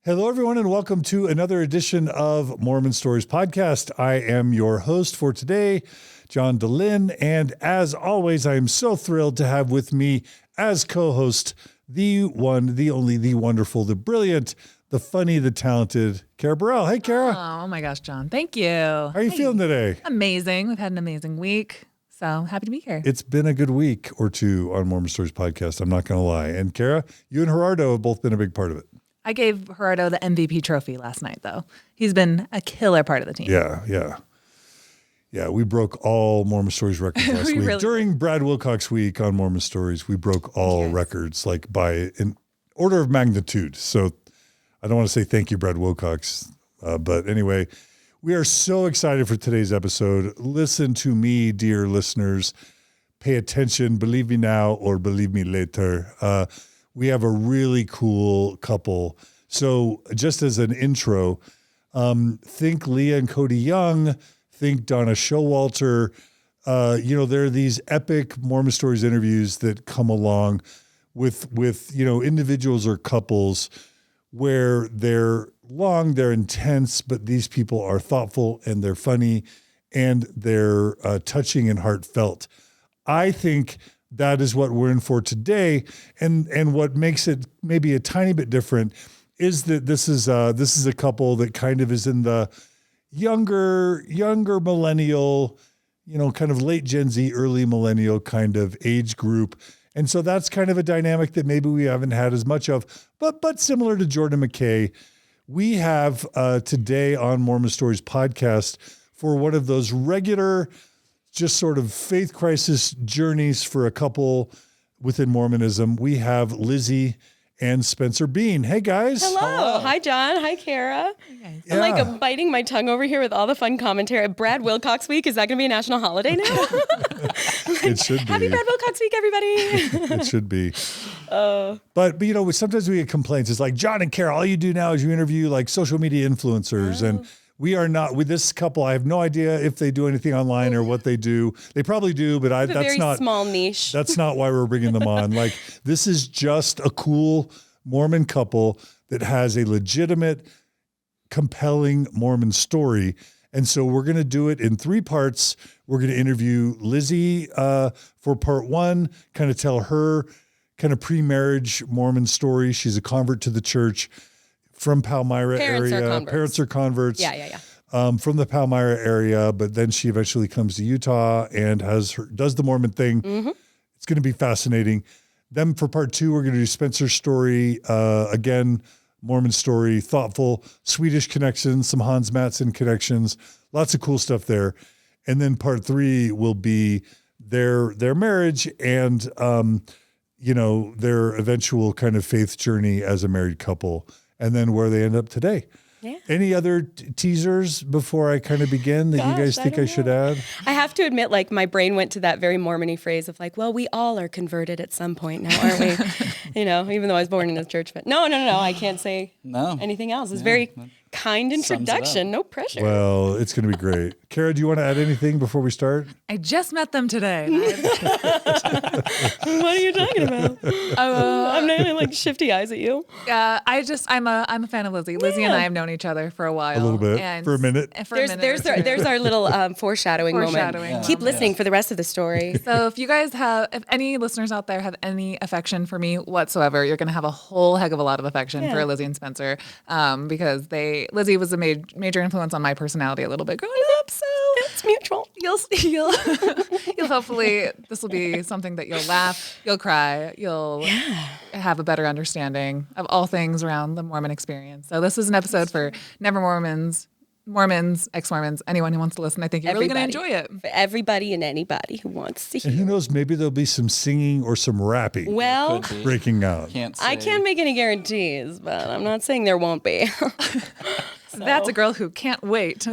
Hello, everyone, and welcome to another edition of MormonStories podcast. I am your host for today, John DeLynn, and as always, I am so thrilled to have with me as co-host the one, the only, the wonderful, the brilliant, the funny, the talented Kara Burrell. Hey, Kara. Oh my gosh, John. Thank you. How are you feeling today? Amazing. We've had an amazing week. So happy to be here. It's been a good week or two on MormonStories podcast, I'm not going to lie. And Kara, you and Gerardo have both been a big part of it. I gave Gerardo the MVP trophy last night, though. He's been a killer part of the team. Yeah, we broke all MormonStories records last week. Really During Brad Wilcox week on MormonStories, we broke all records, like by an order of magnitude. So I don't want to say thank you, Brad Wilcox. But anyway, we are so excited for today's episode. Listen to me, dear listeners. Pay attention. Believe me now or believe me later. We have a really cool couple. So just as an intro, think Leah and Cody Young, think Donna Showalter. There are these epic MormonStories interviews that come along with individuals or couples where they're long, they're intense, but these people are thoughtful and they're funny and they're touching and heartfelt. I think that is what we're in for today. And what makes it maybe a tiny bit different is that this is a couple that kind of is in the younger millennial, kind of late Gen Z, early millennial kind of age group. And so that's kind of a dynamic that maybe we haven't had as much of, but similar to Jordan McKay, we have today on MormonStories podcast for one of those regular just sort of faith crisis journeys for a couple within Mormonism. We have Lizzy and Spencer Bean. Hey, guys. Hello. Hi, John. Hi, Kara. Hey, I'm like biting my tongue over here with all the fun commentary. Brad Wilcox week, is that going to be a national holiday now? It should be. Happy Brad Wilcox week, everybody. It should be. But sometimes we get complaints. It's like, John and Kara, all you do now is you interview like social media influencers. And we are not, with this couple, I have no idea if they do anything online or what they do. They probably do, but that's very not small niche. That's not why we're bringing them on. Like, this is just a cool Mormon couple that has a legitimate, compelling Mormon story. And so we're going to do it in 3 parts. We're going to interview Lizzy for part 1, kind of tell her kind of pre-marriage Mormon story. She's a convert to the church from Palmyra area. Parents are converts. Yeah. From the Palmyra area, but then she eventually comes to Utah and does the Mormon thing. Mm-hmm. It's going to be fascinating. Then for part 2, we're going to do Spencer's story. Again, Mormon story, thoughtful, Swedish connections, some Hans Matson connections, lots of cool stuff there. And then part 3 will be their marriage and, their eventual kind of faith journey as a married couple, and then where they end up today. Yeah. Any other teasers before I kind of begin that you guys think I should add? I have to admit, like, my brain went to that very Mormon-y phrase of like, well, we all are converted at some point now, aren't we? Even though I was born in a church, but no, I can't say anything else. It's very kind introduction, no pressure. Well, it's going to be great. Kara, do you want to add anything before we start? I just met them today. What are you talking about? I'm not like shifty eyes at you. I'm a fan of Lizzy. Lizzy and I have known each other for a while. A little bit, for a minute. There's our little foreshadowing moment. Moment. Keep listening for the rest of the story. So if any listeners out there have any affection for me whatsoever, you're going to have a whole heck of a lot of affection for Lizzy and Spencer, because Lizzy was a major influence on my personality a little bit growing up. So it's mutual. You'll hopefully, this will be something that you'll laugh, you'll cry, you'll have a better understanding of all things around the Mormon experience. So this is an episode for Never Mormons, ex-Mormons, anyone who wants to listen. I think you're really going to enjoy it. For everybody and anybody who wants to hear. And who knows, maybe there'll be some singing or some rapping breaking out. I can't make any guarantees, but I'm not saying there won't be. That's a girl who can't wait.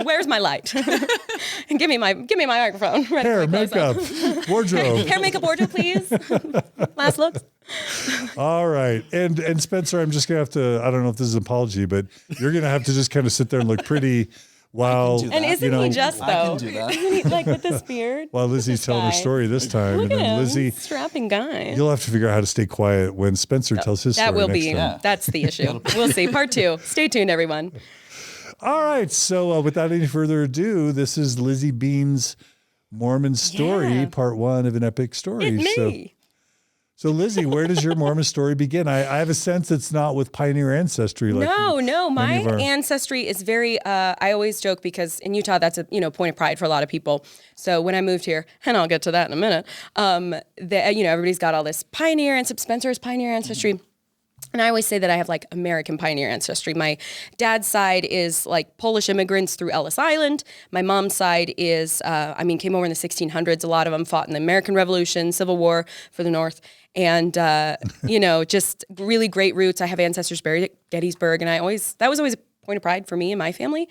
Where's my light? And give me my microphone. Hair, makeup, wardrobe. Hair, makeup, wardrobe, please. Last looks. All right. And Spencer, I'm just going to have to, I don't know if this is an apology, but you're going to have to just kind of sit there and look pretty While do that. And isn't he just though? I can do that. Isn't he like with this beard? while Lizzie's telling her guy. story this time, Look and at then him, Lizzie, strapping guy. you'll have to figure out how to stay quiet when Spencer tells his That story will next be. time. Yeah. That's the issue. We'll see. Part 2. Stay tuned, everyone. All right. So without any further ado, this is Lizzie Bean's Mormon story, Yeah. part 1 of an epic story. It's me. So Lizzie, where does your Mormon story begin? I have a sense it's not with pioneer ancestry. Like No. My many of our- ancestry is very. I always joke because in Utah, that's a point of pride for a lot of people. So when I moved here, and I'll get to that in a minute, everybody's got all this pioneer and Spencer's pioneer ancestry. And I always say that I have like American pioneer ancestry. My dad's side is like Polish immigrants through Ellis Island. My mom's side is, came over in the 1600s. A lot of them fought in the American Revolution, Civil War for the North. And, just really great roots. I have ancestors buried at Gettysburg. And that was always a point of pride for me and my family.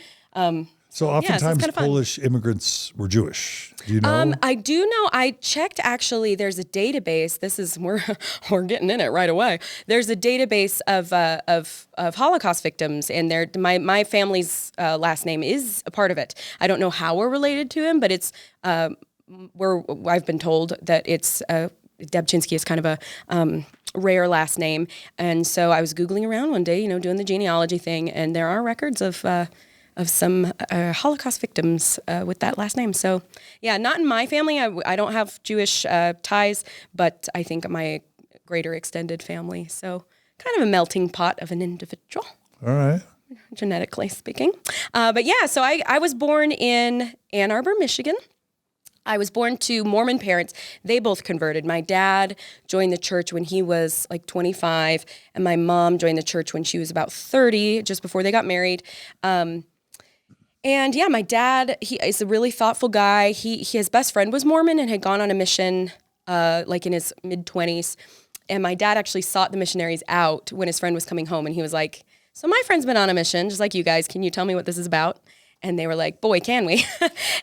So oftentimes kinda fun. Polish immigrants were Jewish. Do you know? I do know. I checked actually. There's a database. We're getting in it right away. There's a database of Holocaust victims, and my family's last name is a part of it. I don't know how we're related to him, but it's I've been told that it's Debchinsky is kind of a rare last name, and so I was googling around one day, doing the genealogy thing, and there are records of some Holocaust victims with that last name. So, yeah, not in my family. I don't have Jewish ties, but I think my greater extended family. So, kind of a melting pot of an individual, All right. genetically speaking. But yeah, so I was born in Ann Arbor, Michigan. I was born to Mormon parents. They both converted. My dad joined the church when he was like 25, and my mom joined the church when she was about 30, just before they got married. And yeah, my dad, he is a really thoughtful guy. His best friend was Mormon and had gone on a mission like in his mid-20s. And my dad actually sought the missionaries out when his friend was coming home. And he was like, so my friend's been on a mission, just like you guys. Can you tell me what this is about? And they were like, boy, can we?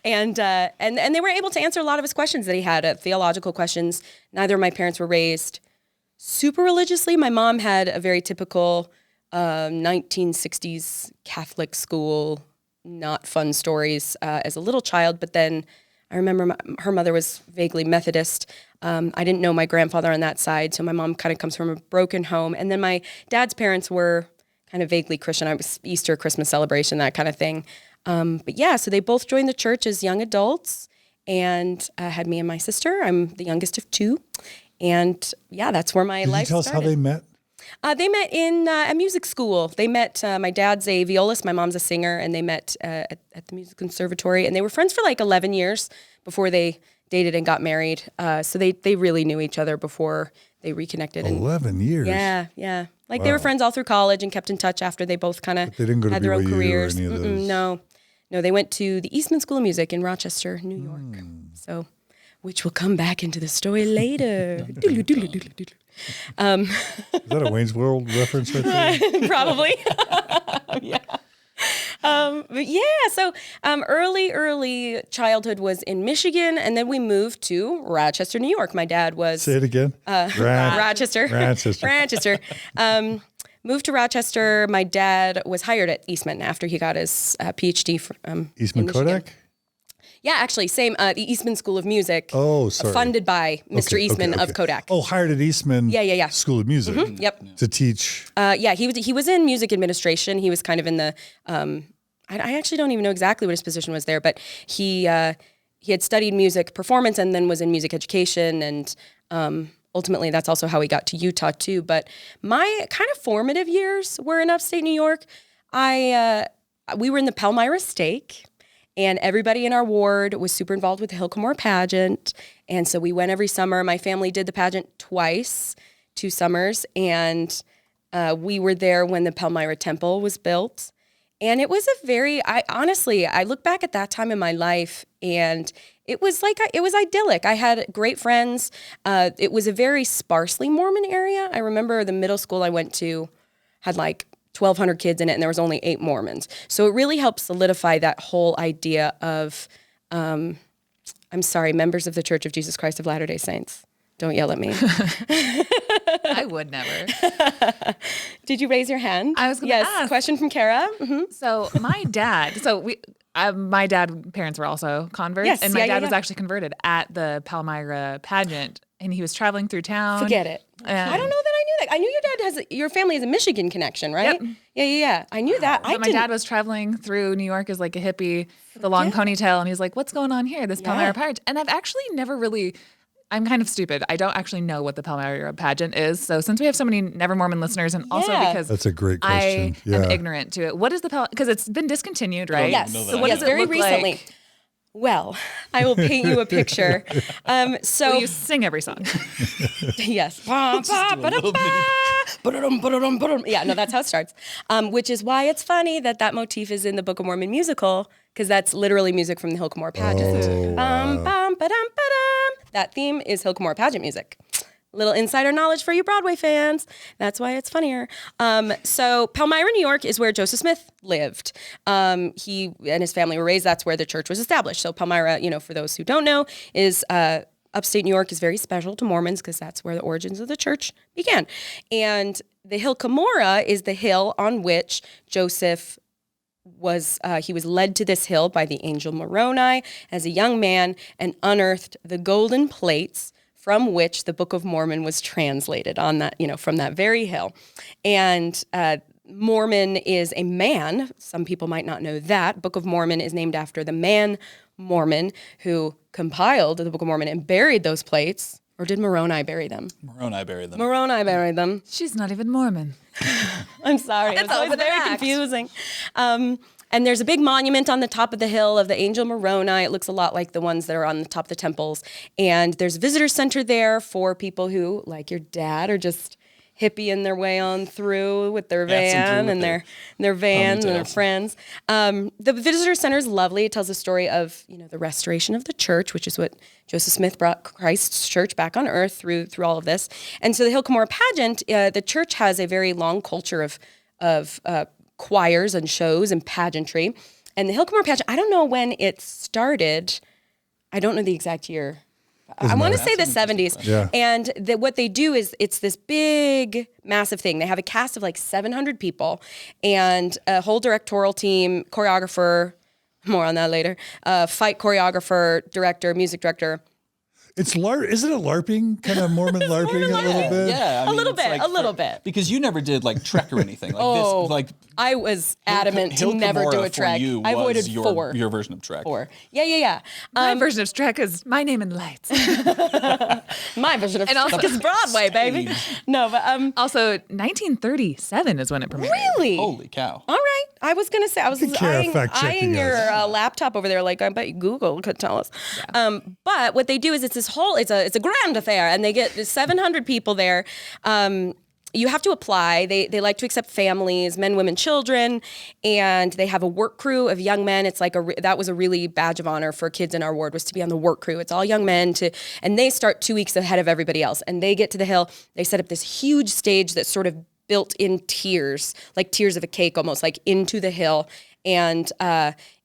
and they were able to answer a lot of his questions that he had, theological questions. Neither of my parents were raised super religiously. My mom had a very typical 1960s Catholic school, not fun stories as a little child. But then I remember her mother was vaguely Methodist. I didn't know my grandfather on that side, so my mom kind of comes from a broken home. And then my dad's parents were kind of vaguely Christian. I was Easter, Christmas celebration, that kind of thing. But yeah, so they both joined the church as young adults and had me and my sister. I'm the youngest of 2. And yeah, that's where my life started. Can you tell us how they met? They met in a music school. They met, my dad's a violist, my mom's a singer, and they met at the music conservatory. And they were friends for like 11 years before they dated and got married. So they really knew each other before they reconnected. 11 years? Yeah. Like they were friends all through college and kept in touch after they both kind of had their own careers. Or any of those. No, they went to the Eastman School of Music in Rochester, New York. So, which will come back into the story later. Is that a Wayne's World reference right there? Probably. Yeah. But yeah, so early childhood was in Michigan, and then we moved to Rochester, New York. My dad was... Say it again. Rochester. Rochester. Moved to Rochester. My dad was hired at Eastman after he got his PhD from Eastman Kodak? Yeah, actually, same. The Eastman School of Music. Oh, sorry. Funded by Mr. Eastman of Kodak. Oh, hired at Eastman. Yeah. School of Music. Mm-hmm. Yep. To teach. Yeah, he was in music administration. He was kind of in the. I actually don't even know exactly what his position was there, but he had studied music performance and then was in music education, and ultimately that's also how he got to Utah too. But my kind of formative years were in upstate New York. We were in the Palmyra Stake. And everybody in our ward was super involved with the Palmyra Pageant. And so we went every summer. My family did the pageant twice, 2 summers. And we were there when the Palmyra Temple was built. And it was I look back at that time in my life and it was idyllic. I had great friends. It was a very sparsely Mormon area. I remember the middle school I went to had like 1,200 kids in it, and there was only 8 Mormons. So it really helped solidify that whole idea of, members of the Church of Jesus Christ of Latter-day Saints. Don't yell at me. I would never. Did you raise your hand? I was going to ask. Question from Kara. Mm-hmm. So my dad, parents were also converts, Yes, and my dad was actually converted at the Palmyra Pageant, and he was traveling through town. Forget it. I don't know that I knew that. I knew your family has a Michigan connection, right? Yep. Yeah. I knew that. But my dad was traveling through New York as like a hippie with a long ponytail, and he's like, "What's going on here? This Palmyra Pageant?" And I've actually never really. I'm kind of stupid. I don't actually know what the Palmyra Pageant is. So since we have so many Never Mormon listeners, and also because that's a great question. I am ignorant to it. What is the because it's been discontinued, right? Yes. So what does it very look recently. like? Well, I will paint you a picture. So you sing every song. Yes. Yeah, no, that's how it starts. Which is why it's funny that motif is in the Book of Mormon musical, because that's literally music from the Hilcomore Pageant. That theme is Hilcomore Pageant music. Little insider knowledge for you Broadway fans. That's why it's funnier. So Palmyra, New York is where Joseph Smith lived. He and his family were raised. That's where the church was established. So Palmyra, for those who don't know, is upstate New York is very special to Mormons because that's where the origins of the church began. And the hill Cumorah is the hill on which Joseph was led to this hill by the angel Moroni as a young man and unearthed the golden plates from which the Book of Mormon was translated on that, from that very hill. And Mormon is a man. Some people might not know that. Book of Mormon is named after the man Mormon who compiled the Book of Mormon and buried those plates. Or did Moroni bury them? Moroni buried them. Moroni buried them. She's not even Mormon. I'm sorry. It's always very confusing. And there's a big monument on the top of the hill of the angel Moroni. It looks a lot like the ones that are on the top of the temples. And there's a visitor center there for people who, like your dad, are just hippieing their way on through with their van and their vans and their friends. The visitor center is lovely. It tells the story of the restoration of the church, which is what Joseph Smith brought Christ's church back on earth through all of this. And so the Hill Cumorah Pageant, the church has a very long culture of choirs and shows and pageantry. And the Hill Cumorah Pageant, I don't know when it started. I don't know the exact year. I want to say the 70s. Yeah. And what they do is it's this big, massive thing. They have a cast of like 700 people and a whole directorial team, choreographer, more on that later, fight choreographer, director, music director. It's isn't it LARPing? Kind of Mormon LARPing a little bit? Yeah. I mean, a little bit. Because you never did like Trek or anything. I was adamant to never do a Trek. I avoided 4. Your version of Trek. 4. Yeah. My version of Trek is My Name in Lights. My version of Trek is Broadway, baby. No, but also 1937 is when it premiered. Really? Holy cow. All right. I was going to say, I was eyeing your laptop over there, like I bet Google could tell us. Yeah. But what they do is it's a grand affair, and they get 700 people there. You have to apply. They like to accept families, men, women, children, and they have a work crew of young men. It's like that was a really badge of honor for kids in our ward, was to be on the work crew. It's all young men and they start 2 weeks ahead of everybody else. And they get to the hill. They set up this huge stage that's sort of built in tiers, like tiers of a cake, almost like into the hill. And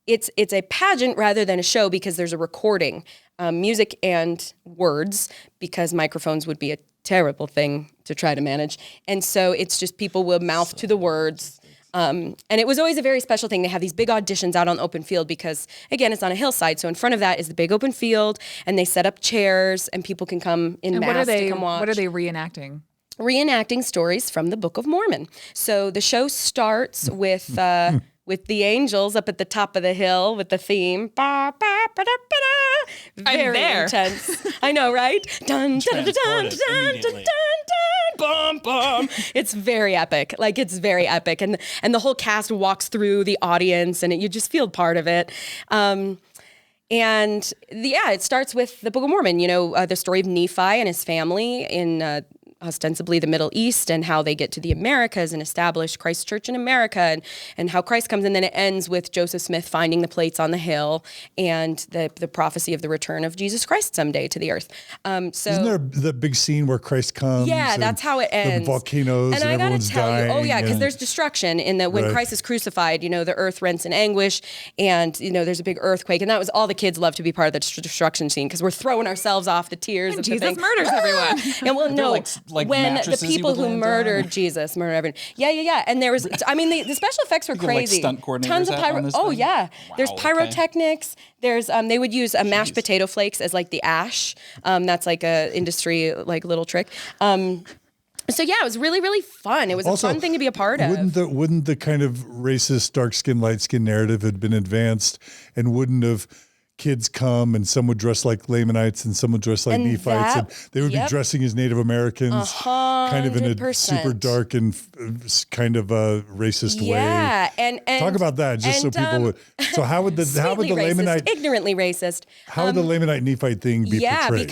it's a pageant rather than a show because there's a recording, music and words, because microphones would be a terrible thing to try to manage. And so it's just people will mouth to the words. And it was always a very special thing. They have these big auditions out on the open field because, again, it's on a hillside. So in front of that is the big open field, and they set up chairs, and people can come in mass to come watch. What are they reenacting? Reenacting stories from the Book of Mormon. So the show starts with the angels up at the top of the hill with the theme. Very intense. I know, right? Dun, dun, dun, dun, dun, dun, dun, bum, bum. It's very epic. Like, it's very epic. And the whole cast walks through the audience, and you just feel part of it. It starts with the Book of Mormon, the story of Nephi and his family in ostensibly the Middle East, and how they get to the Americas and establish Christ's church in America, and how Christ comes. And then it ends with Joseph Smith finding the plates on the hill and the prophecy of the return of Jesus Christ someday to the earth. Isn't there the big scene where Christ comes? Yeah, that's how it ends. The volcanoes and everyone's dying. Because there's destruction in that when Christ is crucified, the earth rents in anguish, and there's a big earthquake, and that was all the kids love to be part of the destruction scene because we're throwing ourselves off the tiers. And Jesus murders everyone. And well, no. like when the mattresses he people would who land murdered on? Jesus murdered everyone. Yeah. And there was, I mean, the special effects were You get, like, crazy. stunt coordinators Tons of on this Oh thing? yeah. There's Wow, okay. pyrotechnics. There's they would use mashed potato flakes as like the ash. That's like a industry like little trick. So yeah, it was really, really fun. It was Also, a fun thing to be a part of. Wouldn't the kind of racist dark skin, light skin narrative had been advanced, and wouldn't have kids come and some would dress like Lamanites and some would dress like And Nephites, and they would be yep. dressing as Native Americans, kind of in a 100%. super dark and kind of a racist way. Yeah, and talk about that just so people would. So how would the sweetly racist, Lamanite, ignorantly racist? how would the Lamanite Nephite thing be portrayed?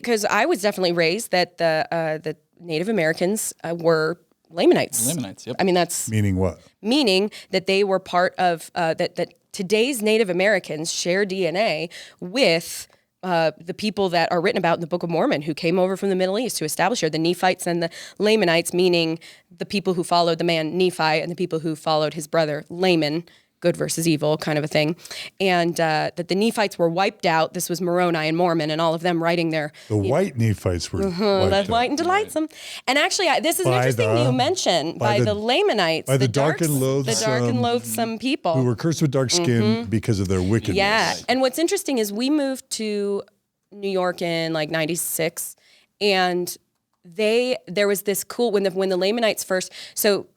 because I was definitely raised that the Native Americans were Lamanites. Lamanites, yep. I mean, that's Meaning what? meaning that they were part of that today's Native Americans share DNA with the people that are written about in the Book of Mormon who came over from the Middle East to establish here, the Nephites and the Lamanites, meaning the people who followed the man Nephi and the people who followed his brother Laman, good versus evil kind of a thing. And that the Nephites were wiped out. This was Moroni and Mormon and all of them writing their... The white Nephites were That's white and delightsome. And actually, this is an interesting you mention by the Lamanites, by the dark dark and loathsome people who were cursed with dark skin because of their wickedness. Yeah. And what's interesting is we moved to New York in like 96, and there was this cool when the Lamanites first, so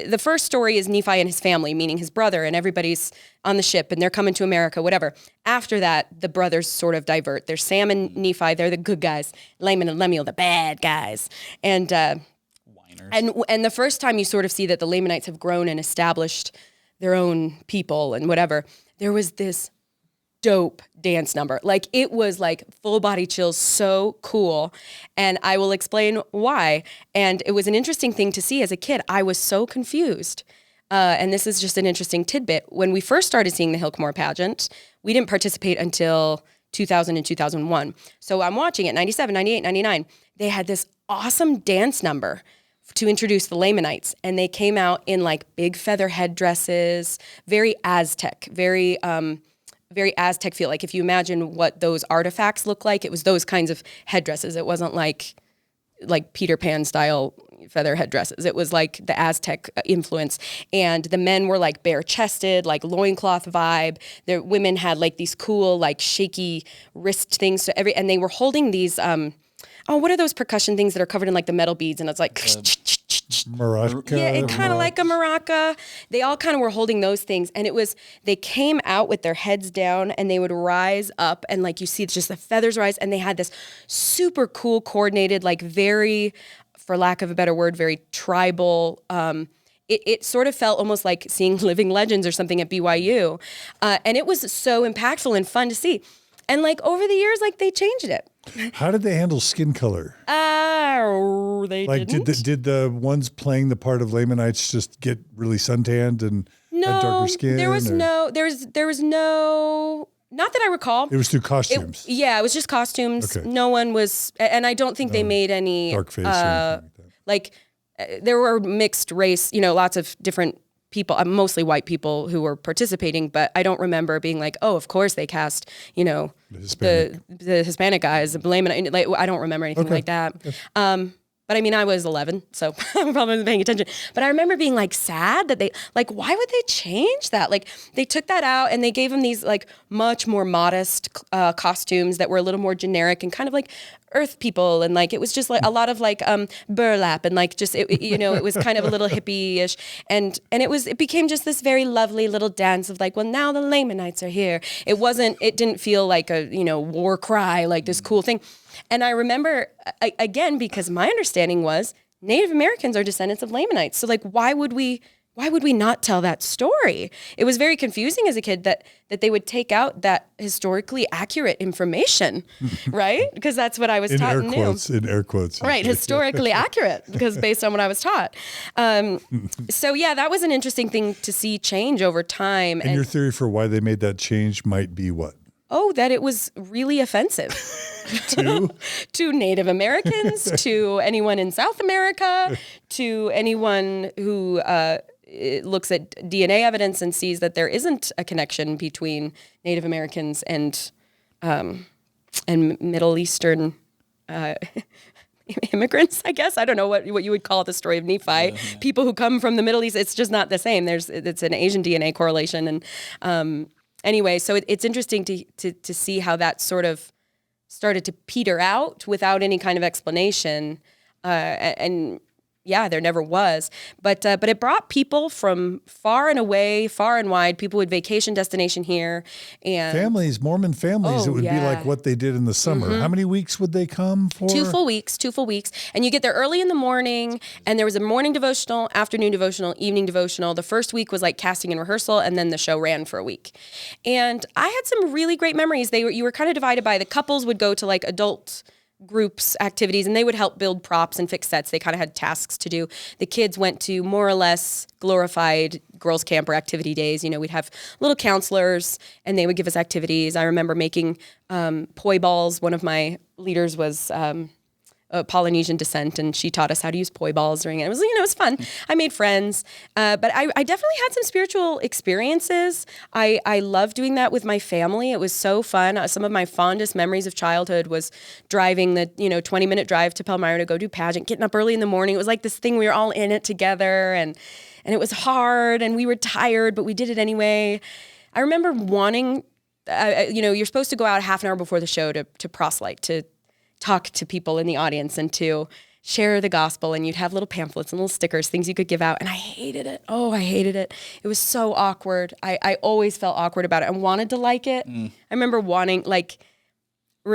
the first story is Nephi and his family, meaning his brother, and everybody's on the ship and they're coming to America, whatever. After that, the brothers sort of divert. There's Sam and Nephi, they're the good guys. Laman and Lemuel, the bad guys. And Whiners. and the first time you sort of see that the Lamanites have grown and established their own people and whatever, there was this dope dance number. Like, it was like full body chills, so cool. And I will explain why. And it was an interesting thing to see as a kid. I was so confused. And this is just an interesting tidbit. When we first started seeing the Palmyra Pageant, we didn't participate until 2000 and 2001. So I'm watching it, 97, 98, 99. They had this awesome dance number to introduce the Lamanites. And they came out in like big feather headdresses, very Aztec, very Aztec feel. Like if you imagine what those artifacts look like, it was those kinds of headdresses. It wasn't like Peter Pan style feather headdresses. It was like the Aztec influence. And the men were like bare chested, like loincloth vibe. Their women had like these cool, like shaky wrist things. And they were holding these, what are those percussion things that are covered in like the metal beads? And it's like, Maraca. yeah, it kind of like a maraca. They all kind of were holding those things. And they came out with their heads down and they would rise up and like you see just the feathers rise. And they had this super cool coordinated, like very, for lack of a better word, very tribal, it sort of felt almost like seeing Living Legends or something at BYU. And it was so impactful and fun to see. And like over the years, like they changed it. How did they handle skin color? They Like, didn't. did the ones playing the part of Lamanites just get really suntanned and had darker skin? There was no, not that I recall. It was through costumes. It was just costumes. Okay. No one was, and I don't think they made any Dark face or anything like that. there were mixed race, lots of different people, mostly white people who were participating, but I don't remember being like, oh, of course they cast, the Hispanic guys, Lamanite. Like, I don't remember anything like that. Okay. But I mean, I was 11, so I probably wasn't paying attention. But I remember being like sad that they, like, why would they change that? Like, they took that out and they gave them these like much more modest costumes that were a little more generic and kind of like earth people. And like, it was just like a lot of like burlap and like just, it was kind of a little hippie-ish. And it became just this very lovely little dance of like, well, now the Lamanites are here. It didn't feel like a, war cry, like this cool thing. And I remember, again, because my understanding was Native Americans are descendants of Lamanites. So like, why would we not tell that story? It was very confusing as a kid that they would take out that historically accurate information, right? Because that's what I was taught and knew. In air quotes. Right, historically accurate, because based on what I was taught. So yeah, that was an interesting thing to see change over time. And your theory for why they made that change might be what? Oh, that it was really offensive. To Native Americans, to anyone in South America, to anyone who looks at DNA evidence and sees that there isn't a connection between Native Americans and Middle Eastern immigrants, I guess. I don't know what you would call the story of Nephi. People who come from the Middle East, it's just not the same. It's an Asian DNA correlation. And anyway, so it's interesting to see how that sort of started to peter out without any kind of explanation. And yeah, there never was. But it brought people from far and away, far and wide. People would vacation destination here. And families, Mormon families, it would be like what they did in the summer. How many weeks would they come for? 2 full weeks. And you get there early in the morning, and there was a morning devotional, afternoon devotional, evening devotional. The first week was like casting and rehearsal, and then the show ran for a week. And I had some really great memories. You were kind of divided by the couples would go to like adult groups activities, and they would help build props and fix sets. They kind of had tasks to do. The kids went to more or less glorified girls camp or activity days. We'd have little counselors, and they would give us activities. I remember making poi balls. One of my leaders was Polynesian descent, and she taught us how to use poi balls during it. It was, it was fun. I made friends, but I definitely had some spiritual experiences. I love doing that with my family. It was so fun. Some of my fondest memories of childhood was driving the 20-minute drive to Palmyra to go do pageant, getting up early in the morning. It was like this thing, we were all in it together, and it was hard, and we were tired, but we did it anyway. I remember wanting, you're supposed to go out half an hour before the show to proselyte, to talk to people in the audience and to share the gospel, and you'd have little pamphlets and little stickers, things you could give out. And I hated it. Oh, I hated it. It was so awkward. I always felt awkward about it and wanted to like it. I remember wanting,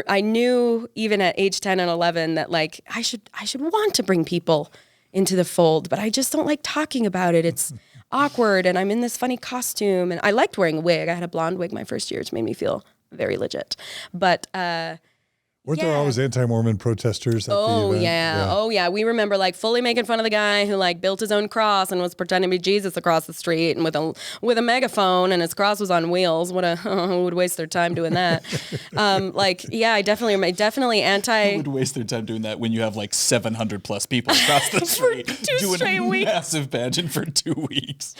I knew even at age 10 and 11 that I should want to bring people into the fold, but I just don't like talking about it. It's awkward, and I'm in this funny costume, and I liked wearing a wig. I had a blonde wig my first year, which made me feel very legit. But weren't there always anti-Mormon protesters at the event? Oh, yeah. We remember fully making fun of the guy who built his own cross and was pretending to be Jesus across the street and with a megaphone, and his cross was on wheels. Who would waste their time doing that? I definitely anti. Who would waste their time doing that when you have 700 plus people across the street doing a massive pageant for 2 weeks?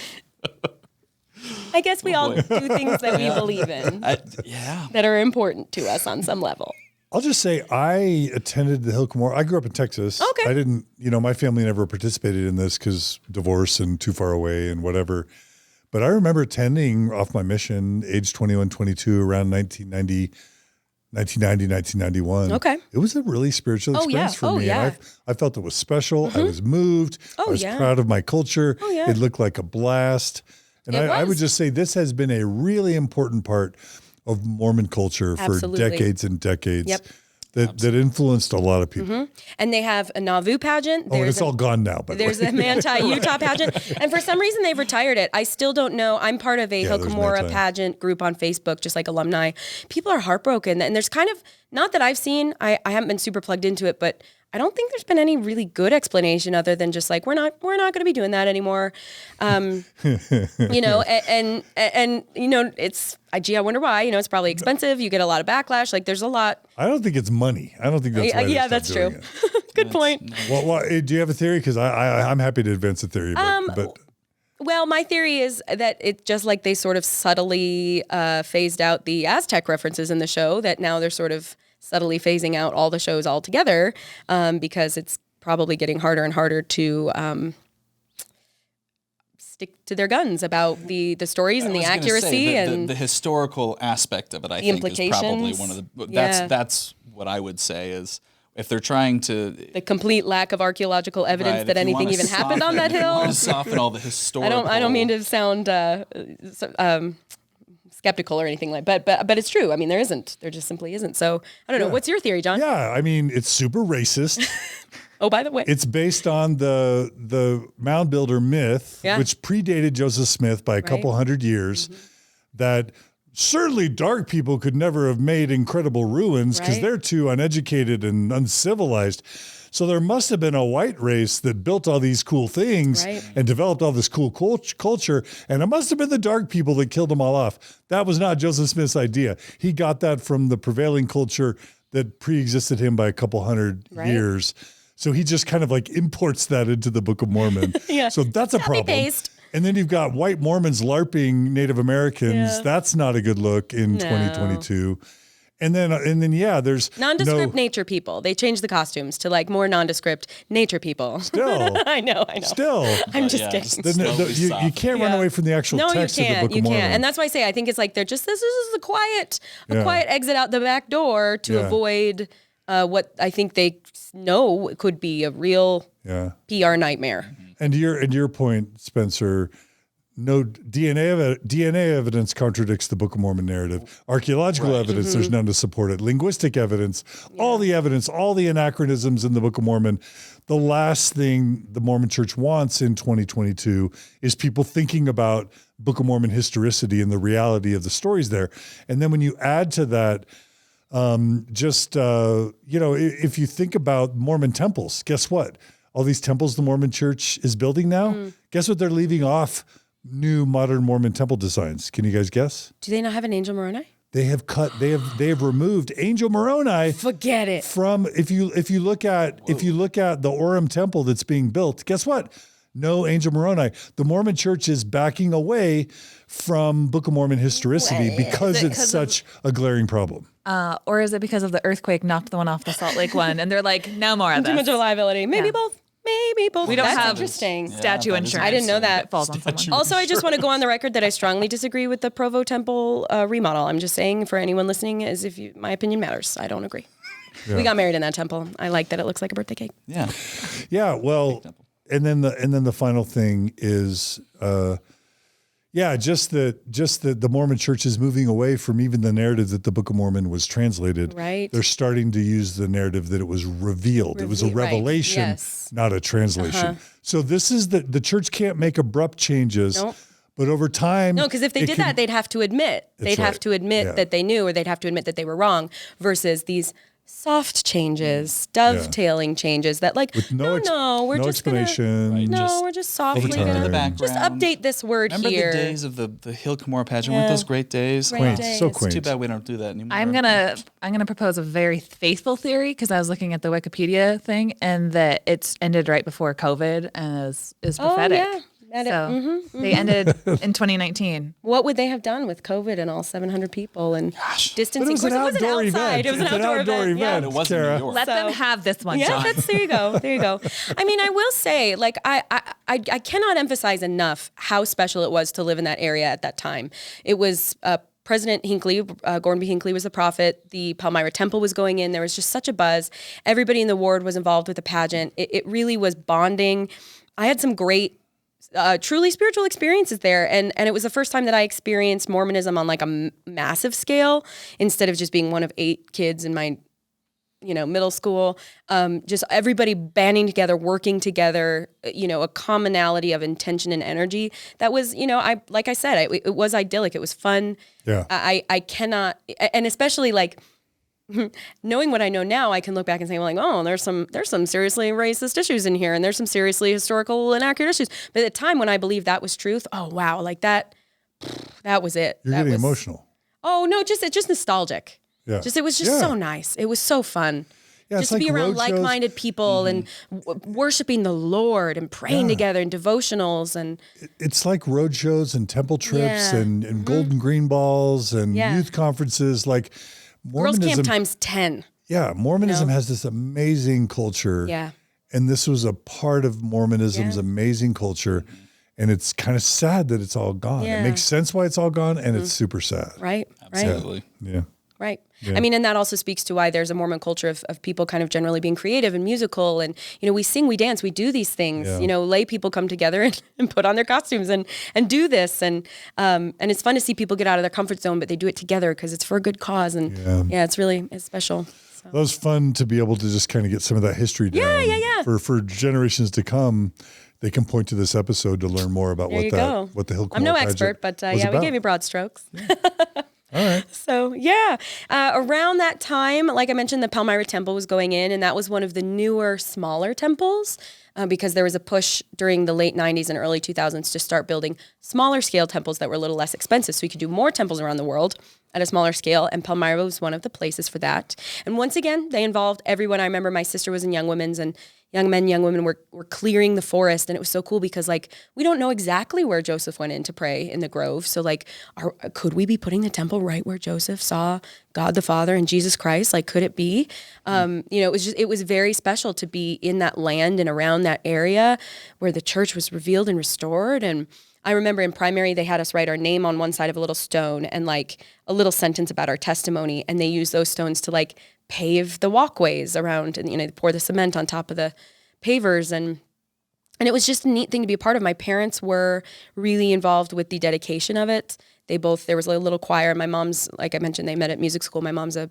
I guess we all do things that we believe in that are important to us on some level. I'll just say I attended the Hill Cumorah. I grew up in Texas. Okay. I didn't, my family never participated in this because divorce and too far away and whatever. But I remember attending off my mission, age 21, 22, around 1990, 1991. Okay. It was a really spiritual experience for me. Yeah. And I felt it was special. I was moved. I was proud of my culture. It looked like a blast. And I would just say this has been a really important part of Mormon culture for decades and decades that influenced a lot of people. And they have a Nauvoo pageant. And it's all gone now. But there's a Manti Utah pageant. And for some reason, they've retired it. I still don't know. I'm part of a Hill Cumorah pageant group on Facebook, just like alumni. People are heartbroken. And there's kind of, not that I've seen, I haven't been super plugged into it, but I don't think there's been any really good explanation other than just we're not going to be doing that anymore. It's, I wonder why, it's probably expensive. You get a lot of backlash. There's a lot. I don't think it's money. I don't think that's why that's true. Good point. Well, do you have a theory? Because I'm happy to advance a theory, but. Well, my theory is that it's just like they sort of subtly phased out the Aztec references in the show, that now they're sort of subtly phasing out all the shows altogether, because it's probably getting harder and harder to stick to their guns about the stories and the accuracy and the historical aspect of it. I think is probably one of the that's what I would say is, if they're trying to the complete lack of archaeological evidence that anything even happened on that hill. Want to soften all the historical. I don't mean to sound skeptical or anything but it's true. I mean, there just simply isn't. So I don't know. What's your theory, John? Yeah, I mean, it's super racist. Oh, by the way, it's based on the mound builder myth, which predated Joseph Smith by a couple hundred years, that certainly dark people could never have made incredible ruins because they're too uneducated and uncivilized. So there must have been a white race that built all these cool things and developed all this cool culture. And it must have been the dark people that killed them all off. That was not Joseph Smith's idea. He got that from the prevailing culture that pre-existed him by a couple hundred years. So he just kind of imports that into the Book of Mormon. So that's a problem. Paste. And then you've got white Mormons LARPing Native Americans. That's not a good look in 2022. And then, yeah, there's Nondescript nature people. They changed the costumes to like more nondescript nature people. Still. I know. Still. I'm just kidding. You can't run away from the actual text of the Book of Mormon. And that's why I say I think it's like they're just, this is a quiet exit out the back door to avoid what I think they know could be a real PR nightmare. And to your point, Spencer, no DNA evidence contradicts the Book of Mormon narrative. Archaeological evidence, there's none to support it. Linguistic evidence, all the evidence, all the anachronisms in the Book of Mormon. The last thing the Mormon Church wants in 2022 is people thinking about Book of Mormon historicity and the reality of the stories there. And then when you add to that, if you think about Mormon temples, guess what? All these temples the Mormon Church is building now, guess what they're leaving off? New modern Mormon temple designs. Can you guys guess? Do they not have an angel Moroni? They have removed angel Moroni. Forget it. From if you look at the Orem temple that's being built, guess what? No angel Moroni. The Mormon Church is backing away from Book of Mormon historicity because it's such a glaring problem. Or is it because of the earthquake knocked the one off the Salt Lake one, and they're like, no more of this. Too much reliability. Maybe both. Maybe both. We don't That's have interesting. statue insurance. I didn't know that. It falls on someone. Also, I just want to go on the record that I strongly disagree with the Provo temple remodel. I'm just saying for anyone listening, my opinion matters. I don't agree. Yeah. We got married in that temple. I like that it looks like a birthday cake. Yeah. Yeah. Well, and then the final thing is, just that the Mormon Church is moving away from even the narrative that the Book of Mormon was translated. Right. They're starting to use the narrative that it was revealed. It was a revelation, not a translation. So this is the church can't make abrupt changes. Nope. But over time, no, because if they did that, they'd have to admit. They'd have to admit that they knew, or they'd have to admit that they were wrong. Versus these soft changes, dovetailing changes that like, with we're just explanation. We're just softly gonna just update this word Remember here. the days of the Hale Pageant? Weren't those great days? Quaint, so quaint. It's too bad we don't do that anymore. I'm gonna propose a very faithful theory because I was looking at the Wikipedia thing and that it's ended right before COVID and is prophetic. Oh, yeah. They ended in 2019. What would they have done with COVID and all 700 people and distancing? It was an outdoor event. It was an outdoor event. Yeah. It wasn't New York. Let them have this one. Yeah, there you go. There you go. I mean, I will say, like, I cannot emphasize enough how special it was to live in that area at that time. It was President Hinckley, Gordon B. Hinckley was the prophet. The Palmyra Temple was going in. There was just such a buzz. Everybody in the ward was involved with the pageant. It really was bonding. I had some great truly spiritual experiences there. And it was the first time that I experienced Mormonism on like a massive scale instead of just being one of 8 kids in my, middle school. Just everybody banding together, working together, a commonality of intention and energy. That was, like I said, it was idyllic. It was fun. Yeah. I cannot, and especially like, knowing what I know now, I can look back and say, well, like, oh, there's some seriously racist issues in here, and there's some seriously historical inaccurate issues. But at the time when I believed that was truth, oh wow, like that was it. You're getting emotional. Oh no, it's just nostalgic. Yeah. It was just so nice. It was so fun. Yeah, just to be around like-minded people and worshiping the Lord and praying together and devotionals and it's like road shows and temple trips and Golden Green Balls and youth conferences like. Girls Camp times 10. Yeah, Mormonism has this amazing culture. Yeah. And this was a part of Mormonism's amazing culture. And it's kind of sad that it's all gone. Yeah. It makes sense why it's all gone, and it's super sad. Right. Absolutely. Yeah. Right. Yeah. I mean, and that also speaks to why there's a Mormon culture of people kind of generally being creative and musical. And, we sing, we dance, we do these things. Yeah. Lay people come together and put on their costumes and do this. And it's fun to see people get out of their comfort zone, but they do it together because it's for a good cause. And it's special. So. That was fun to be able to just kind of get some of that history down. Yeah. For generations to come, they can point to this episode to learn more about what the Hale I'm no expert, but we gave you broad strokes. All right. So, around that time, like I mentioned, the Palmyra Temple was going in, and that was one of the newer, smaller temples because there was a push during the late 90s and early 2000s to start building smaller scale temples that were a little less expensive so you could do more temples around the world at a smaller scale, and Palmyra was one of the places for that. And once again, they involved everyone. I remember my sister was in Young Women's, and young men, young women were clearing the forest. And it was so cool because like, we don't know exactly where Joseph went in to pray in the grove. So like, could we be putting the temple right where Joseph saw God the Father and Jesus Christ? Like, could it be? It was very special to be in that land and around that area where the church was revealed and restored. And I remember in primary, they had us write our name on one side of a little stone and like a little sentence about our testimony. And they used those stones to like pave the walkways around, and they pour the cement on top of the pavers. And it was just a neat thing to be a part of. My parents were really involved with the dedication of it. There was a little choir. My mom's, like I mentioned, they met at music school. My mom's a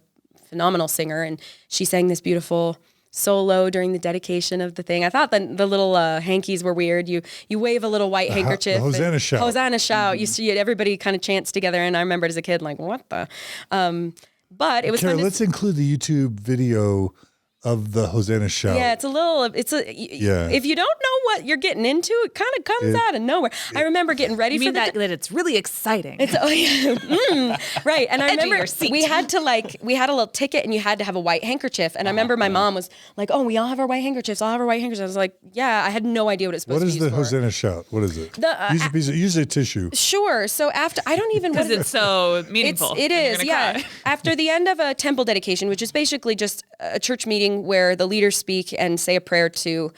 phenomenal singer, and she sang this beautiful solo during the dedication of the thing. I thought the little hankies were weird. You wave a little white handkerchief. The Hosanna shout. Hosanna shout. You see it, everybody kind of chants together. And I remember as a kid, like, what the? But it was Kara, fun. let's include the YouTube video of the Hosanna shout. Yeah, if you don't know what you're getting into, it kind of comes out of nowhere. I remember getting ready for that it's really exciting. Right. And I remember we had a little ticket and you had to have a white handkerchief. And I remember my mom was like, oh, we all have our white handkerchiefs. I'll have our white handkerchiefs. I was like, yeah, I had no idea what it's supposed to be used for. What is the Hosanna shout? What is it? Use a tissue. Sure. So after, I don't even... Because it's so meaningful. It is, yeah. After the end of a temple dedication, which is basically just a church meeting where the leaders speak and say a prayer to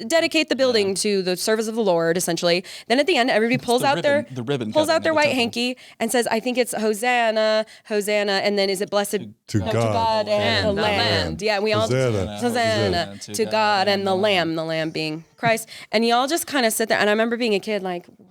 dedicate the building to the service of the Lord, essentially. Then at the end, everybody pulls out their white hanky and says, I think it's Hosanna, Hosanna, and then is it blessed to God and the Lamb. Yeah, we all Hosanna to God and the Lamb being Christ. And you all just kind of sit there. And I remember being a kid like, what?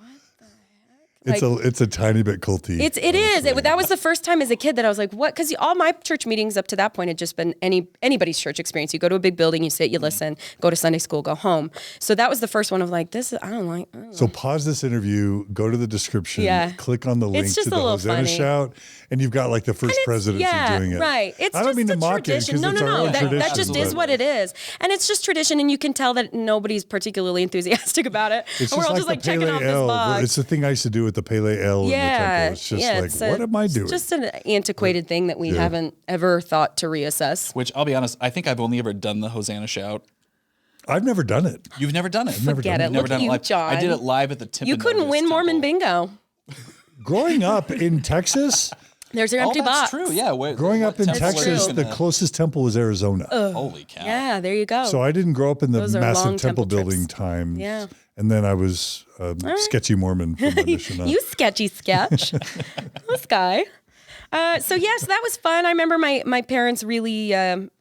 It's a tiny bit culty. It is. That was the first time as a kid that I was like, what? Because all my church meetings up to that point had just been anybody's church experience. You go to a big building, you sit, you listen, go to Sunday school, go home. So that was the first one of like, I don't like. So pause this interview, go to the description, click on the link it's just to the Hosanna shout, and you've got like the first presidency doing it. Right. I don't mean to mock it because it's our own tradition. That just is what it is. And it's just tradition, and you can tell that nobody's particularly enthusiastic about it. It's and we're all just like checking off this box. It's the thing I used to do with the Pele L in the temple. It's just what am I doing? It's just an antiquated thing that we haven't ever thought to reassess. Which, I'll be honest, I think I've only ever done the Hosanna shout. I've never done it. You've never done it? Forget it. Look at you, John. I did it live at the Timpanogos. You couldn't win Mormon bingo. Growing up in Texas... There's your empty box. That's true, yeah. Growing up in Texas, the closest temple was Arizona. Holy cow. Yeah, there you go. So I didn't grow up in the massive temple building times. Yeah. And then I was a sketchy Mormon from my mission up. You sketchy sketch. This guy. So that was fun. I remember my parents really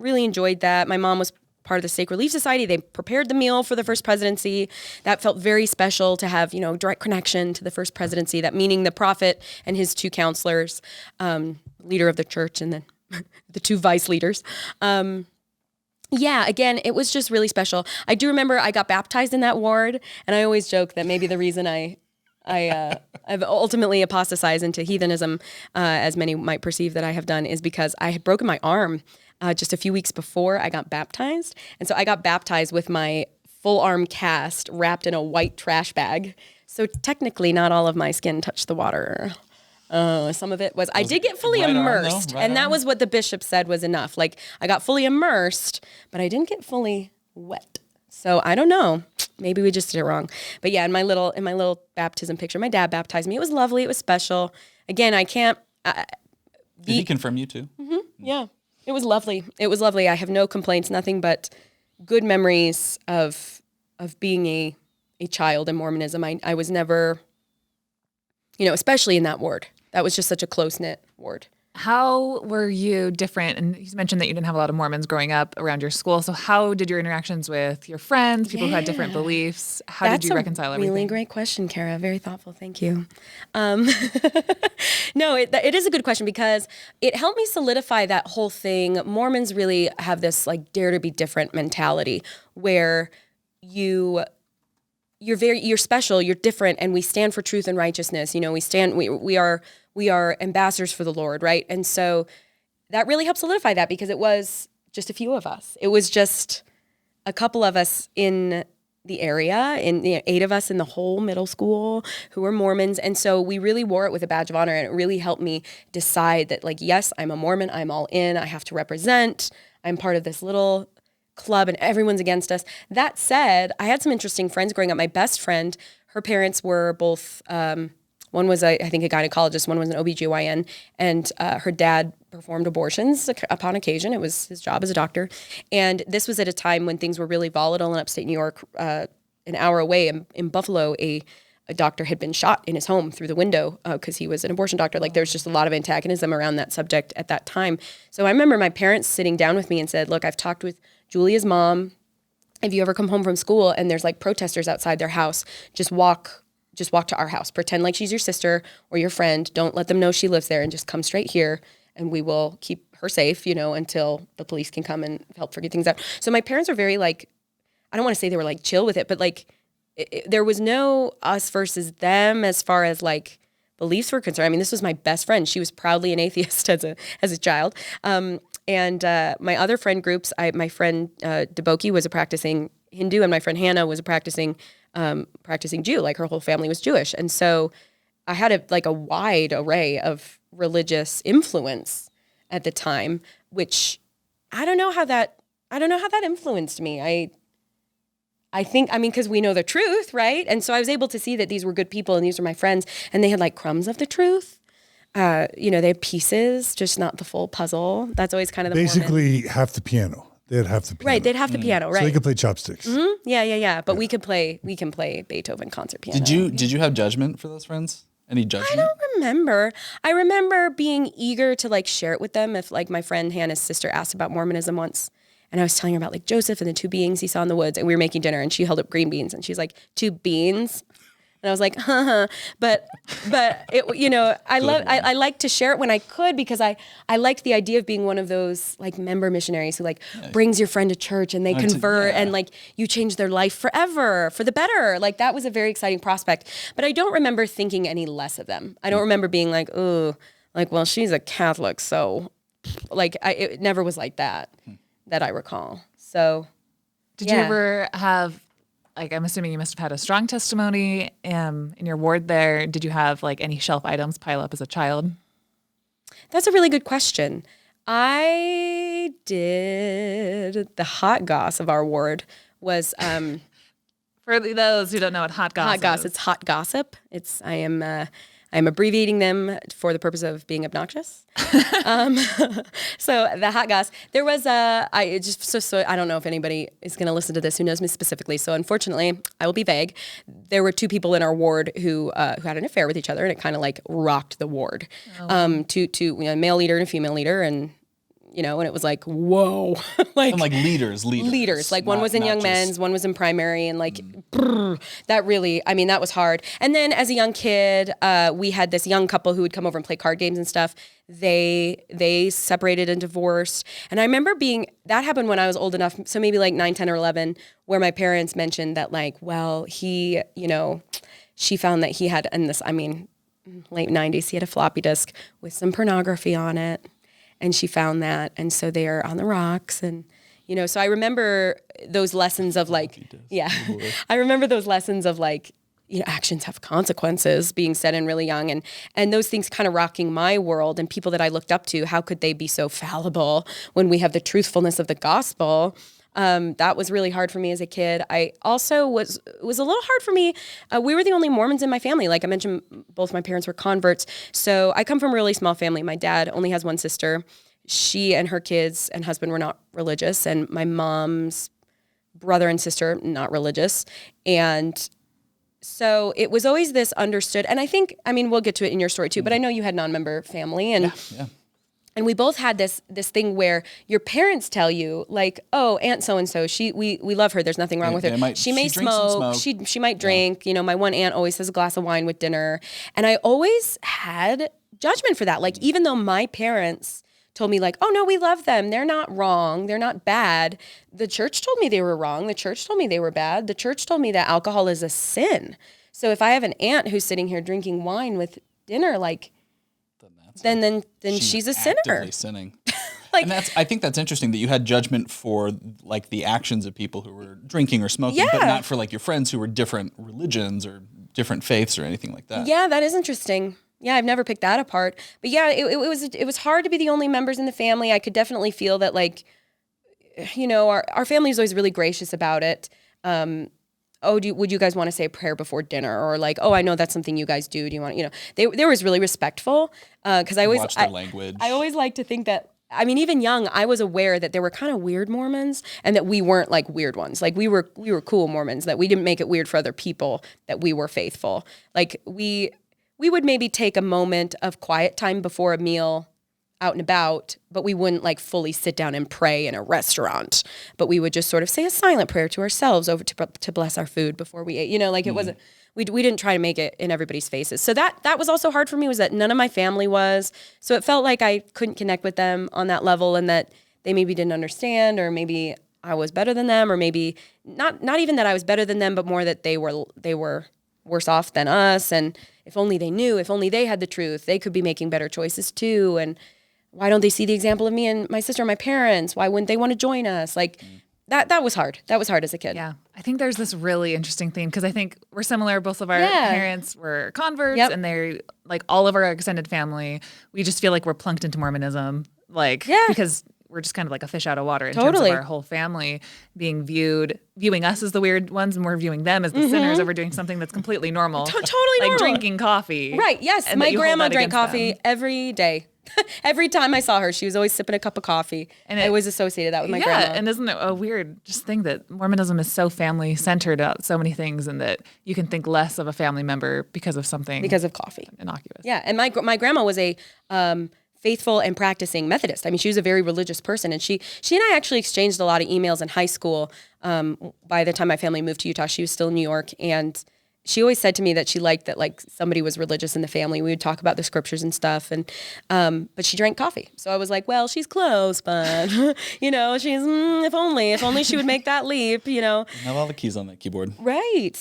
enjoyed that. My mom was part of the Sacred Relief Society. They prepared the meal for the first presidency. That felt very special to have, direct connection to the first presidency, that meaning the prophet and his two counselors, leader of the church and then the two vice leaders. Again, it was just really special. I do remember I got baptized in that ward, and I always joke that maybe the reason I've ultimately apostatized into heathenism, as many might perceive that I have done, is because I had broken my arm just a few weeks before I got baptized. And so I got baptized with my full arm cast wrapped in a white trash bag. So technically not all of my skin touched the water. Some of it was, I did get fully immersed. That was what the bishop said was enough. Like, I got fully immersed, but I didn't get fully wet. So I don't know. Maybe we just did it wrong. But yeah, in my little baptism picture, my dad baptized me. It was lovely. It was special. Again, I can't. Did he confirm you too? Mm-hmm, yeah. It was lovely. It was lovely. I have no complaints, nothing but good memories of being a child in Mormonism. I was never, especially in that ward. That was just such a close-knit ward. How were you different? And you mentioned that you didn't have a lot of Mormons growing up around your school. So how did your interactions with your friends, people who had different beliefs, how did you reconcile everything? Really great question, Kara. Very thoughtful. Thank you. No, it is a good question because it helped me solidify that whole thing. Mormons really have this like dare to be different mentality where you're special, you're different, and we stand for truth and righteousness. We are ambassadors for the Lord, right? And so that really helped solidify that because it was just a few of us. It was just a couple of us in the area, and 8 of us in the whole middle school who were Mormons. And so we really wore it with a badge of honor, and it really helped me decide that, like, yes, I'm a Mormon, I'm all in, I have to represent, I'm part of this little club and everyone's against us. That said, I had some interesting friends growing up. My best friend, her parents were both, one was, I think, a gynecologist, one was an OBGYN, and her dad performed abortions upon occasion. It was his job as a doctor. And this was at a time when things were really volatile in upstate New York. An hour away in Buffalo, a doctor had been shot in his home through the window because he was an abortion doctor. Like, there's just a lot of antagonism around that subject at that time. So I remember my parents sitting down with me and said, look, I've talked with Julia's mom. If you ever come home from school and there's like protesters outside their house, just walk to our house. Pretend like she's your sister or your friend. Don't let them know she lives there, and just come straight here, and we will keep her safe, until the police can come and help figure things out. So my parents were very like, I don't want to say they were like chill with it, but like there was no us versus them as far as like beliefs were concerned. I mean, this was my best friend. She was proudly an atheist as a child. And my other friend groups, my friend Deboki was a practicing Hindu, and my friend Hannah was a practicing Jew. Like, her whole family was Jewish. And so I had a wide array of religious influence at the time, which I don't know how that influenced me. I think, because we know the truth, right? And so I was able to see that these were good people and these were my friends, and they had like crumbs of the truth. They had pieces, just not the full puzzle. That's always kind of the basically Mormon. Half the piano. They had half the piano. Right, they'd have the piano, right. So they could play chopsticks. Mm-hmm. Yeah. But we can play Beethoven concert piano. Did you have judgment for those friends? Any judgment? I don't remember. I remember being eager to like share it with them. If like my friend Hannah's sister asked about Mormonism once, and I was telling her about like Joseph and the two beings he saw in the woods, and we were making dinner, and she held up green beans, and she's like, 2 beans? And I was like, but it, I like to share it when I could, because I liked the idea of being one of those like member missionaries who like brings your friend to church and they convert and like you change their life forever for the better. Like, that was a very exciting prospect, but I don't remember thinking any less of them. I don't remember being like, oh, like, well, she's a Catholic, so like it never was like that I recall. So did you ever have, like, I'm assuming you must have had a strong testimony in your ward there. Did you have like any shelf items pile up as a child? That's a really good question. I did. The hot goss of our ward was for those who don't know what hot goss is. It's hot gossip. I'm abbreviating them for the purpose of being obnoxious. So the hot goss, there was I don't know if anybody is going to listen to this who knows me specifically. So unfortunately, I will be vague. There were 2 people in our ward who had an affair with each other, and it kind of like rocked the ward. Two a male leader and a female leader, and and it was like, whoa. And like leaders. Like, one was in young men's, one was in primary, and like, that really, that was hard. And then as a young kid, we had this young couple who would come over and play card games and stuff. They separated and divorced. And I remember that happened when I was old enough, so maybe like 9, 10, or 11, where my parents mentioned that like, well, he, she found that he had, in this, late 90s, he had a floppy disk with some pornography on it. And she found that, and so they are on the rocks, and so I remember those lessons of like, I remember those lessons of like, actions have consequences being said in really young, and those things kind of rocking my world, and people that I looked up to. How could they be so fallible when we have the truthfulness of the gospel? That was really hard for me as a kid. I also it was a little hard for me. We were the only Mormons in my family. Like I mentioned, both my parents were converts. So I come from a really small family. My dad only has one sister. She and her kids and husband were not religious. And my mom's brother and sister, not religious. And so it was always this understood. And I think, we'll get to it in your story too, but I know you had non-member family. And yeah. And we both had this thing where your parents tell you like, oh, Aunt so-and-so, we love her. There's nothing wrong with her. She may smoke. She might drink. My one aunt always has a glass of wine with dinner. And I always had judgment for that. Like, even though my parents told me like, oh no, we love them. They're not wrong. They're not bad. The church told me they were wrong. The church told me they were bad. The church told me that alcohol is a sin. So if I have an aunt who's sitting here drinking wine with dinner, like, then she's a sinner. Actively sinning. And I think that's interesting that you had judgment for like the actions of people who were drinking or smoking, but not for like your friends who were different religions or different faiths or anything like that. Yeah, that is interesting. Yeah, I've never picked that apart. But yeah, it was hard to be the only members in the family. I could definitely feel that like our family is always really gracious about it. Would you guys want to say a prayer before dinner? Or like, I know that's something you guys do. Do you want, they was really respectful. Cause I always, watch their language. I always like to think that, even young, I was aware that there were kind of weird Mormons and that we weren't like weird ones. Like we were cool Mormons, that we didn't make it weird for other people, that we were faithful. Like we would maybe take a moment of quiet time before a meal out and about, but we wouldn't like fully sit down and pray in a restaurant, but we would just sort of say a silent prayer to ourselves over to bless our food before we ate, like it wasn't, we didn't try to make it in everybody's faces. So that was also hard for me, was that none of my family was, so it felt like I couldn't connect with them on that level, and that they maybe didn't understand, or maybe I was better than them, or maybe not even that I was better than them, but more that they were worse off than us. And if only they knew, if only they had the truth, they could be making better choices too. And why don't they see the example of me and my sister and my parents? Why wouldn't they want to join us? Like that was hard. That was hard as a kid. Yeah. I think there's this really interesting theme, because I think we're similar. Both of our parents were converts, and they're like all of our extended family. We just feel like we're plunked into Mormonism, because we're just kind of like a fish out of water in terms of our whole family viewing us as the weird ones, and we're viewing them as the sinners over doing something that's completely normal. Totally normal. Like drinking coffee. Right. Yes. My grandma drank coffee every day. Every time I saw her, she was always sipping a cup of coffee. And I always associated that with my grandma. And isn't it a weird just thing that Mormonism is so family centered about so many things, and that you can think less of a family member because of something. Because of coffee. Innocuous. Yeah. And my grandma was a faithful and practicing Methodist. I mean, she was a very religious person, and she and I actually exchanged a lot of emails in high school. By the time my family moved to Utah, she was still in New York, and she always said to me that she liked that like somebody was religious in the family. We would talk about the scriptures and stuff, and but she drank coffee. So I was like, well, she's close, but she's if only she would make that leap, Have all the keys on that keyboard. Right.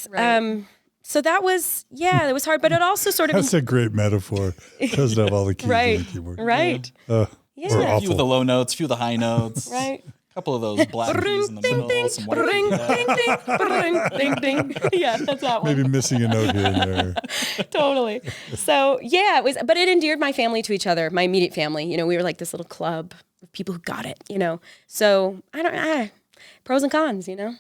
So that was, it was hard, but it also sort of... That's a great metaphor. Doesn't have all the keys on the keyboard. Right. Or a few of the low notes, a few of the high notes. Right. A couple of those black keys in the middle. Some white keys. Ding. Yeah, that's that one. Maybe missing a note here and there. Totally. So it was, but it endeared my family to each other, my immediate family. We were like this little club of people who got it, So pros and cons, And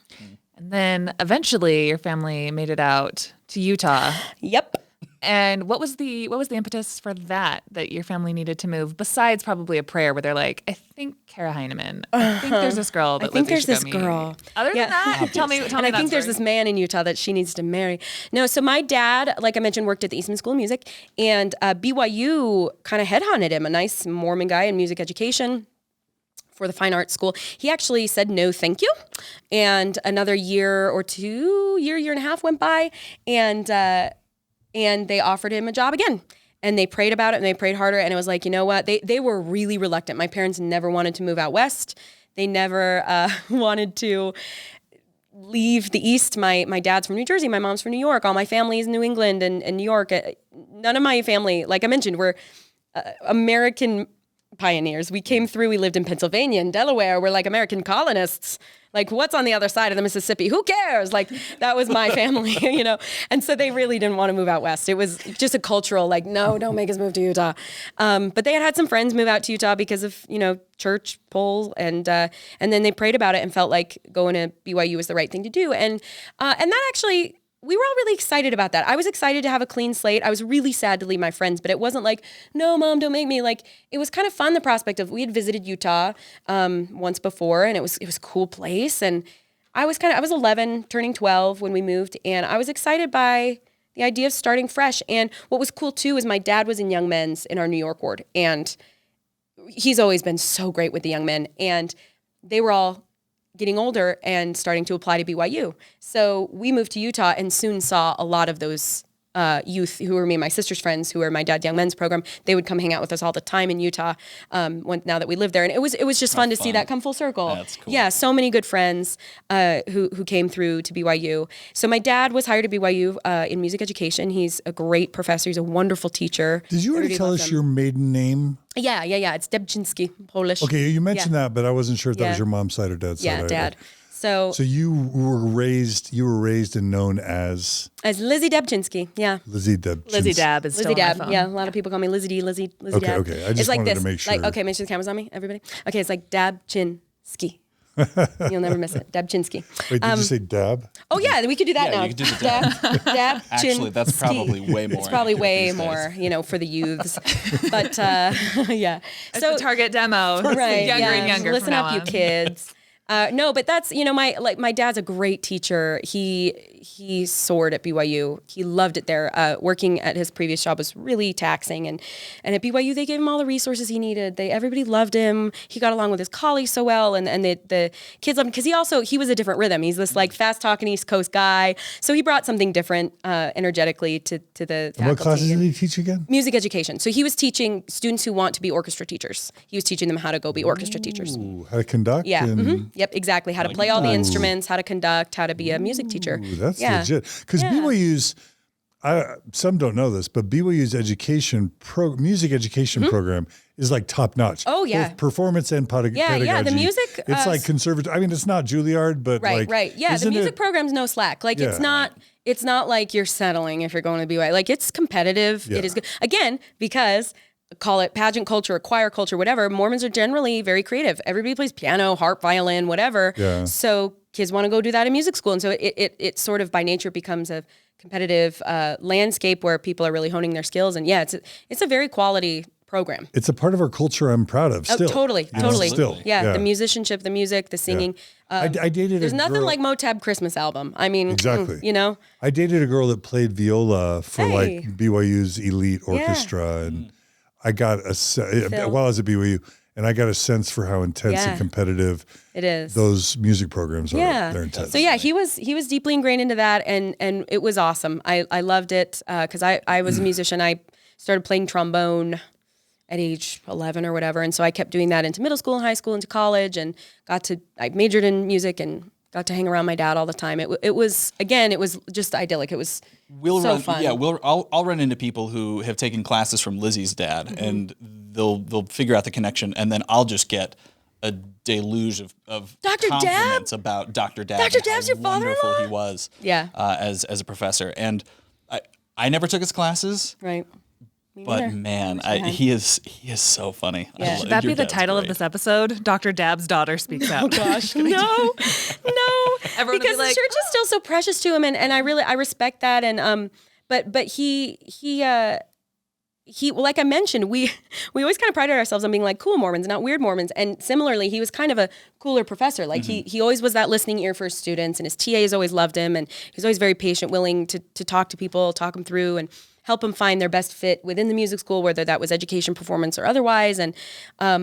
then eventually your family made it out to Utah. Yep. And what was the impetus for that your family needed to move, besides probably a prayer where they're like, I think Kara Heineman, I think there's this girl that Lizzy should go meet. Other than that, tell me and I think there's this man in Utah that she needs to marry. No, so my dad, like I mentioned, worked at the Eastman School of Music, and BYU kind of headhunted him, a nice Mormon guy in music education for the fine arts school. He actually said no thank you, and another year or two, year and a half went by, and they offered him a job again. And they prayed about it, and they prayed harder, and it was like, you know what? They were really reluctant. My parents never wanted to move out west. They never wanted to leave the East. My dad's from New Jersey. My mom's from New York. All my family is New England and New York. None of my family, like I mentioned, were American pioneers. We came through, we lived in Pennsylvania and Delaware. We're like American colonists. Like, what's on the other side of the Mississippi? Who cares? Like, that was my family, And so they really didn't want to move out west. It was just a cultural, like, no, don't make us move to Utah. But they had some friends move out to Utah because of, church polls. And then they prayed about it and felt like going to BYU was the right thing to do. And that actually... we were all really excited about that. I was excited to have a clean slate. I was really sad to leave my friends, but it wasn't like, no, Mom, don't make me. Like, it was kind of fun, the prospect of, we had visited Utah once before, and it was a cool place. And I was 11, turning 12 when we moved, and I was excited by the idea of starting fresh. And what was cool too is my dad was in Young Men's in our New York ward, and he's always been so great with the young men. And they were all getting older and starting to apply to BYU. So we moved to Utah and soon saw a lot of those youth who were me and my sister's friends, who were my dad's Young Men's program. They would come hang out with us all the time in Utah now that we lived there. And it was just fun to see that come full circle. That's cool. Yeah, so many good friends who came through to BYU. So my dad was hired at BYU in music education. He's a great professor. He's a wonderful teacher. Did you already tell us your maiden name? Yeah. It's Debczynski, Polish. Okay, you mentioned that, but I wasn't sure if that was your mom's side or dad's side. Yeah, dad. So you were raised and known as Lizzy Debczynski. Yeah. Lizzy Debczynski. Lizzy Dab is still Lizzy on Dab. my phone. Yeah, a lot of people call me Lizzy D, Lizzy Dab. Okay. I just it's like wanted this. to make sure. Like, okay, make sure the camera's on me, everybody. Okay, it's like Debczynski. You'll never miss it. Dabchinsky. Wait, did you say dab? Oh yeah, we could do that now. You could do the dab. Dab. Actually, that's probably way more. It's probably accurate way these more, days. for the youths. But yeah. It's the target demo. Right, Younger and younger. Listen from now up, you on. kids. No, but that's my dad's a great teacher. He soared at BYU. He loved it there. Working at his previous job was really taxing, and at BYU they gave him all the resources he needed. Everybody loved him. He got along with his colleagues so well, and the kids loved him because he was a different rhythm. He's this like fast talking East Coast guy, so he brought something different energetically to the faculty. What classes did he teach again? Music education. So he was teaching students who want to be orchestra teachers. He was teaching them how to go be orchestra teachers. Ooh, how to conduct? Yeah. And, Yep, exactly. How to play all the instruments, how to conduct, how to be a music teacher. Ooh, that's legit. Because BYU's, some don't know this, but BYU's music education program is like top notch. Oh, yeah. Both performance and pedagogy. Yeah. The music. It's like conservative. I mean, it's not Juilliard, but Right. Yeah, the music program's no slack. Like it's not like you're settling if you're going to BYU. Like it's competitive. Yeah. It is good. Again, because call it pageant culture, choir culture, whatever. Mormons are generally very creative. Everybody plays piano, harp, violin, whatever. Yeah. So kids want to go do that in music school. And so it sort of by nature becomes a competitive landscape where people are really honing their skills. And it's a very quality program. It's a part of our culture I'm proud of still. Oh, totally. Still. Yeah, the musicianship, the music, the singing. I dated There's a nothing girl, like Motab Christmas album. I mean, Exactly. I dated a girl that played viola for Hey. like BYU's elite orchestra. And I got while I was at BYU, and I got a sense for how intense and competitive it is. those music programs are. Yeah. They're intense. So he was deeply ingrained into that, and it was awesome. I loved it because I was a musician. I started playing trombone at age 11 or whatever, and so I kept doing that into middle school and high school, into college, and I majored in music and got to hang around my dad all the time. It was just idyllic. It was so fun. Yeah, I'll run into people who have taken classes from Lizzy's dad, and they'll figure out the connection, and then I'll just get a deluge of Dr. compliments about Dr. Dab. Dr. and Dab's how your father-in-law? wonderful he was. Yeah. As a professor, and I never took his classes. Right. But man, he is so funny. Yeah. Should that be Your the dad's title great. of this episode? Dr. Dab's daughter speaks out. Oh gosh, no. Everyone will be Because the like, church is still so precious to him, and I respect that, and but he like I mentioned, we always kind of prided ourselves on being like cool Mormons, not weird Mormons, and similarly, he was kind of a cooler professor. Like he always was that listening ear for his students, and his TAs always loved him, and he was always very patient, willing to talk to people, talk them through, and help them find their best fit within the music school, whether that was education, performance, or otherwise. And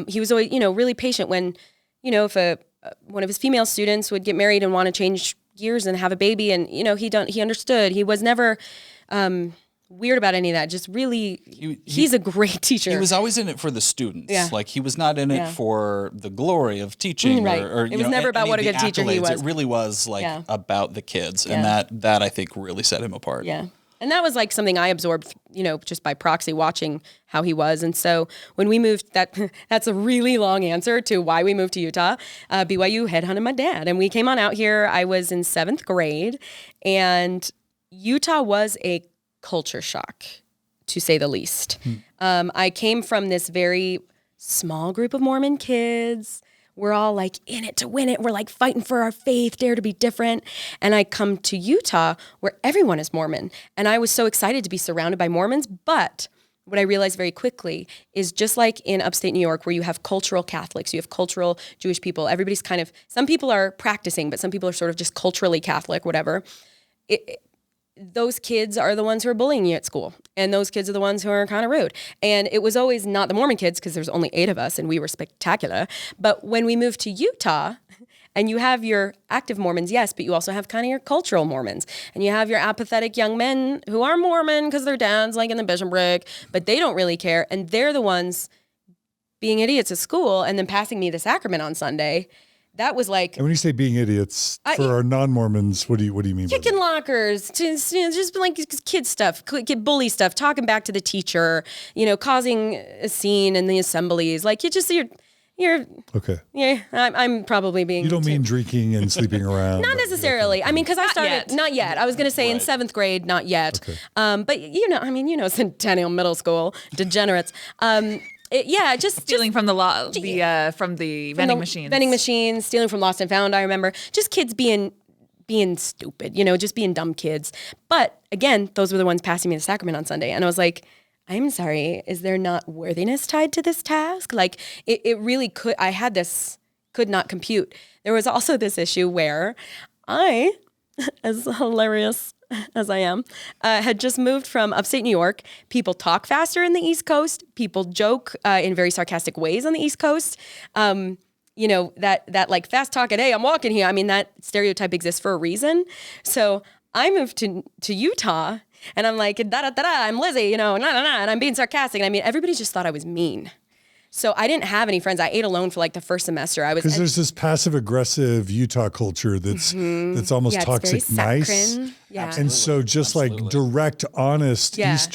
he was always, really patient when, if one of his female students would get married and want to change gears and have a baby, and he understood. He was never weird about any of that. Just really, he's a great teacher. He was always in it for the students. Yeah. Like he was not in it for the glory of teaching. Right. Or It was never about any what of a the good teacher he accolades. was. It really was like about the kids, and that I think really set him apart. Yeah. And that was like something I absorbed, just by proxy watching how he was. And so when we moved, that's a really long answer to why we moved to Utah. BYU headhunted my dad, and we came on out here. I was in 7th grade, and Utah was a culture shock, to say the least. I came from this very small group of Mormon kids. We're all like in it to win it. We're like fighting for our faith, dare to be different. And I come to Utah where everyone is Mormon. And I was so excited to be surrounded by Mormons. But what I realized very quickly is just like in upstate New York, where you have cultural Catholics, you have cultural Jewish people, everybody's kind of, some people are practicing, but some people are sort of just culturally Catholic, whatever. Those kids are the ones who are bullying you at school. And those kids are the ones who are kind of rude. And it was always not the Mormon kids, because there's only 8 of us and we were spectacular. But when we moved to Utah, and you have your active Mormons, yes, but you also have kind of your cultural Mormons. And you have your apathetic young men who are Mormon because their dad's like in the bishopric, but they don't really care. And they're the ones being idiots at school and then passing me the sacrament on Sunday. That was like, And when you say being idiots, for our non-Mormons, what do you mean by kicking that? lockers, just like kid stuff, kid bully stuff, talking back to the teacher, causing a scene in the assemblies. Like you're Okay. yeah. I'm probably being. You don't mean drinking and sleeping around. Not necessarily. I mean, because I started not yet. I was going to say in 7th grade, not yet. Okay. But Centennial Middle School degenerates. just stealing from the from the vending machines. Vending machines, stealing from Lost and Found, I remember. Just kids being stupid, just being dumb kids. But again, those were the ones passing me the sacrament on Sunday. And I was like, I'm sorry, is there not worthiness tied to this task? Like it really could not compute. There was also this issue where I, as hilarious as I am, had just moved from upstate New York. People talk faster in the East Coast. People joke in very sarcastic ways on the East Coast. That like fast talking, hey, I'm walking here. I mean, that stereotype exists for a reason. So I moved to Utah and I'm like, I'm Lizzy, and I'm being sarcastic. And I mean, everybody just thought I was mean. So I didn't have any friends. I ate alone for like the first semester. Because there's this passive aggressive Utah culture that's almost toxic nice. Yeah. And so just like direct, honest, East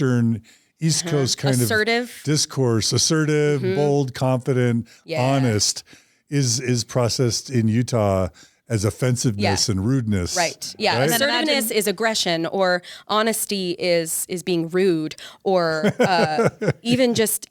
Coast kind assertive. Of discourse, assertive, bold, confident, honest is processed in Utah as offensiveness and rudeness. Right. Yeah. Right? Assertiveness is aggression, or honesty is being rude, or even just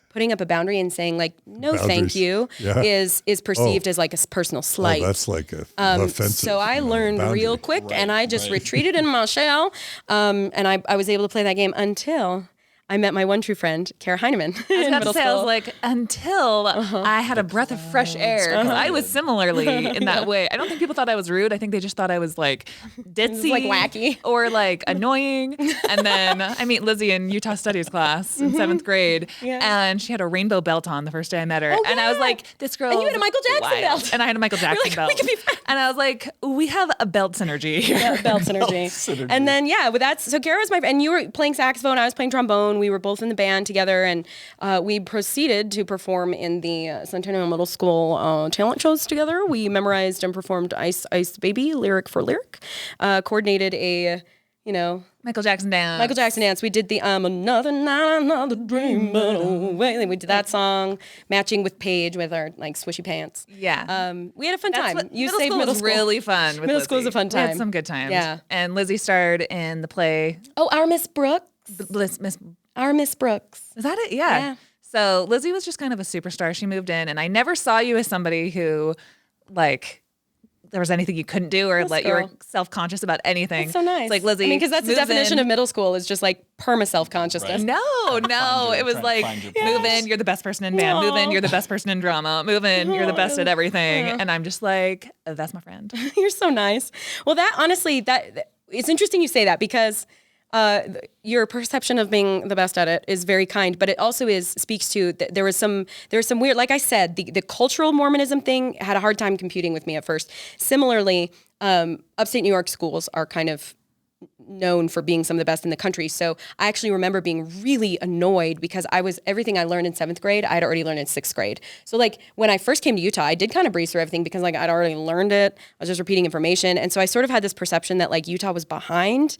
putting up a boundary and saying like, no, thank you is perceived as like a personal slight. Oh, that's like a offensive. So I learned real quick and I just retreated in my shell. And I was able to play that game until I met my one true friend, Kara Heineman. I was about to say, I was like, until I had a breath of fresh air. Because I was similarly in that way. I don't think people thought I was rude. I think they just thought I was like ditzy. Like wacky. Or like annoying. And then I meet Lizzy in Utah Studies class in 7th grade. Yeah. And she had a rainbow belt on the first day I met her. And I was like, this girl. And you had a Michael Jackson belt. And I had a Michael Jackson belt. We could be friends. And I was like, we have a belt synergy here. Yeah, belt synergy. And then, with that, so Kara was my friend. And you were playing saxophone. I was playing trombone. We were both in the band together, and we proceeded to perform in the Centennial Middle School talent shows together. We memorized and performed Ice Ice Baby lyric for lyric, coordinated a Michael Jackson dance. We did the another night, another dream, but away. We did that song, matching with Paige with our like swishy pants. Yeah. We had a fun time. Middle school was really fun. Middle school was a fun time. We had some good times. Yeah. And Lizzy starred in the play. Oh, Our Miss Brooks. Our Miss Brooks. Is that it? Yeah. So Lizzy was just kind of a superstar. She moved in, and I never saw you as somebody who, like, there was anything you couldn't do, or you were self-conscious about anything. That's so nice. It's like Lizzy, because that's the definition of middle school, is just like perma self-consciousness. Right. No, it was like, move in, you're the best person in band. Move in, you're the best person in drama. Move in, you're the best at everything. And I'm just like, that's my friend. You're so nice. Well, that honestly, it's interesting you say that, because your perception of being the best at it is very kind, but it also speaks to there was some weird, like I said, the cultural Mormonism thing had a hard time computing with me at first. Similarly, upstate New York schools are kind of known for being some of the best in the country. So I actually remember being really annoyed because everything I learned in 7th grade, I had already learned in 6th grade. So like when I first came to Utah, I did kind of breeze through everything because like I'd already learned it. I was just repeating information. And so I sort of had this perception that like Utah was behind,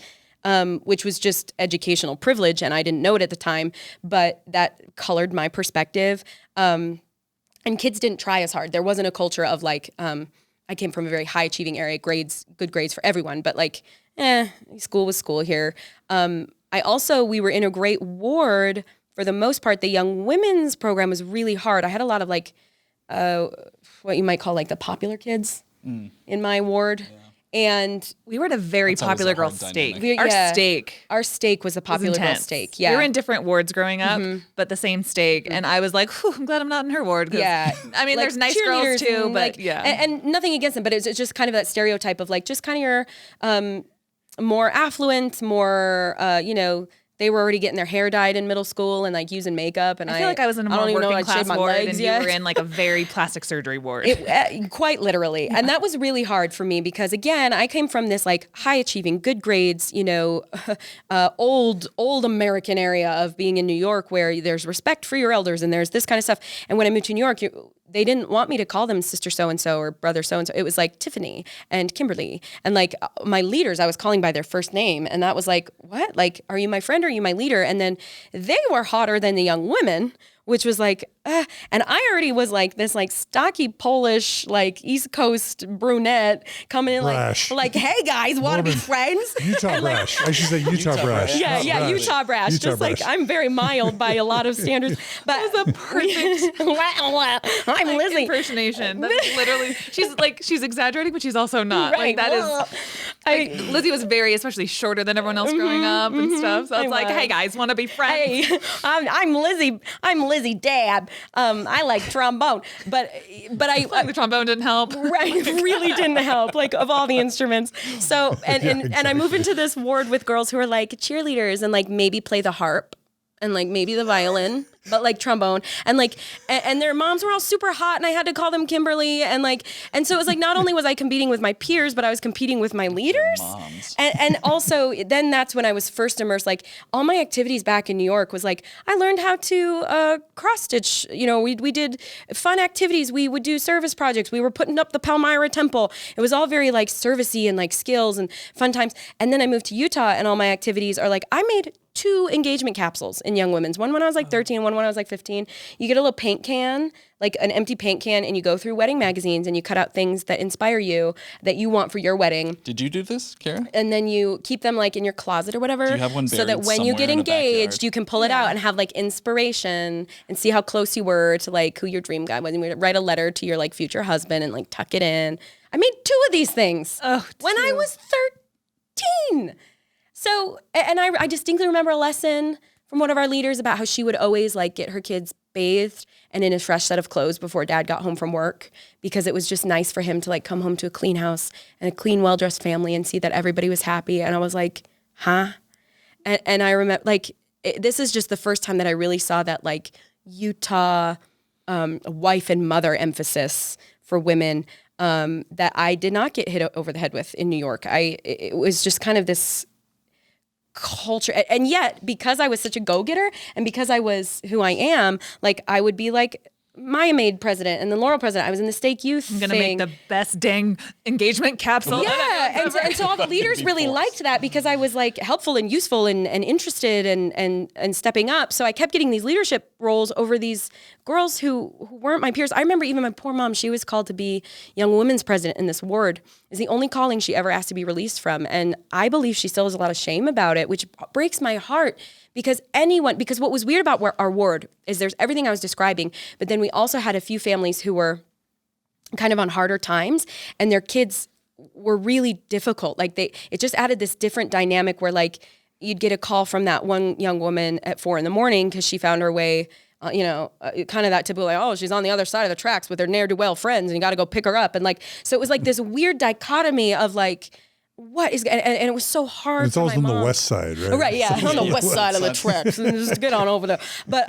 which was just educational privilege, and I didn't know it at the time, but that colored my perspective. And kids didn't try as hard. There wasn't a culture of like, I came from a very high achieving area, good grades for everyone, but like, school was school here. We were in a great ward. For the most part, the young women's program was really hard. I had a lot of like, what you might call like the popular kids in my ward. Yeah. And we were at a very popular girl steak. Our steak was a popular girl steak. Yeah. We were in different wards growing up, but the same steak. And I was like, I'm glad I'm not in her ward. Yeah. I mean, like, there's nice girls too, but And nothing against them, but it's just kind of that stereotype of like, just kind of your more affluent, more, they were already getting their hair dyed in middle school and like using makeup. And I feel like I was in a more working class ward, and you were in like a very plastic surgery ward. Quite literally. Yeah. And that was really hard for me because again, I came from this like high achieving, good grades, old American area of being in New York where there's respect for your elders and there's this kind of stuff. And when I moved to New York, they didn't want me to call them sister so-and-so or brother so-and-so. It was like Tiffany and Kimberly. And like my leaders, I was calling by their first name. And that was like, what? Like, are you my friend or are you my leader? And then they were hotter than the young women, which was like, and I already was like this like stocky Polish, like East Coast brunette coming in Brash. like, hey guys, want to be friends? Utah brash. I should say Utah brash. Yeah, Not Utah brash. Utah Just like brash. I'm very mild by a lot of standards. But That was a perfect I'm Lizzy. impersonation. That's literally she's exaggerating, but she's also not. Right. Like that is Lizzy was very, especially shorter than everyone else growing up and stuff. So it's like, hey guys, want to be friends? Hey, I'm Lizzy. I'm Lizzy Dad. I like trombone, but I Like the trombone didn't help. right, it really didn't help. Like of all the instruments. So and I move into this ward with girls who are like cheerleaders and like maybe play the harp and like maybe the violin, but like trombone and like and their moms were all super hot and I had to call them Kimberly and so it was like not only was I competing with my peers, but I was competing with my leaders. Moms. And also then that's when I was first immersed. Like all my activities back in New York was like I learned how to cross stitch. You know, we did fun activities. We would do service projects. We were putting up the Palmyra Temple. It was all very like servicey and like skills and fun times. And then I moved to Utah and all my activities are like I made 2 engagement capsules in Young Women's. One when I was like 13 and one when I was like 15. You get a little paint can, like an empty paint can, and you go through wedding magazines and you cut out things that inspire you that you want for your wedding. Did you do this, Kara? And then you keep them like in your closet or whatever. Do you have one so that buried when you somewhere get in a engaged, backyard? you can pull it out and have like inspiration and see how close you were to like who your dream guy was. And we'd write a letter to your like future husband and like tuck it in. I made 2 of these things when I was 13. So, and I distinctly remember a lesson from one of our leaders about how she would always like get her kids bathed and in a fresh set of clothes before dad got home from work because it was just nice for him to like come home to a clean house and a clean, well-dressed family and see that everybody was happy. And I was like, huh? And I remember like, this is just the first time that I really saw that like Utah wife and mother emphasis for women that I did not get hit over the head with in New York. It was just kind of this culture. And yet, because I was such a go-getter and because I was who I am, like I would be like Maya made president and then Laurel president. I was in the stake youth I'm gonna thing. make the best dang engagement capsule. Yeah, and so all the leaders really liked that because I was like helpful and useful and interested and stepping up. So I kept getting these leadership roles over these girls who weren't my peers. I remember even my poor mom, she was called to be Young Women's president in this ward. Is the only calling she ever asked to be released from. And I believe she still has a lot of shame about it, which breaks my heart. Because what was weird about our ward is there's everything I was describing, but then we also had a few families who were kind of on harder times and their kids were really difficult. Like it just added this different dynamic where like you'd get a call from that one young woman at 4 a.m. because she found her way, kind of that typical, like, oh, she's on the other side of the tracks with her ne'er-do-well friends and you got to go pick her up. And like, so it was like this weird dichotomy of like, what is, and it was so hard. It's for always my on mom. the west side, right? Oh, right, yeah, on the west side of the tracks. Just get on over there. But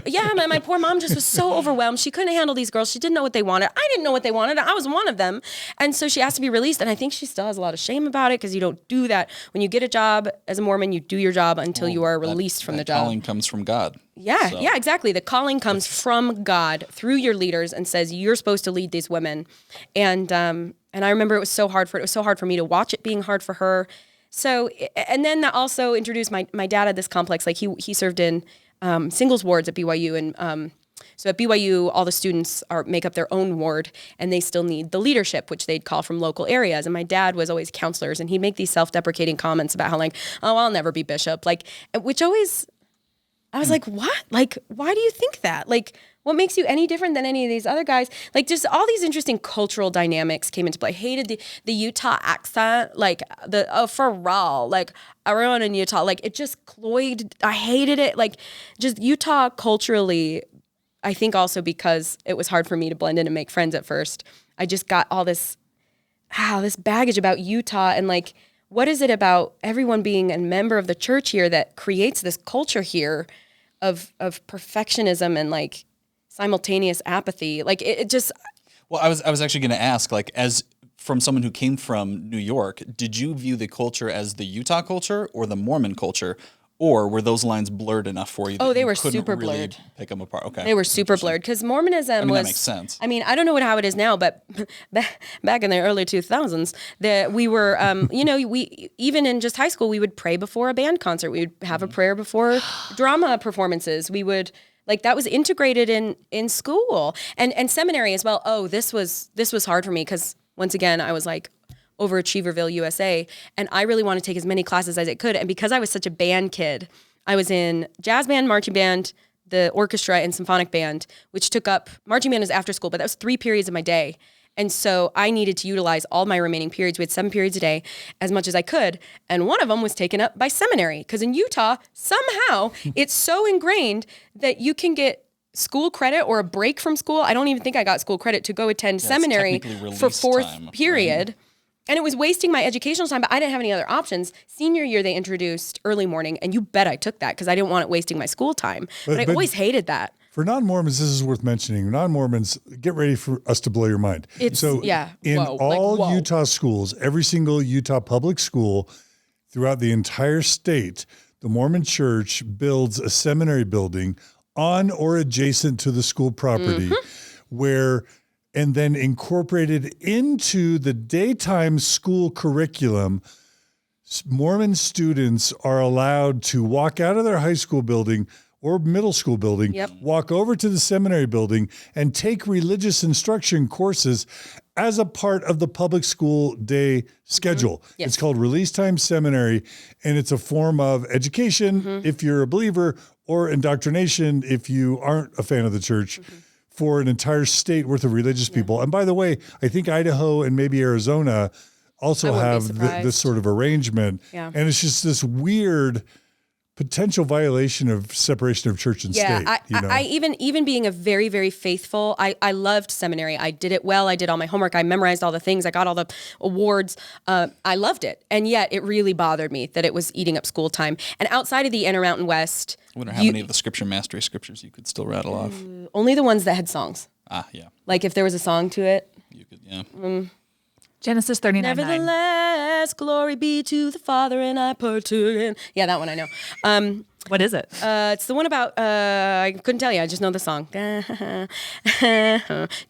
yeah, my poor mom just was so overwhelmed. She couldn't handle these girls. She didn't know what they wanted. I didn't know what they wanted. I was one of them. And so she asked to be released. And I think she still has a lot of shame about it because you don't do that. When you get a job as a Mormon, you do your job until you are released from the job. Calling comes from God. Yeah, So- yeah, exactly. The calling comes from God through your leaders and says you're supposed to lead these women. And I remember it was so hard for me to watch it being hard for her. So, and then that also introduced my dad had this complex. Like he served in singles wards at BYU, and so at BYU, all the students make up their own ward, and they still need the leadership, which they'd call from local areas. And my dad was always counselors, and he'd make these self-deprecating comments about how like, oh, I'll never be bishop, like, which always. I was like, what? Like, why do you think that? Like, what makes you any different than any of these other guys? Like, just all these interesting cultural dynamics came into play. I hated the Utah accent, like for raw, like everyone in Utah, like it just cloyed. I hated it. Like, just Utah culturally, I think also because it was hard for me to blend in and make friends at first. I just got all this baggage about Utah and like, what is it about everyone being a member of the church here that creates this culture here of perfectionism and like simultaneous apathy? Like it just. Well, I was actually going to ask, like, as from someone who came from New York, did you view the culture as the Utah culture or the Mormon culture? Or were those lines blurred enough for you? Oh, they were couldn't super really blurred. Pick them apart. Okay, They were super blurred because Mormonism was. that makes sense. I mean, I don't know how it is now, but back in the early 2000s, that we were, we even in just high school, we would pray before a band concert. We would have a prayer before drama performances. We would Like that was integrated in school and seminary as well. Oh, this was hard for me because once again, I was like overachieverville USA, and I really wanted to take as many classes as I could. And because I was such a band kid, I was in jazz band, marching band, the orchestra, and symphonic band, which took up, marching band was after school, but that was 3 periods of my day. And so I needed to utilize all my remaining periods. We had 7 periods a day, as much as I could. And one of them was taken up by seminary, because in Utah, somehow it's so ingrained that you can get school credit or a break from school. I don't even think I got school credit to go attend seminary for 4th period. Right? And it was wasting my educational time, but I didn't have any other options. Senior year, they introduced early morning, and you bet I took that because I didn't want it wasting my school time. But I always hated that. For non-Mormons, this is worth mentioning. Non-Mormons, get ready for us to blow your mind. In all Utah schools, every single Utah public school throughout the entire state, the Mormon Church builds a seminary building on or adjacent to the school property and then incorporated into the daytime school curriculum, Mormon students are allowed to walk out of their high school building or middle school building, walk over to the seminary building and take religious instruction courses as a part of the public school day schedule. Yes. It's called Release Time Seminary, and it's a form of education if you're a believer, or indoctrination if you aren't a fan of the church, for an entire state worth of religious people. And by the way, I think Idaho and maybe Arizona also have this sort of arrangement. Yeah. And it's just this weird potential violation of separation of church and state. I even being a very, very faithful, I loved seminary. I did it well. I did all my homework. I memorized all the things. I got all the awards. I loved it. And yet it really bothered me that it was eating up school time. And outside of the Intermountain West, I wonder how many of the scripture mastery scriptures you could still rattle off. Only the ones that had songs. Yeah. Like if there was a song to it. You could, yeah. Genesis 39:9. Nevertheless, glory be to the Father, and I partook in. Yeah, that one I know. What is it? It's the one about, I couldn't tell you, I just know the song.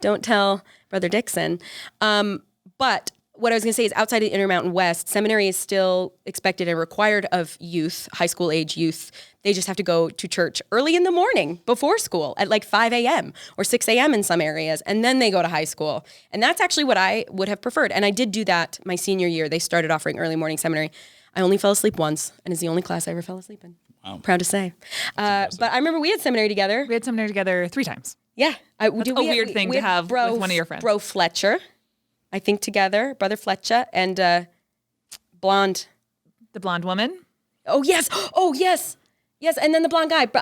Don't tell Brother Dixon. But what I was going to say is outside of the Intermountain West, seminary is still expected and required of youth, high school age youth. They just have to go to church early in the morning before school at like 5 a.m. or 6 a.m. in some areas. And then they go to high school. And that's actually what I would have preferred. And I did do that my senior year. They started offering early morning seminary. I only fell asleep once, and it's the only class I ever fell asleep in. Wow. Proud to say. But I remember we had seminary together. We had seminary together 3 times. Yeah. That's a weird thing to have with one of your friends. Bro Fletcher, I think together, Brother Fletcher, and blonde. The blonde woman? Oh, yes. Oh, yes. Yes, and then the blonde guy. It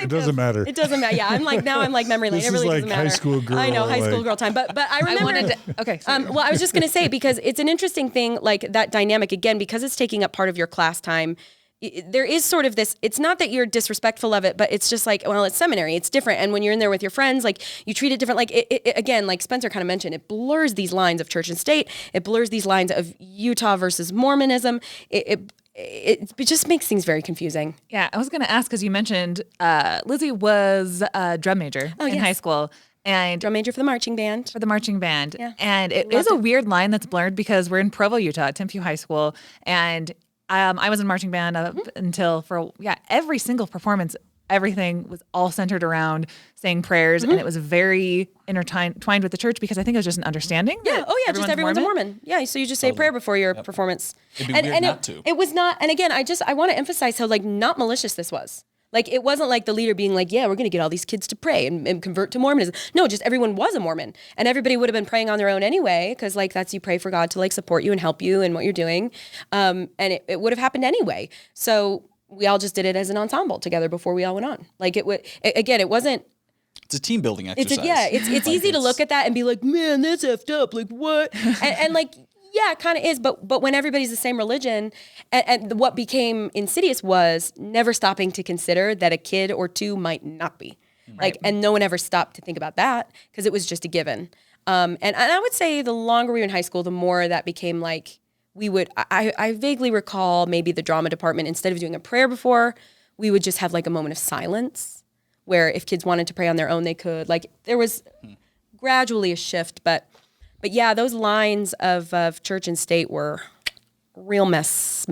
doesn't matter. It doesn't matter. Yeah, I'm like memory lane. This it really is like doesn't matter. high school girl. I know, high school girl time. But I remember. Okay. Well, I was just gonna say, because it's an interesting thing, like that dynamic again, because it's taking up part of your class time. There is sort of this. It's not that you're disrespectful of it, but it's just like, well, it's seminary. It's different, and when you're in there with your friends, like you treat it different. Like it again, like Spencer kind of mentioned, it blurs these lines of church and state. It blurs these lines of Utah versus Mormonism. It just makes things very confusing. Yeah, I was going to ask, because you mentioned Lizzy was a drum major in high school. And drum major for the marching band. Yeah. And it is a weird line that's blurred because we're in Provo, Utah, at Timpview High School. And I was in marching band up until every single performance, everything was all centered around saying prayers. And it was very intertwined with the church, because I think it was just an understanding. Yeah. Just everyone's a Mormon. Yeah. So you just say a prayer before your performance. It'd be weird not to. It was not. And again, I want to emphasize how like not malicious this was. Like it wasn't like the leader being like, yeah, we're going to get all these kids to pray and convert to Mormonism. No, just everyone was a Mormon, and everybody would have been praying on their own anyway, because like that's, you pray for God to like support you and help you in what you're doing. And it would have happened anyway. So we all just did it as an ensemble together before we all went on. Like it wasn't. It's a team building exercise. It's easy to look at that and be like, man, that's effed up. Like what? and like, yeah, it kind of is. But when everybody's the same religion, and what became insidious was never stopping to consider that a kid or two might not be. Right. Like, and no one ever stopped to think about that, because it was just a given. And I would say the longer we were in high school, the more that became like, I vaguely recall maybe the drama department, instead of doing a prayer before, we would just have like a moment of silence, where if kids wanted to pray on their own, they could. Like there was gradually a shift, but yeah, those lines of church and state were real messvilles.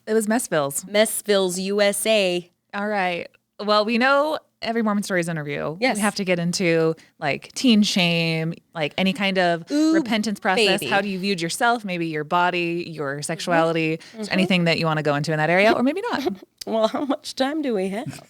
It was Messvilles. Messvilles, USA. All right. Well, we know every Mormon Stories interview, Yes. we have to get into like teen shame, like any kind of repentance process. baby. How do you viewed yourself, maybe your body, your sexuality, anything that you want to go into in that area, or maybe not. Well, how much time do we have?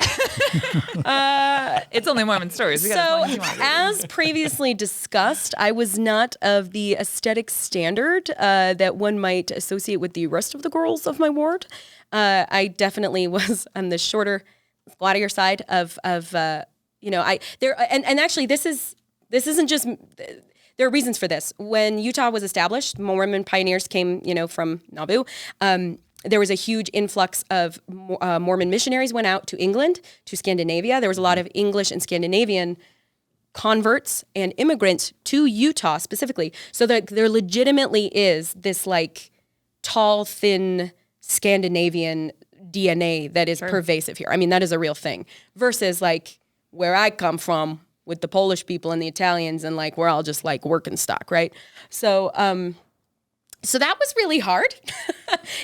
It's only Mormon Stories. We got as So, long as you want. as previously discussed, I was not of the aesthetic standard that one might associate with the rest of the girls of my ward. I definitely was on the shorter, squattier side of actually this isn't just. There are reasons for this. When Utah was established, Mormon pioneers came, from Nauvoo. There was a huge influx of Mormon missionaries went out to England, to Scandinavia. There was a lot of English and Scandinavian converts and immigrants to Utah specifically. So there legitimately is this like tall, thin Scandinavian DNA that is pervasive here. I mean, that is a real thing. Versus like where I come from with the Polish people and the Italians, and like we're all just like working stock, right? So that was really hard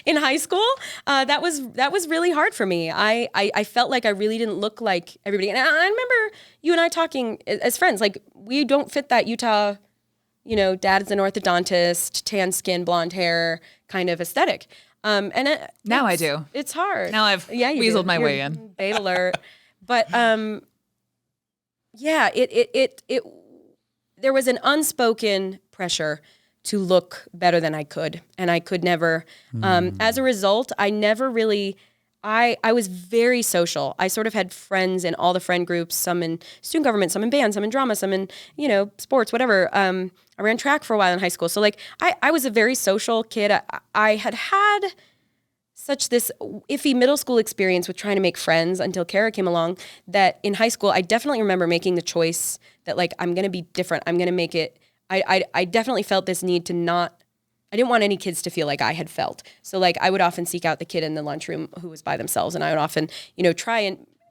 in high school. That was really hard for me. I felt like I really didn't look like everybody. And I remember you and I talking as friends, like we don't fit that Utah, dad is an orthodontist, tan skin, blonde hair kind of aesthetic. Now I do. It's hard. Now I've weaseled my way in. Bait alert. But it there was an unspoken pressure to look better than I could, and I could never. As a result, I never really. I was very social. I sort of had friends in all the friend groups, some in student government, some in band, some in drama, some in, sports, whatever. I ran track for a while in high school. So like I was a very social kid. I had such this iffy middle school experience with trying to make friends until Kara came along, that in high school, I definitely remember making the choice that like, I'm going to be different. I'm going to make it. I definitely felt this need to not. I didn't want any kids to feel like I had felt. So like I would often seek out the kid in the lunchroom who was by themselves, and I would often, try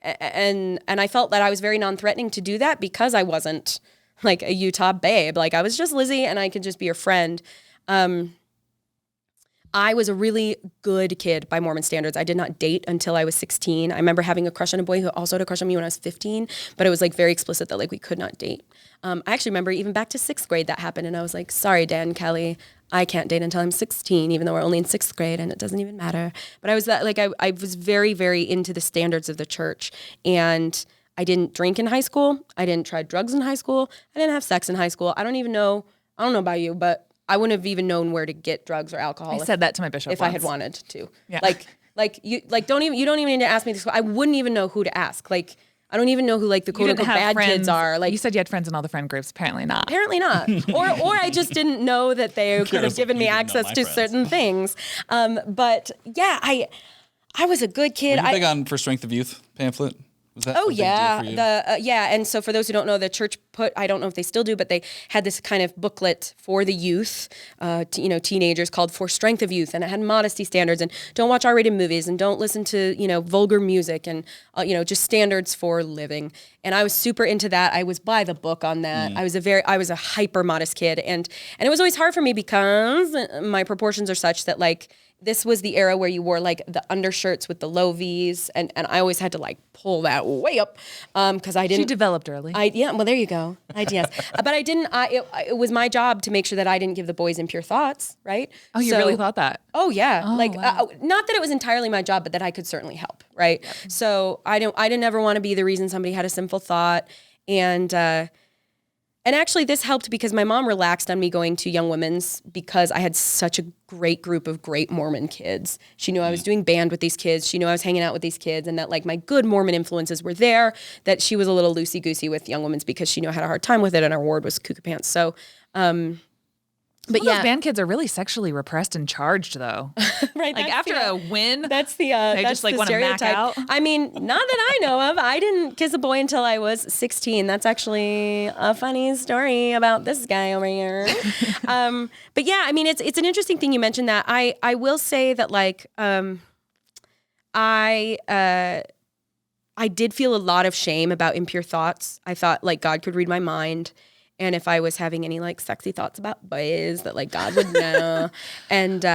and I felt that I was very non-threatening to do that because I wasn't like a Utah babe. Like I was just Lizzy and I could just be your friend. I was a really good kid by Mormon standards. I did not date until I was 16. I remember having a crush on a boy who also had a crush on me when I was 15, but it was like very explicit that like we could not date. I actually remember even back to 6th grade that happened, and I was like, sorry, Dan, Kelly, I can't date until I'm 16, even though we're only in 6th grade and it doesn't even matter. But I was I was very, very into the standards of the church, and I didn't drink in high school. I didn't try drugs in high school. I didn't have sex in high school. I don't know about you, but I wouldn't have even known where to get drugs or alcohol. I said that to my bishop if once. I had wanted to. Yeah. You don't even need to ask me this. I wouldn't even know who to ask. Like I don't even know who like the quote unquote bad kids are. Like you said, you had friends in all the friend groups. Apparently not. Or I just didn't know that they could have given me access to certain things. But yeah, I was a good kid. Were you big on For Strength of Youth pamphlet? Was that a big deal for you? And so for those who don't know, the church I don't know if they still do, but they had this kind of booklet for the youth, teenagers, called For Strength of Youth, and it had modesty standards, and don't watch R-rated movies, and don't listen to vulgar music, and just standards for living. And I was super into that. I was by the book on that. I was a hyper modest kid, and it was always hard for me because my proportions are such that like. This was the era where you wore like the undershirts with the low V's, and I always had to like pull that way up because I didn't. She developed early. Well, there you go. Yes, but I didn't. It was my job to make sure that I didn't give the boys impure thoughts, right? Oh, you really thought that? Oh yeah, wow. Not that it was entirely my job, but that I could certainly help, right? Yep. So I didn't ever want to be the reason somebody had a sinful thought, and actually, this helped because my mom relaxed on me going to Young Women's because I had such a great group of great Mormon kids. She knew I was doing band with these kids. She knew I was hanging out with these kids, and that like my good Mormon influences were there, that she was a little loosey-goosey with Young Women's because she knew I had a hard time with it, and our ward was cuckoo pants. So, those band kids are really sexually repressed and charged, though. Right. Like after a win, they just like want to mac out. I mean, not that I know of. I didn't kiss a boy until I was 16. That's actually a funny story about this guy over here. But yeah, I mean, it's an interesting thing you mentioned that. I will say that like I did feel a lot of shame about impure thoughts. I thought like God could read my mind. And if I was having any like sexy thoughts about boys, that like God would know. And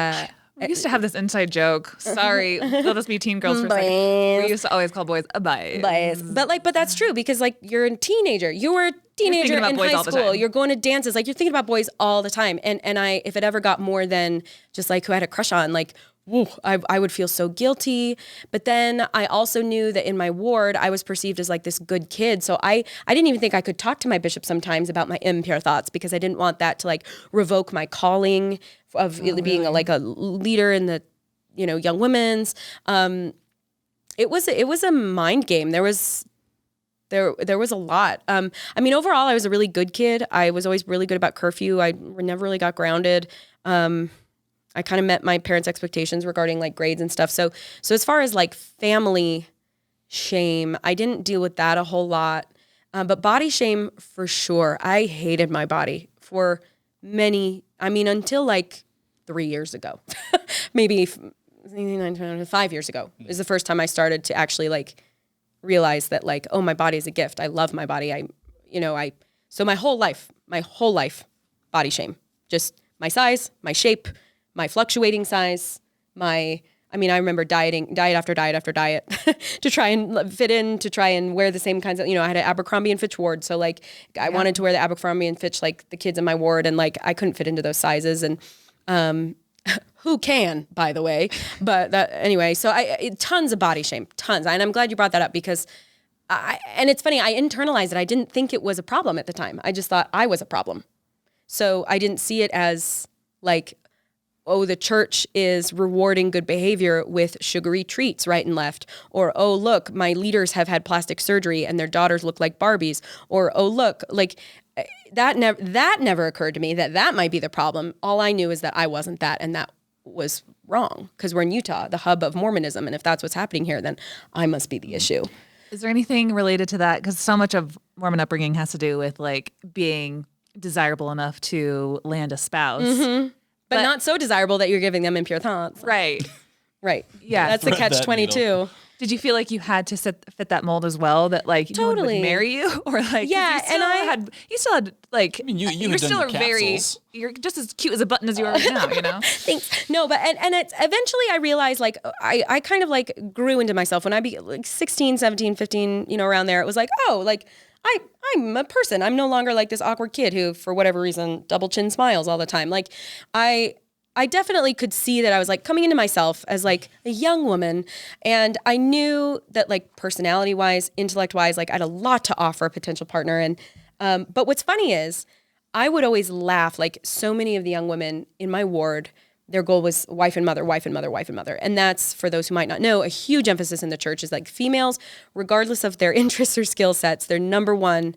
We used to have this inside joke. Sorry, they'll just be teen girls for a second. We used to always call boys a boys. But that's true because like you're a teenager. You were a teenager in high school. You're going to dances. Like you're thinking about boys all the time. And if it ever got more than just like who I had a crush on, like, woo, I would feel so guilty. But then I also knew that in my ward, I was perceived as like this good kid. So I didn't even think I could talk to my bishop sometimes about my impure thoughts because I didn't want that to like revoke my calling of being like a leader in the, young women's. It was a mind game. There was a lot. I mean, overall, I was a really good kid. I was always really good about curfew. I never really got grounded. I kind of met my parents' expectations regarding like grades and stuff. So as far as like family shame, I didn't deal with that a whole lot. But body shame for sure. I hated my body for until like 3 years ago, maybe 5 years ago is the first time I started to actually like realize that like, oh, my body is a gift. I love my body. So my whole life, body shame, just my size, my shape, my fluctuating size, I remember diet after diet after diet to try and fit in, to try and wear the same kinds of, I had an Abercrombie and Fitch ward. So like I wanted to wear the Abercrombie and Fitch, like the kids in my ward. And like, I couldn't fit into those sizes. And, who can, by the way, but anyway, so tons of body shame, tons. And I'm glad you brought that up because and it's funny, I internalized it. I didn't think it was a problem at the time. I just thought I was a problem. So I didn't see it as like, oh, the church is rewarding good behavior with sugary treats right and left. Or, oh, look, my leaders have had plastic surgery and their daughters look like Barbies. Or, oh, look, like that never occurred to me that might be the problem. All I knew is that I wasn't that, and that was wrong because we're in Utah, the hub of Mormonism. And if that's what's happening here, then I must be the issue. Is there anything related to that? Because so much of Mormon upbringing has to do with like being desirable enough to land a spouse. Mm-hmm. But not so desirable that you're giving them impure thoughts. Right. Right. Yeah. That's the catch-22. Did you feel like you had to fit that mold as well? That like no one would marry you, or like yeah, you still had like you're still you're just as cute as a button as you are right now. Thanks. No, but and it's eventually I realized like I kind of like grew into myself when I be like 16, 17, 15, around there. It was like, oh, like I'm a person. I'm no longer like this awkward kid who, for whatever reason, double chin smiles all the time. Like I definitely could see that I was like coming into myself as like a young woman. And I knew that like personality wise, intellect wise, like I had a lot to offer a potential partner. And, but what's funny is I would always laugh, like so many of the young women in my ward, their goal was wife and mother, wife and mother, wife and mother. And that's, for those who might not know, a huge emphasis in the church is like females, regardless of their interests or skill sets, their number one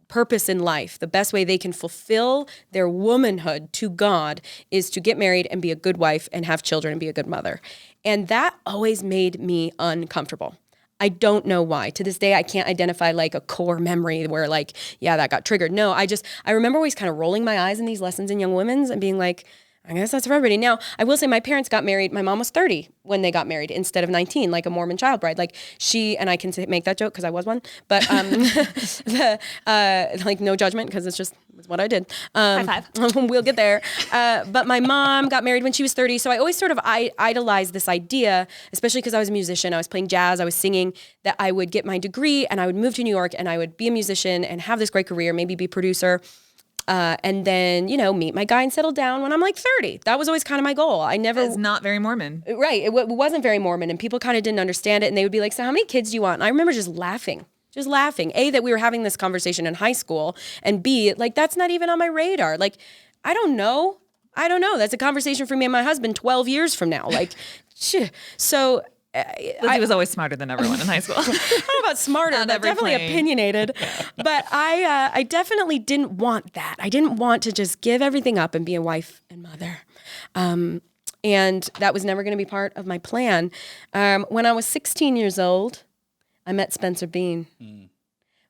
purpose in life, the best way they can fulfill their womanhood to God is to get married and be a good wife and have children and be a good mother. And that always made me uncomfortable. I don't know why. To this day, I can't identify like a core memory where like, yeah, that got triggered. No, I remember always kind of rolling my eyes in these lessons in young women's and being like, I guess that's for everybody. Now, I will say my parents got married. My mom was 30 when they got married instead of 19, like a Mormon child bride. Like and I can make that joke because I was one, but like no judgment because it's what I did. High five. We'll get there. But my mom got married when she was 30. So I always sort of idolized this idea, especially because I was a musician. I was playing jazz. I was singing, that I would get my degree and I would move to New York and I would be a musician and have this great career, maybe be a producer. And then, meet my guy and settle down when I'm like 30. That was always kind of my goal. It's not very Mormon. Right. It wasn't very Mormon and people kind of didn't understand it. And they would be like, so how many kids do you want? And I remember just laughing. A, that we were having this conversation in high school, and B, like, that's not even on my radar. Like, I don't know. That's a conversation for me and my husband 12 years from now. Like, so... Lizzy was always smarter than everyone in high school. I don't know about smarter, but definitely opinionated. But I definitely didn't want that. I didn't want to just give everything up and be a wife and mother. And that was never going to be part of my plan. When I was 16 years old, I met Spencer Bean.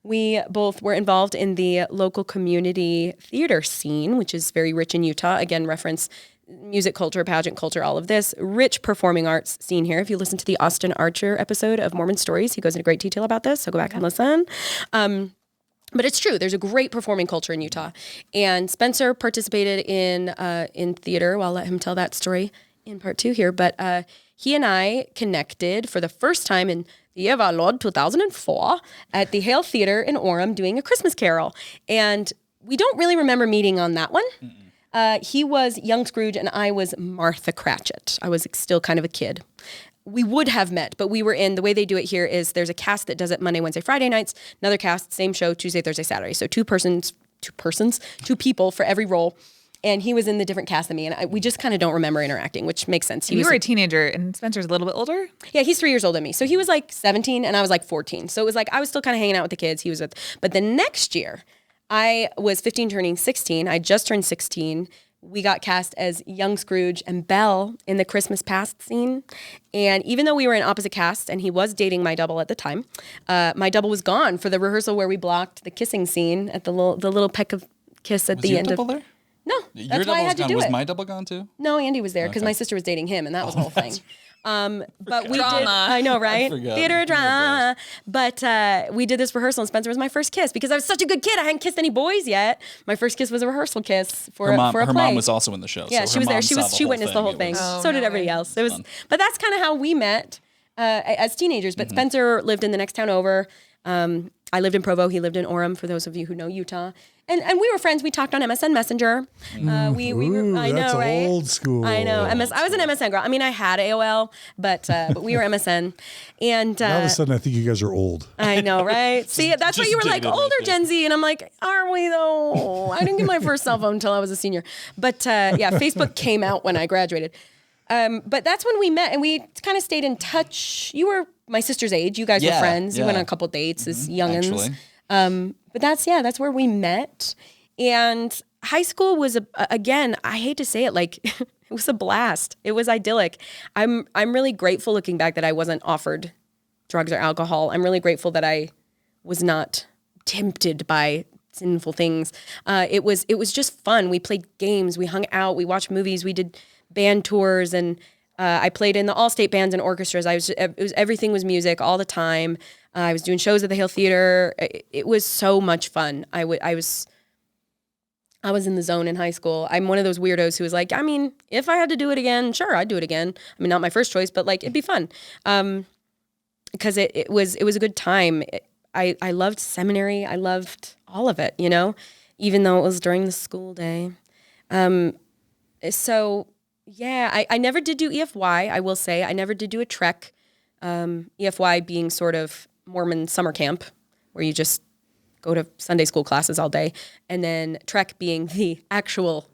We both were involved in the local community theater scene, which is very rich in Utah. Again, reference music culture, pageant culture, all of this. Rich performing arts scene here. If you listen to the Austin Archer episode of Mormon Stories, he goes into great detail about this, so go back and listen. But it's true. There's a great performing culture in Utah. And Spencer participated in theater. Well, I'll let him tell that story in part 2 here. But he and I connected for the first time in the year of our Lord 2004 at the Hale Theater in Orem doing A Christmas Carol. And we don't really remember meeting on that one. He was young Scrooge and I was Martha Cratchit. I was still kind of a kid. We would have met, but we were the way they do it here is there's a cast that does it Monday, Wednesday, Friday nights, another cast, same show, Tuesday, Thursday, Saturday. So two people for every role. And he was in the different cast than me. And we just kind of don't remember interacting, which makes sense. You were a teenager and Spencer's a little bit older? Yeah, he's 3 years older than me. So he was like 17 and I was like 14. So it was like, I was still kind of hanging out with the kids. But the next year I was 15 turning 16. I just turned 16. We got cast as young Scrooge and Belle in the Christmas Past scene. And even though we were in opposite casts and he was dating my double at the time, my double was gone for the rehearsal where we blocked the kissing scene at the little peck of kiss at the end of. There? No, Your that's why I had to gone. do Was it. my double gone too? No, Andy was there because my sister was dating him and that was the whole thing. But we Drama. did, I know, right? forgot. Theater drama. But we did this rehearsal and Spencer was my first kiss because I was such a good kid. I hadn't kissed any boys yet. My first kiss was a rehearsal kiss for a play. Her mom was also in the show. Yeah, so she was there. mom saw She witnessed the whole thing. So did everybody else. It was, fun. but that's kind of how we met as teenagers. But Spencer lived in the next town over. I lived in Provo. He lived in Orem, for those of you who know Utah. And we were friends. We talked on MSN Messenger. We were, I that's know, right? old school. I know. I was an MSN girl. I mean, I had AOL, but we were MSN. And All of a sudden, I think you guys are old. I know, right? See, that's why just you were like dated right older there. Gen Z, and I'm like, are we though? I didn't get my first cell phone until I was a senior. But yeah, Facebook came out when I graduated. But that's when we met, and we kind of stayed in touch. You were my sister's age. You guys were friends. You went on a couple dates as youngins. But that's where we met. And high school was again, I hate to say it, like it was a blast. It was idyllic. I'm really grateful looking back that I wasn't offered drugs or alcohol. I'm really grateful that I was not tempted by sinful things. It was just fun. We played games, we hung out, we watched movies, we did band tours, and I played in the all-state bands and orchestras. Everything was music all the time. I was doing shows at the Hale Theater. It was so much fun. I was in the zone in high school. I'm one of those weirdos who was like, I mean, if I had to do it again, sure, I'd do it again. I mean, not my first choice, but like it'd be fun. Because it was a good time. I loved seminary. I loved all of it, even though it was during the school day. So yeah, I never did do EFY. I will say I never did do a trek. EFY being sort of Mormon summer camp where you just go to Sunday school classes all day. And then trek being the actual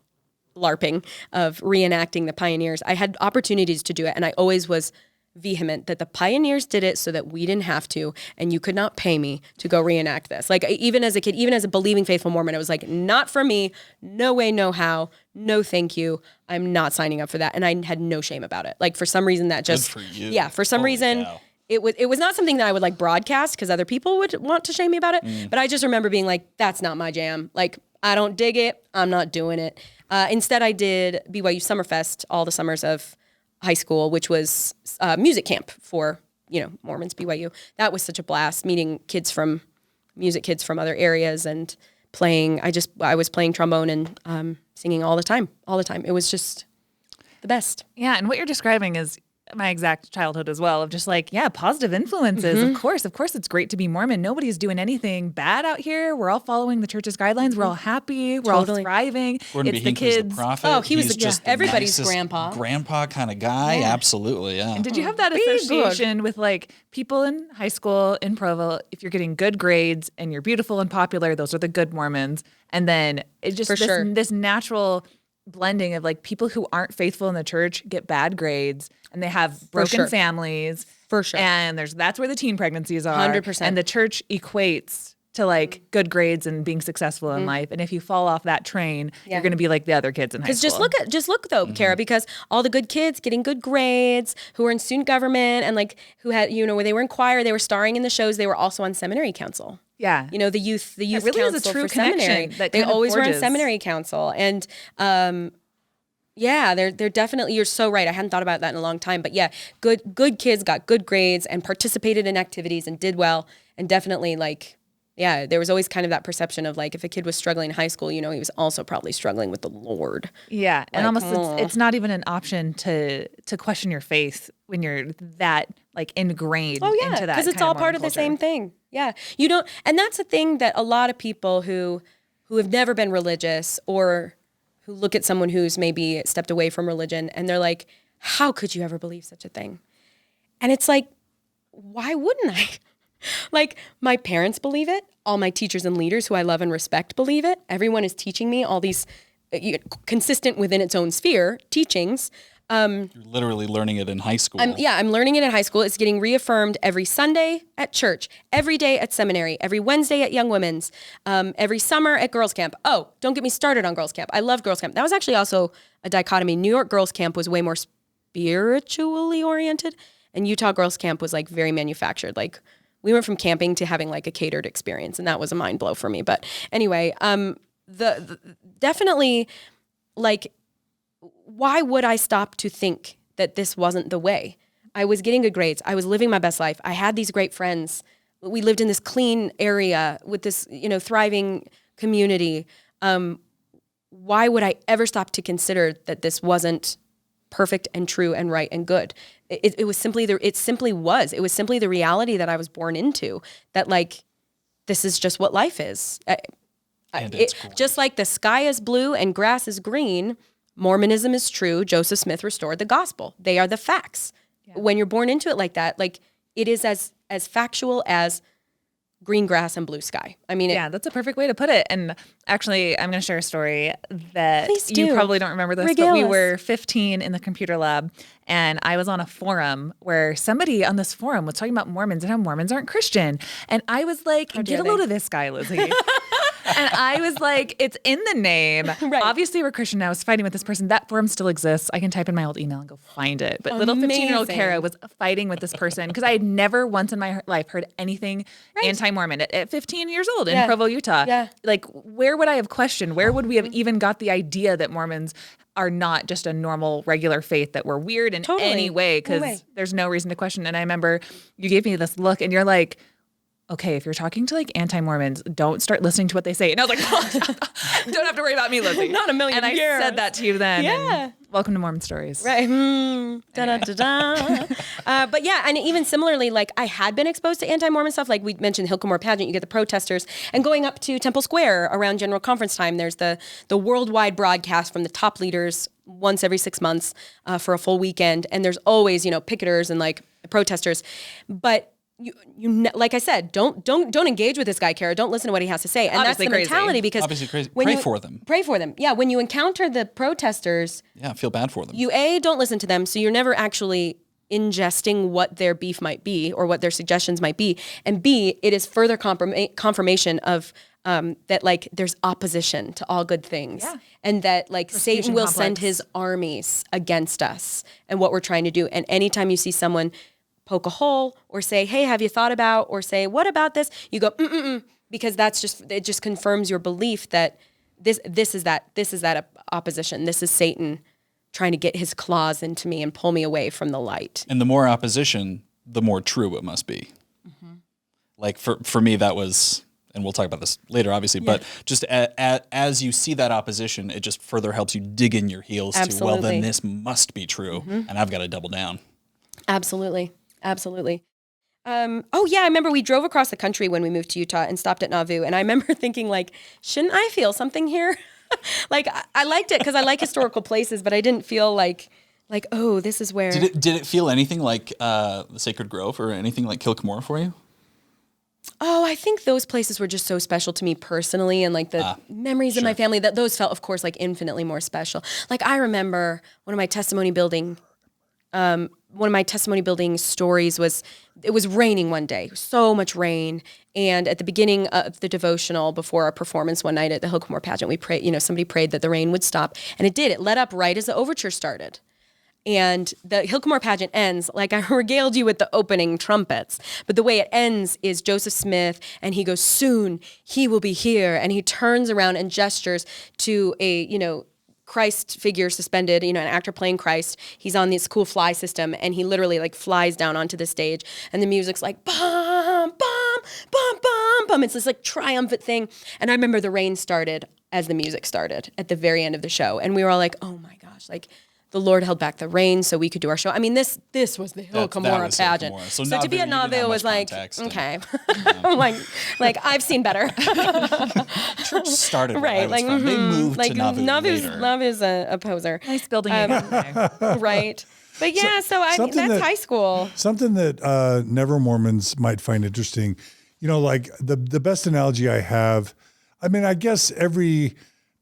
LARPing of reenacting the pioneers. I had opportunities to do it, and I always was vehement that the pioneers did it so that we didn't have to, and you could not pay me to go reenact this. Like, even as a kid, even as a believing faithful Mormon, it was like, not for me, no way, no how, no thank you, I'm not signing up for that. And I had no shame about it. Like, for some reason that just, Good for you. yeah, for some reason, cow. it was not something that I would like broadcast because other people would want to shame me about it. But I just remember being like, that's not my jam. Like, I don't dig it. I'm not doing it. Instead, I did BYU Summerfest all the summers of high school, which was music camp for, Mormons, BYU. That was such a blast, meeting music kids from other areas and playing. I was playing trombone and singing all the time. It was just the best. Yeah, and what you're describing is my exact childhood as well, of just like, yeah, positive influences. Of course, it's great to be Mormon. Nobody's doing anything bad out here. We're all following the church's guidelines. We're all happy. We're all thriving. Gordon It's B. the Hinckley's kids. the prophet. Oh, he was He's just the everybody's nicest grandpa kind of guy. Yeah. Absolutely, yeah. And did you have that Be association with like people in high school in Provo? If you're getting good grades and you're beautiful and popular, those are the good Mormons. And then it's just this natural blending of like people who aren't faithful in the church get bad grades and they have broken families. For sure. And that's where the teen pregnancies are. 100%. And the church equates to like good grades and being successful in life. And if you fall off that train, you're going to be like the other kids in high school. Because just look though, Kara, because all the good kids getting good grades, who were in student government and like who had, where they were in choir, they were starring in the shows, they were also on seminary council. Yeah. The youth really is a council true for seminary. connection that They kind of always were in forges. seminary council. And yeah, they're definitely, you're so right. I hadn't thought about that in a long time. But yeah, good kids got good grades and participated in activities and did well and definitely like Yeah, there was always kind of that perception of like if a kid was struggling in high school, he was also probably struggling with the Lord. Yeah, and almost it's not even an option to question your faith when you're that like ingrained into that. Because it's all part of the same thing. Yeah, you don't, and that's a thing that a lot of people who have never been religious or who look at someone who's maybe stepped away from religion and they're like, how could you ever believe such a thing? And it's like, why wouldn't I? Like, my parents believe it. All my teachers and leaders who I love and respect believe it. Everyone is teaching me all these consistent within its own sphere teachings. You're literally learning it in high school. I'm learning it in high school. It's getting reaffirmed every Sunday at church, every day at seminary, every Wednesday at Young Women's, every summer at girls' camp. Oh, don't get me started on girls' camp. I love girls' camp. That was actually also a dichotomy. New York girls' camp was way more spiritually oriented, and Utah girls' camp was like very manufactured. Like, we went from camping to having like a catered experience, and that was a mind blow for me. But anyway, the definitely, like, why would I stop to think that this wasn't the way? I was getting good grades. I was living my best life. I had these great friends. We lived in this clean area with this, thriving community. Why would I ever stop to consider that this wasn't perfect and true and right and good? It was simply the reality that I was born into, that like, this is just what life is. Just like the sky is blue and grass is green, Mormonism is true. Joseph Smith restored the gospel. They are the facts. Yeah. When you're born into it like that, like, it is as factual as green grass and blue sky. I mean, that's a perfect way to put it. And actually, I'm going to share a story that do. You probably don't remember this, but we were 15 in the computer lab, and I was on a forum where somebody on this forum was talking about Mormons and how Mormons aren't Christian. And I was like, get a load of this guy, Lizzy. And I was like, it's in the name. Right. Obviously, we're Christian. I was fighting with this person. That forum still exists. I can type in my old email and go find it. But little 15-year-old Kara was fighting with this person because I had never once in my life heard anything anti-Mormon at 15 years old in Provo, Utah. Yeah. Like, where would I have questioned? Where would we have even got the idea that Mormons are not just a normal, regular faith, that we're weird in any way? Because there's no reason to question. And I remember you gave me this look and you're like, okay, if you're talking to like anti-Mormons, don't start listeing to what they say. And I was like, don't have to worry about me, Lizzy. Not a million years. And I said that to you then. Yeah. Welcome to MormonStories. Right. But yeah, and even similarly, like, I had been exposed to anti-Mormon stuff. Like we mentioned Hale Pageant, you get the protesters. And going up to Temple Square around General Conference time, there's the worldwide broadcast from the top leaders once every 6 months for a full weekend. And there's always, picketers and like protesters. But you like I said, don't engage with this guy, Kara. Don't listen to what he has to say. And obviously that's the mentality, because obviously crazy. Pray for them. Pray for them. Yeah, when you encounter the protesters, feel bad for them. You don't listen to them, so you're never actually ingesting what their beef might be or what their suggestions might be. And B, it is further confirmation of that like there's opposition to all good things, and that like Satan will send his armies against us and what we're trying to do. And anytime you see someone poke a hole or say, hey, have you thought about, or say, what about this? You go, because it just confirms your belief that this is that opposition. This is Satan trying to get his claws into me and pull me away from the light. And the more opposition, the more true it must be. Mm-hmm. Like for me, that was, and we'll talk about this later, obviously, but just as you see that opposition, it just further helps you dig in your heels to, well, then this must be true, and I've got to double down. Absolutely. I remember we drove across the country when we moved to Utah and stopped at Nauvoo. And I remember thinking, like, shouldn't I feel something here? Like, I liked it because I like historical places, but I didn't feel like, oh, this is where. Did it feel anything like the Sacred Grove or anything like Kilcamore for you? Oh, I think those places were just so special to me personally, and like the memories of my family, that those felt, of course, like infinitely more special. Like, I remember one of my testimony building stories was, it was raining one day, so much rain. And at the beginning of the devotional before our performance one night at the Hale Pageant, we prayed, somebody prayed that the rain would stop, and it did. It let up right as the overture started. And the Hale Pageant ends, like I regaled you with the opening trumpets, but the way it ends is Joseph Smith, and he goes, soon he will be here. And he turns around and gestures to a, Christ figure suspended, an actor playing Christ. He's on this cool fly system, and he literally like flies down onto the stage, and the music's like bum, bum, bum, bum, them. It's this like triumphant thing. And I remember the rain started as the music started at the very end of the show. And we were all like, oh my gosh, like the Lord held back the rain so we could do our show. I mean, this was the Hale Cumorah pageant. So to be at Nauvoo was like, okay. like I've seen better. Church started right. Like, they moved to Nauvoo later. Nauvoo's a poser. Nice building. Right. But yeah, so that's high school. Something that never Mormons might find interesting, you know, like the best analogy I have, I mean, I guess every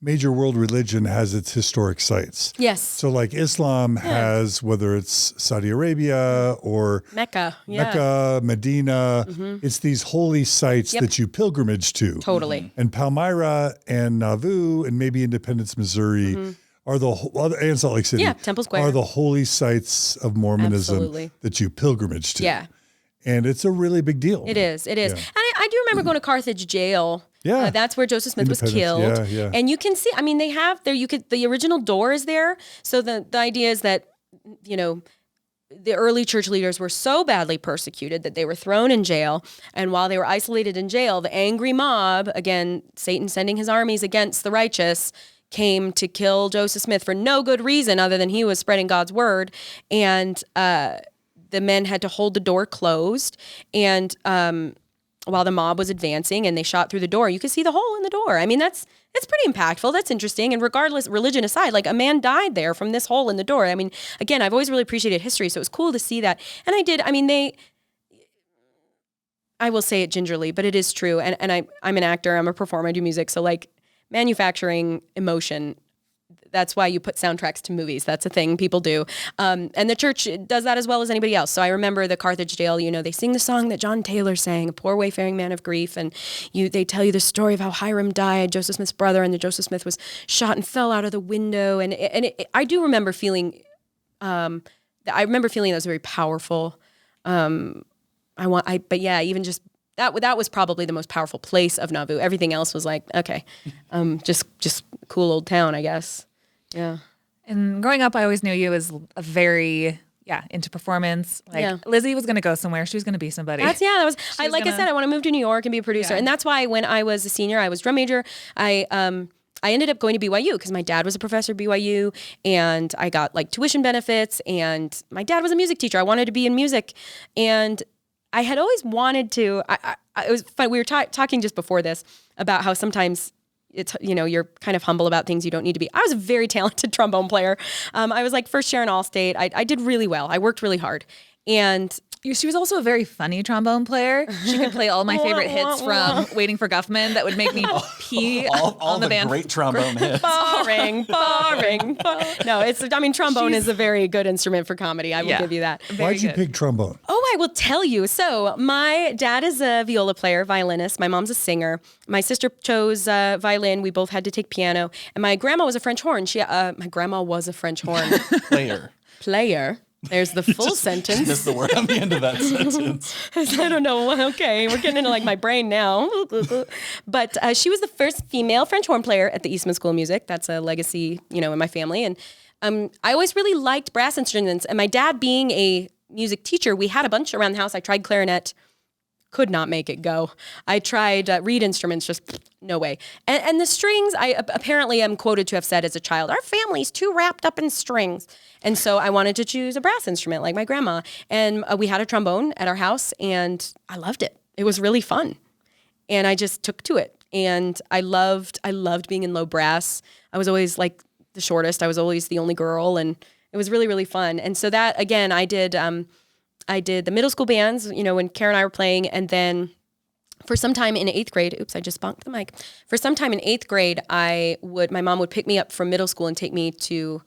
major world religion has its historic sites. Yes. So like Islam has, whether it's Saudi Arabia or Mecca, Medina, it's these holy sites that you pilgrimage to. Totally. And Palmyra and Nauvoo and maybe Independence, Missouri are the and Salt Lake City Temple Square are the holy sites of Mormonism that you pilgrimage to. Yeah. And it's a really big deal. It is. Yeah. And I do remember going to Carthage jail. Yeah. That's where Joseph Smith was killed. Yeah. And you can see, I mean, they have there, the original door is there. So the idea is that, you know, the early church leaders were so badly persecuted that they were thrown in jail. And while they were isolated in jail, the angry mob, again, Satan sending his armies against the righteous, came to kill Joseph Smith for no good reason other than he was spreading God's word. And the men had to hold the door closed. And while the mob was advancing and they shot through the door, you could see the hole in the door. I mean, that's pretty impactful. That's interesting. And regardless, religion aside, like a man died there from this hole in the door. I mean, again, I've always really appreciated history, so it was cool to see that. And I mean, I will say it gingerly, but it is true. And I'm an actor, I'm a performer, I do music. So like manufacturing emotion, that's why you put soundtracks to movies. That's a thing people do. And the church does that as well as anybody else. So I remember the Carthage jail, you know, they sing the song that John Taylor sang, A Poor Wayfaring Man of Grief. And they tell you the story of how Hiram died, Joseph Smith's brother, and that Joseph Smith was shot and fell out of the window. And I do remember feeling, that was very powerful. But yeah, even just that was probably the most powerful place of Nauvoo. Everything else was like, okay, just cool old town, I guess. Yeah. And growing up, I always knew you as a very, into performance. Like Lizzy was going to go somewhere. She was going to be somebody. I said, I want to move to New York and be a producer. Yeah. And that's why when I was a senior, I was drum major. I ended up going to BYU because my dad was a professor at BYU and I got like tuition benefits and my dad was a music teacher. I wanted to be in music. And I had always wanted to, it was fun. We were talking just before this about how sometimes it's, you know, you're kind of humble about things you don't need to be. I was a very talented trombone player. I was like first chair in All-State. I did really well. I worked really hard. And she was also a very funny trombone player. She could play all my favorite hits from Waiting for Guffman that would make me pee all on the band. Great trombone hits. Boring. No, trombone is a very good instrument for comedy. I will give you that. Why'd you pick trombone? Oh, I will tell you. So my dad is a viola player, violinist. My mom's a singer. My sister chose violin. We both had to take piano. And my grandma was a French horn. My grandma was a French horn. Player. There's the full sentence. Missed the word on the end of that sentence. I don't know. Okay, we're getting into like my brain now. But she was the first female French horn player at the Eastman School of Music. That's a legacy, you know, in my family. And I always really liked brass instruments. And my dad being a music teacher, we had a bunch around the house. I tried clarinet. Could not make it go. I tried reed instruments, just no way. And the strings, I apparently am quoted to have said as a child, our family's too wrapped up in strings. And so I wanted to choose a brass instrument like my grandma. And we had a trombone at our house and I loved it. It was really fun. And I just took to it. And I loved being in low brass. I was always like the shortest. I was always the only girl. And it was really, really fun. And so that, again, I did the middle school bands, you know, when Karen and I were playing. And then for some time in 8th grade, oops, I just bonked the mic. For some time in 8th grade, my mom would pick me up from middle school and take me to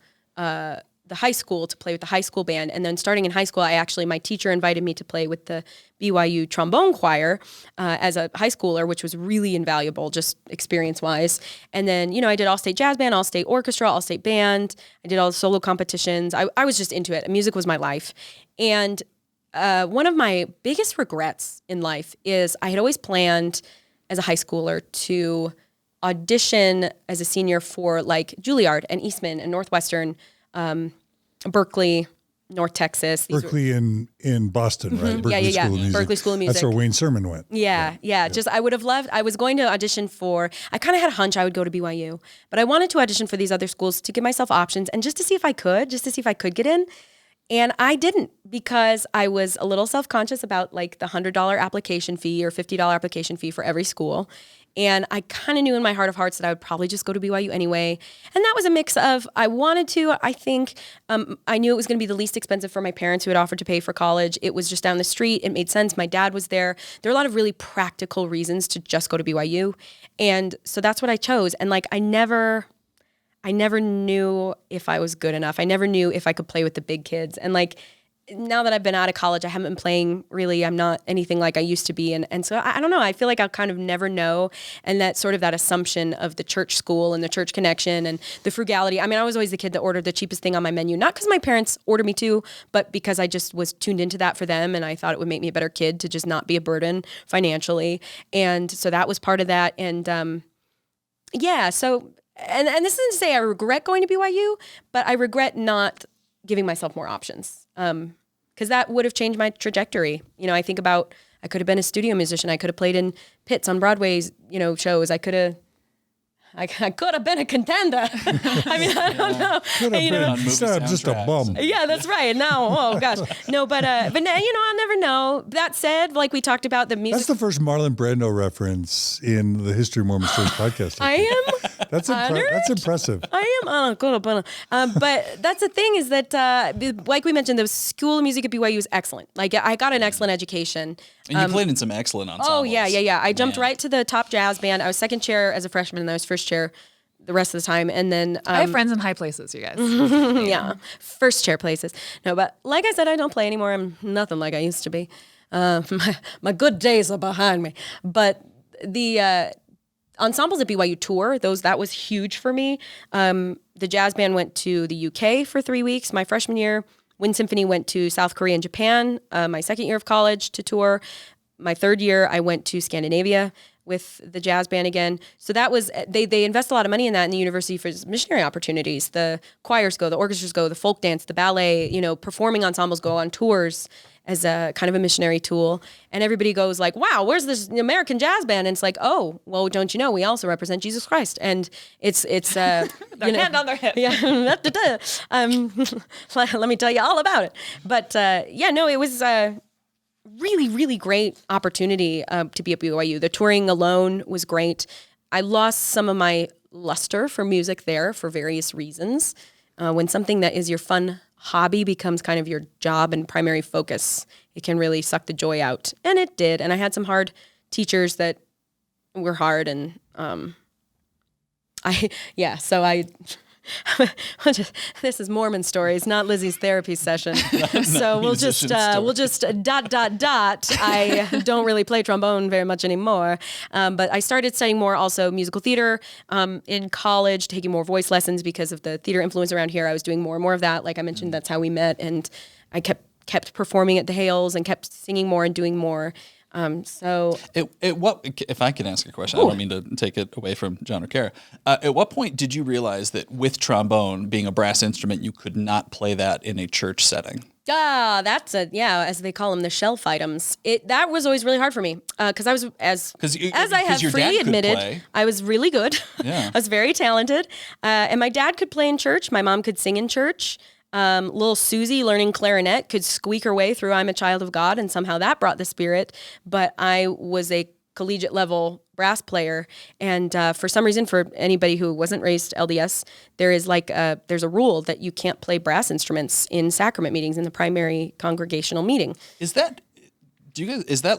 the high school to play with the high school band. And then starting in high school, my teacher invited me to play with the BYU trombone choir as a high schooler, which was really invaluable, just experience-wise. And then, you know, I did all-state jazz band, all-state orchestra, all-state band. I did all the solo competitions. I was just into it. Music was my life. And one of my biggest regrets in life is I had always planned as a high schooler to audition as a senior for like Juilliard and Eastman and Northwestern, Berkeley, North Texas. Berkeley in Boston, right? Berkeley yeah. School of Music. Berkeley School of Music. That's where Wayne Sermon went. Yeah. Just I would have loved. I was going to audition for. I kind of had a hunch I would go to BYU, but I wanted to audition for these other schools to give myself options and just to see if I could get in. And I didn't, because I was a little self-conscious about like the $100 application fee or $50 application fee for every school. And I kind of knew in my heart of hearts that I would probably just go to BYU anyway. And that was a mix of, I wanted to, I think, I knew it was going to be the least expensive for my parents who had offered to pay for college. It was just down the street. It made sense. My dad was there. There are a lot of really practical reasons to just go to BYU. And so that's what I chose. And like, I never knew if I was good enough. I never knew if I could play with the big kids. And like, now that I've been out of college, I haven't been playing really. I'm not anything like I used to be. And so I don't know. I feel like I'll kind of never know. And that sort of that assumption of the church school and the church connection and the frugality. I mean, I was always the kid that ordered the cheapest thing on my menu, not because my parents ordered me to, but because I just was tuned into that for them. And I thought it would make me a better kid to just not be a burden financially. And so that was part of that. And yeah, so... And this isn't to say I regret going to BYU, but I regret not giving myself more options, because that would have changed my trajectory. You know, I think about, I could have been a studio musician. I could have played in pits on Broadway's, shows. I could have been a contender. I mean, I don't know. Could have been instead of just a bum. Yeah, that's right. No, oh gosh, no, but now, I'll never know. That said, like we talked about the music. That's the first Marlon Brando reference in the History of Mormon Stories podcast. I am. That's impressive. I am. But that's the thing is that, like we mentioned, the School of Music at BYU is excellent. Like I got an excellent education. And you played in some excellent ensembles. Oh, yeah. I jumped right to the top jazz band. I was second chair as a freshman, and I was first chair the rest of the time. And then... I have friends in high places, you guys. Yeah, first chair places. No, but like I said, I don't play anymore. I'm nothing like I used to be. My good days are behind me. But the ensembles at BYU tour, that was huge for me. The jazz band went to the UK for 3 weeks my freshman year. Wind Symphony went to South Korea and Japan my second year of college to tour. My third year, I went to Scandinavia with the jazz band again. So that was, they invest a lot of money in that in the university for missionary opportunities. The choirs go, the orchestras go, the folk dance, the ballet, performing ensembles go on tours as a kind of a missionary tool. And everybody goes like, wow, where's this American jazz band? And it's like, oh, well, don't you know, we also represent Jesus Christ. And it's hand on their hip. Yeah. Let me tell you all about it. But it was really, really great opportunity to be at BYU. The touring alone was great. I lost some of my luster for music there for various reasons. When something that is your fun hobby becomes kind of your job and primary focus, it can really suck the joy out. And it did. And I had some hard teachers that were hard. And this is Mormon Stories, not Lizzy's therapy session. So we'll just dot. I don't really play trombone very much anymore. But I started studying more also musical theater in college, taking more voice lessons because of the theater influence around here. I was doing more and more of that. Like I mentioned, that's how we met. And I kept performing at the Hales and kept singing more and doing more. If I can ask a question, I don't mean to take it away from John or Kara. At what point did you realize that with trombone being a brass instrument, you could not play that in a church setting? That's as they call them, the shelf items. That was always really hard for me because I was, as I have freely admitted, I was really good. Yeah. I was very talented. And my dad could play in church. My mom could sing in church. Little Susie learning clarinet could squeak her way through I'm a Child of God, and somehow that brought the spirit. But I was a collegiate level brass player, and for some reason, for anybody who wasn't raised LDS, there is there's a rule that you can't play brass instruments in sacrament meetings in the primary congregational meeting. Is that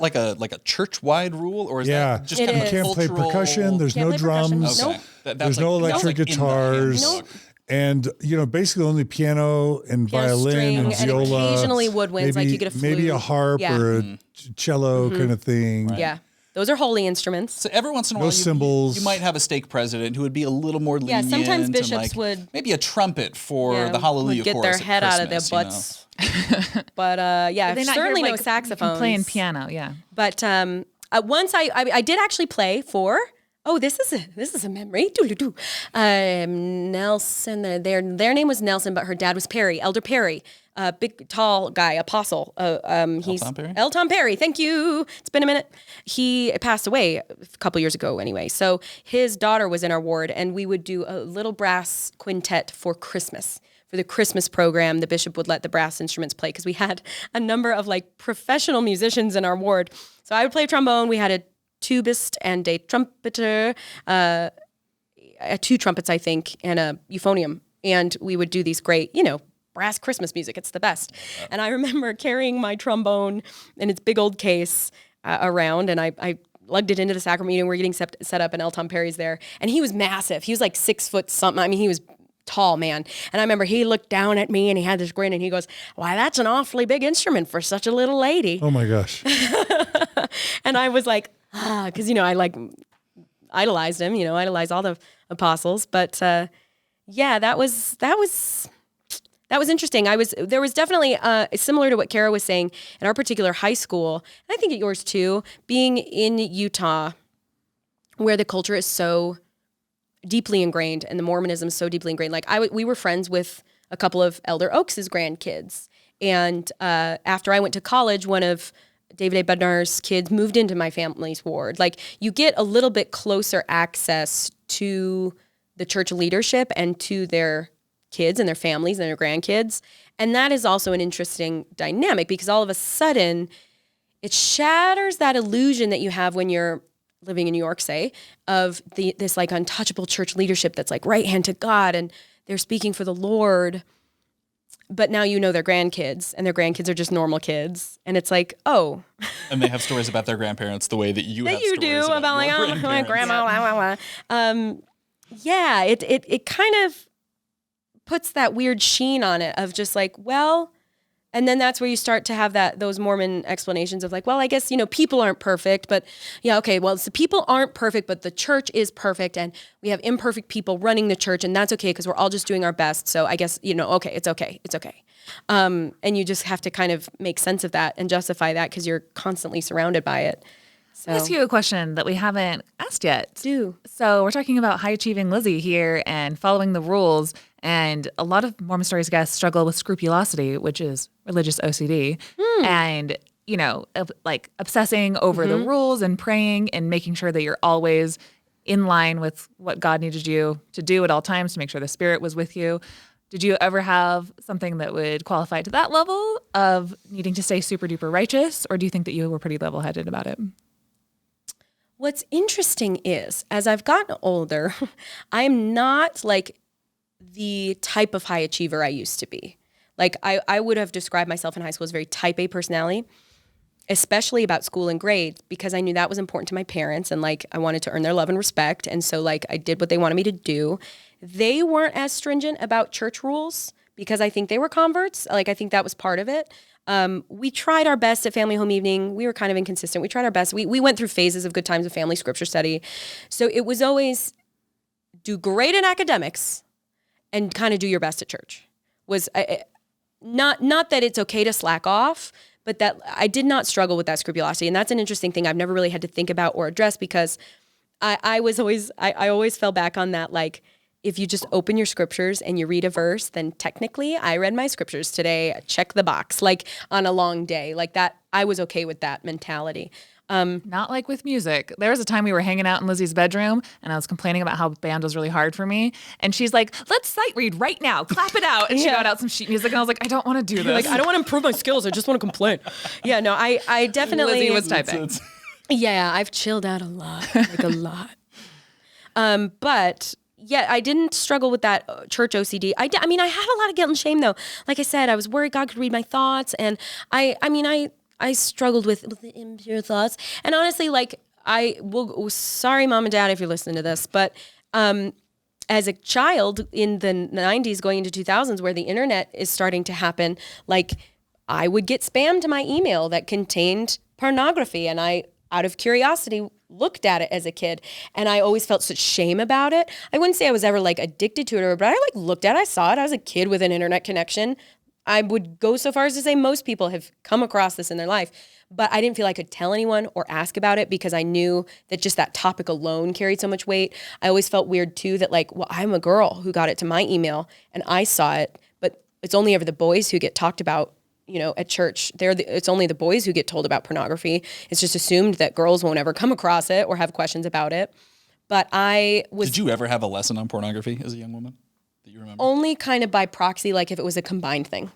like a church-wide rule, or is that just kind of you can't play percussion? There's no drums. Nope. There's no electric guitars. Nope. And, basically only piano and violin and viola. And occasionally woodwinds, like you get a flute. Maybe a harp or a cello kind of thing. Right. Yeah. Those are holy instruments. So every once in a while, you might have a stake president who would be a little more lenient. Yeah, sometimes bishops would. Maybe a trumpet for the Hallelujah get chorus their head out of their butts. But certainly no saxophones. Playing piano, yeah. But once I did actually play for Oh, this is a memory. Nelson, their name was Nelson, but her dad was Perry, Elder Perry, big, tall guy, apostle. He's Tom Perry? L. Tom Perry. Thank you. It's been a minute. He passed away a couple years ago anyway. So his daughter was in our ward, and we would do a little brass quintet for Christmas. For the Christmas program, the bishop would let the brass instruments play because we had a number of like professional musicians in our ward. So I would play trombone. We had a tubist and a trumpeter, 2 trumpets, I think, and a euphonium. And we would do these great, brass Christmas music. It's the best. And I remember carrying my trombone in its big old case around, and I lugged it into the sacrament meeting. We're getting set up, and L. Tom Perry's there. And he was massive. He was like 6 foot something. I mean, he was tall, man. And I remember he looked down at me and he had this grin and he goes, "Why, that's an awfully big instrument for such a little lady." Oh my gosh. And I was like, because, I like idolized him, idolized all the apostles. But yeah, that was interesting. There was definitely similar to what Kara was saying in our particular high school, and I think at yours too, being in Utah, where the culture is so deeply ingrained and the Mormonism is so deeply ingrained. Like we were friends with a couple of Elder Oaks' grandkids. And after I went to college, one of David A. Bednar's kids moved into my family's ward. Like you get a little bit closer access to the church leadership and to their kids and their families and their grandkids. And that is also an interesting dynamic because all of a sudden it shatters that illusion that you have when you're living in New York, say, of this like untouchable church leadership that's like right hand to God and they're speaking for the Lord. But now their grandkids and their grandkids are just normal kids. And it's like, oh. And they have stories about their grandparents the way that you have stories do about like, your my grandma. Yeah, it kind of puts that weird sheen on it of just like, well, and then that's where you start to have those Mormon explanations of like, well, I guess, people aren't perfect, but yeah, okay, well, so people aren't perfect, but the church is perfect and we have imperfect people running the church and that's okay because we're all just doing our best. So I guess, okay, it's okay. It's okay. And you just have to kind of make sense of that and justify that because you're constantly surrounded by it. So. I'll ask you a question that we haven't asked yet. Do. So we're talking about high-achieving Lizzy here and following the rules. And a lot of Mormon Stories guests struggle with scrupulosity, which is religious OCD. And, like obsessing over the rules and praying and making sure that you're always in line with what God needed you to do at all times to make sure the Spirit was with you. Did you ever have something that would qualify to that level of needing to stay super duper righteous? Or do you think that you were pretty level-headed about it? What's interesting is, as I've gotten older, I'm not like the type of high achiever I used to be. Like I would have described myself in high school as very type A personality, especially about school and grades, because I knew that was important to my parents and like I wanted to earn their love and respect. And so like I did what they wanted me to do. They weren't as stringent about church rules because I think they were converts. Like I think that was part of it. We tried our best at family home evening. We were kind of inconsistent. We tried our best. We went through phases of good times of family scripture study. So it was always do great in academics and kind of do your best at church. Was not that it's okay to slack off, but that I did not struggle with that scrupulosity. And that's an interesting thing I've never really had to think about or address because I always fell back on that, like, if you just open your scriptures and you read a verse, then technically I read my scriptures today, check the box, like on a long day. Like that, I was okay with that mentality. Not like with music. There was a time we were hanging out in Lizzy's bedroom and I was complaining about how band was really hard for me. And she's like, let's sight read right now, clap it out. And she got out some sheet music and I was like, I don't want to do this. Like, I don't want to improve my skills. I just want to complain. Yeah, no, I definitely. Lizzy was typing. Yeah, I've chilled out a lot, like a lot. But yeah, I didn't struggle with that church OCD. I mean, I had a lot of guilt and shame though. Like I said, I was worried God could read my thoughts. And I struggled with the impure thoughts. And honestly, like sorry, Mom and Dad, if you're listening to this, but as a child in the 90s going into 2000s where the internet is starting to happen, like I would get spam to my email that contained pornography. And I, out of curiosity, looked at it as a kid. And I always felt such shame about it. I wouldn't say I was ever like addicted to it, but I like looked at it, I saw it. I was a kid with an internet connection. I would go so far as to say most people have come across this in their life, but I didn't feel I could tell anyone or ask about it because I knew that just that topic alone carried so much weight. I always felt weird too that like, well, I'm a girl who got it to my email and I saw it, but it's only ever the boys who get talked about, at church. It's only the boys who get told about pornography. It's just assumed that girls won't ever come across it or have questions about it. But Did you ever have a lesson on pornography as a young woman that you remember? Only kind of by proxy, like if it was a combined thing.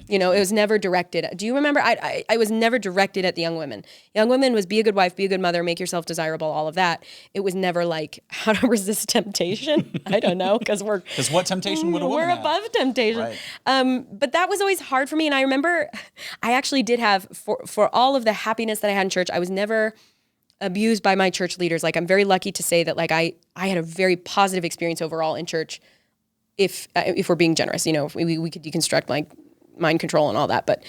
It was never directed. Do you remember? I was never directed at the young women. Young women was be a good wife, be a good mother, make yourself desirable, all of that. It was never like how to resist temptation. I don't know, because what temptation would a woman have? We're above temptation. Right. But that was always hard for me. And I remember I actually did have, for all of the happiness that I had in church, I was never abused by my church leaders. Like, I'm very lucky to say that like I had a very positive experience overall in church. If we're being generous, if we could deconstruct like mind control and all that, but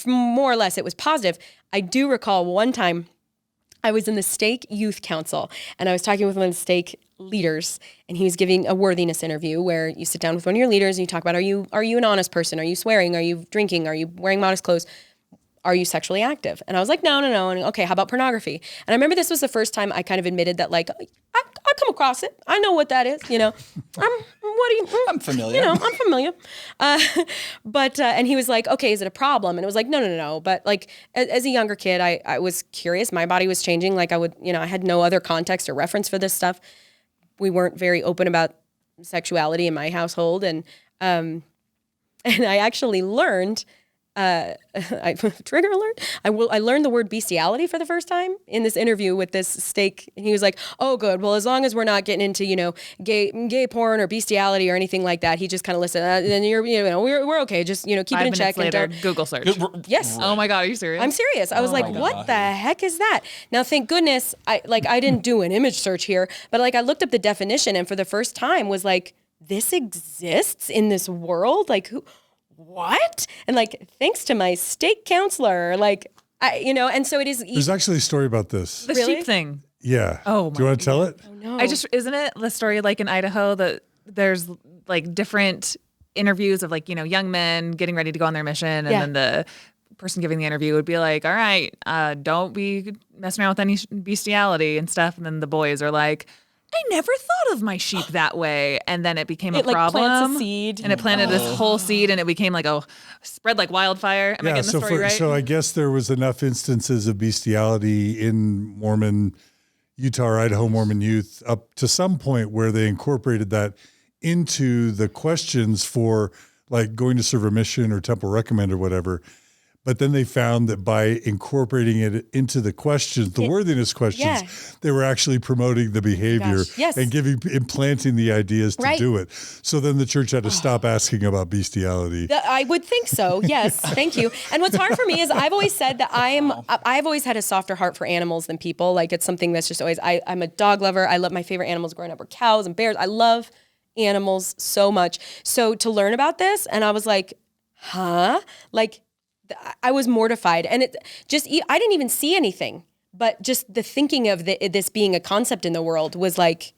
more or less it was positive. I do recall one time I was in the stake youth council and I was talking with one of the stake leaders and he was giving a worthiness interview where you sit down with one of your leaders and you talk about, are you an honest person? Are you swearing? Are you drinking? Are you wearing modest clothes? Are you sexually active? And I was like, no. And okay, how about pornography? And I remember this was the first time I kind of admitted that like, I come across it. I know what that is, I'm familiar. I'm familiar. And he was like, okay, is it a problem? And it was like, no. But like, as a younger kid, I was curious. My body was changing. Like I had no other context or reference for this stuff. We weren't very open about sexuality in my household. And I actually learned, trigger alert. I learned the word bestiality for the first time in this interview with this stake. And he was like, oh, good. Well, as long as we're not getting into, gay porn or bestiality or anything like that, he just kind of listened. Then we're okay. Just, keep 5 it in check. minutes later, And Google search. Yes. Oh my God. Are you serious? I'm serious. I was like, what the heck is that? Now, thank goodness, I didn't do an image search here, but like I looked up the definition and for the first time was like, this exists in this world? Like what? And like, thanks to my stake counselor, like, and so it is. There's actually a story about this. The sheep thing. Yeah. Oh, do you want to tell it? Oh, no. Isn't it the story like in Idaho that there's like different interviews of like, young men getting ready to go on their mission. And then the person giving the interview would be like, all right, don't be messing around with any bestiality and stuff. And then the boys are like, I never thought of my sheep that way. And then it became a problem. Plants a seed. And it planted this whole seed and it became like spread like wildfire. Am I getting the story right? So I guess there was enough instances of bestiality in Mormon, Utah or Idaho Mormon youth up to some point where they incorporated that into the questions for like going to serve a mission or temple recommend or whatever. But then they found that by incorporating it into the questions, the worthiness questions, they were actually promoting the behavior and implanting the ideas to do it. So then the church had to stop asking about bestiality. I would think so. Yes. Thank you. And what's hard for me is I've always said that I've always had a softer heart for animals than people. Like it's something that's just always, I'm a dog lover. I love my favorite animals growing up were cows and bears. I love animals so much. So to learn about this, and I was like, huh? Like, I was mortified, and I didn't even see anything, but just the thinking of this being a concept in the world was like,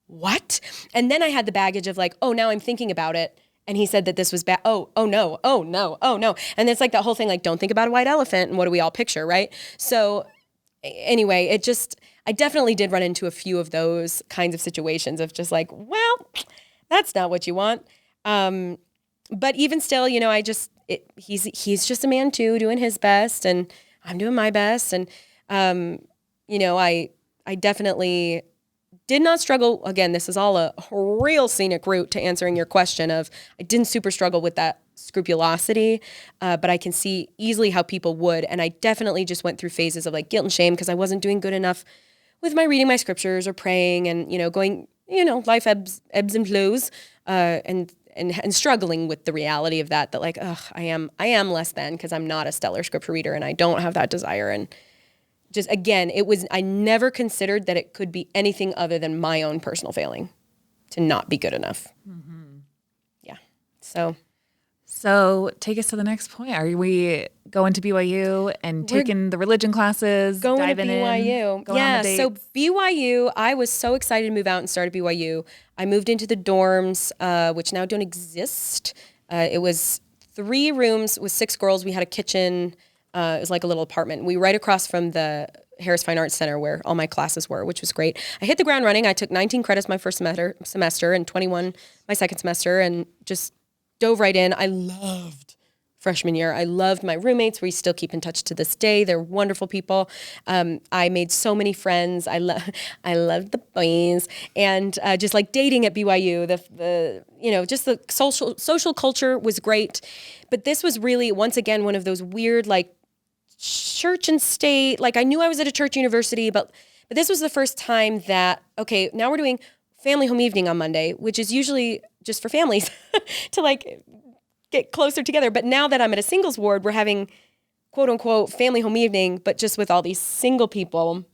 what? And then I had the baggage of like, oh, now I'm thinking about it. And he said that this was bad. Oh no. And it's like that whole thing, like, don't think about a white elephant. And what do we all picture, right? So anyway, I definitely did run into a few of those kinds of situations of just like, well, that's not what you want. But even still, he's just a man too, doing his best, and I'm doing my best. And, I definitely did not struggle. Again, this is all a real scenic route to answering your question of, I didn't super struggle with that scrupulosity, but I can see easily how people would. And I definitely just went through phases of like guilt and shame because I wasn't doing good enough with my reading my scriptures or praying and, going, life ebbs and flows, and struggling with the reality of that like, I am less than because I'm not a stellar scripture reader and I don't have that desire. And just, again, I never considered that it could be anything other than my own personal failing to not be good enough. Mm-hmm. Yeah. So take us to the next point. Are we going to BYU and taking the religion classes? Going to BYU. So BYU, I was so excited to move out and start at BYU. I moved into the dorms, which now don't exist. It was 3 rooms with 6 girls. We had a kitchen. It was like a little apartment. We were right across from the Harris Fine Arts Center where all my classes were, which was great. I hit the ground running. I took 19 credits my first semester and 21 my second semester and just dove right in. I loved freshman year. I loved my roommates. We still keep in touch to this day. They're wonderful people. I made so many friends. I loved the boys and just like dating at BYU. Just the social culture was great. But this was really, once again, one of those weird like church and state. Like I knew I was at a church university, but this was the first time that, okay, now we're doing family home evening on Monday, which is usually just for families to like get closer together. But now that I'm at a singles ward, we're having quote unquote family home evening, but just with all these single people.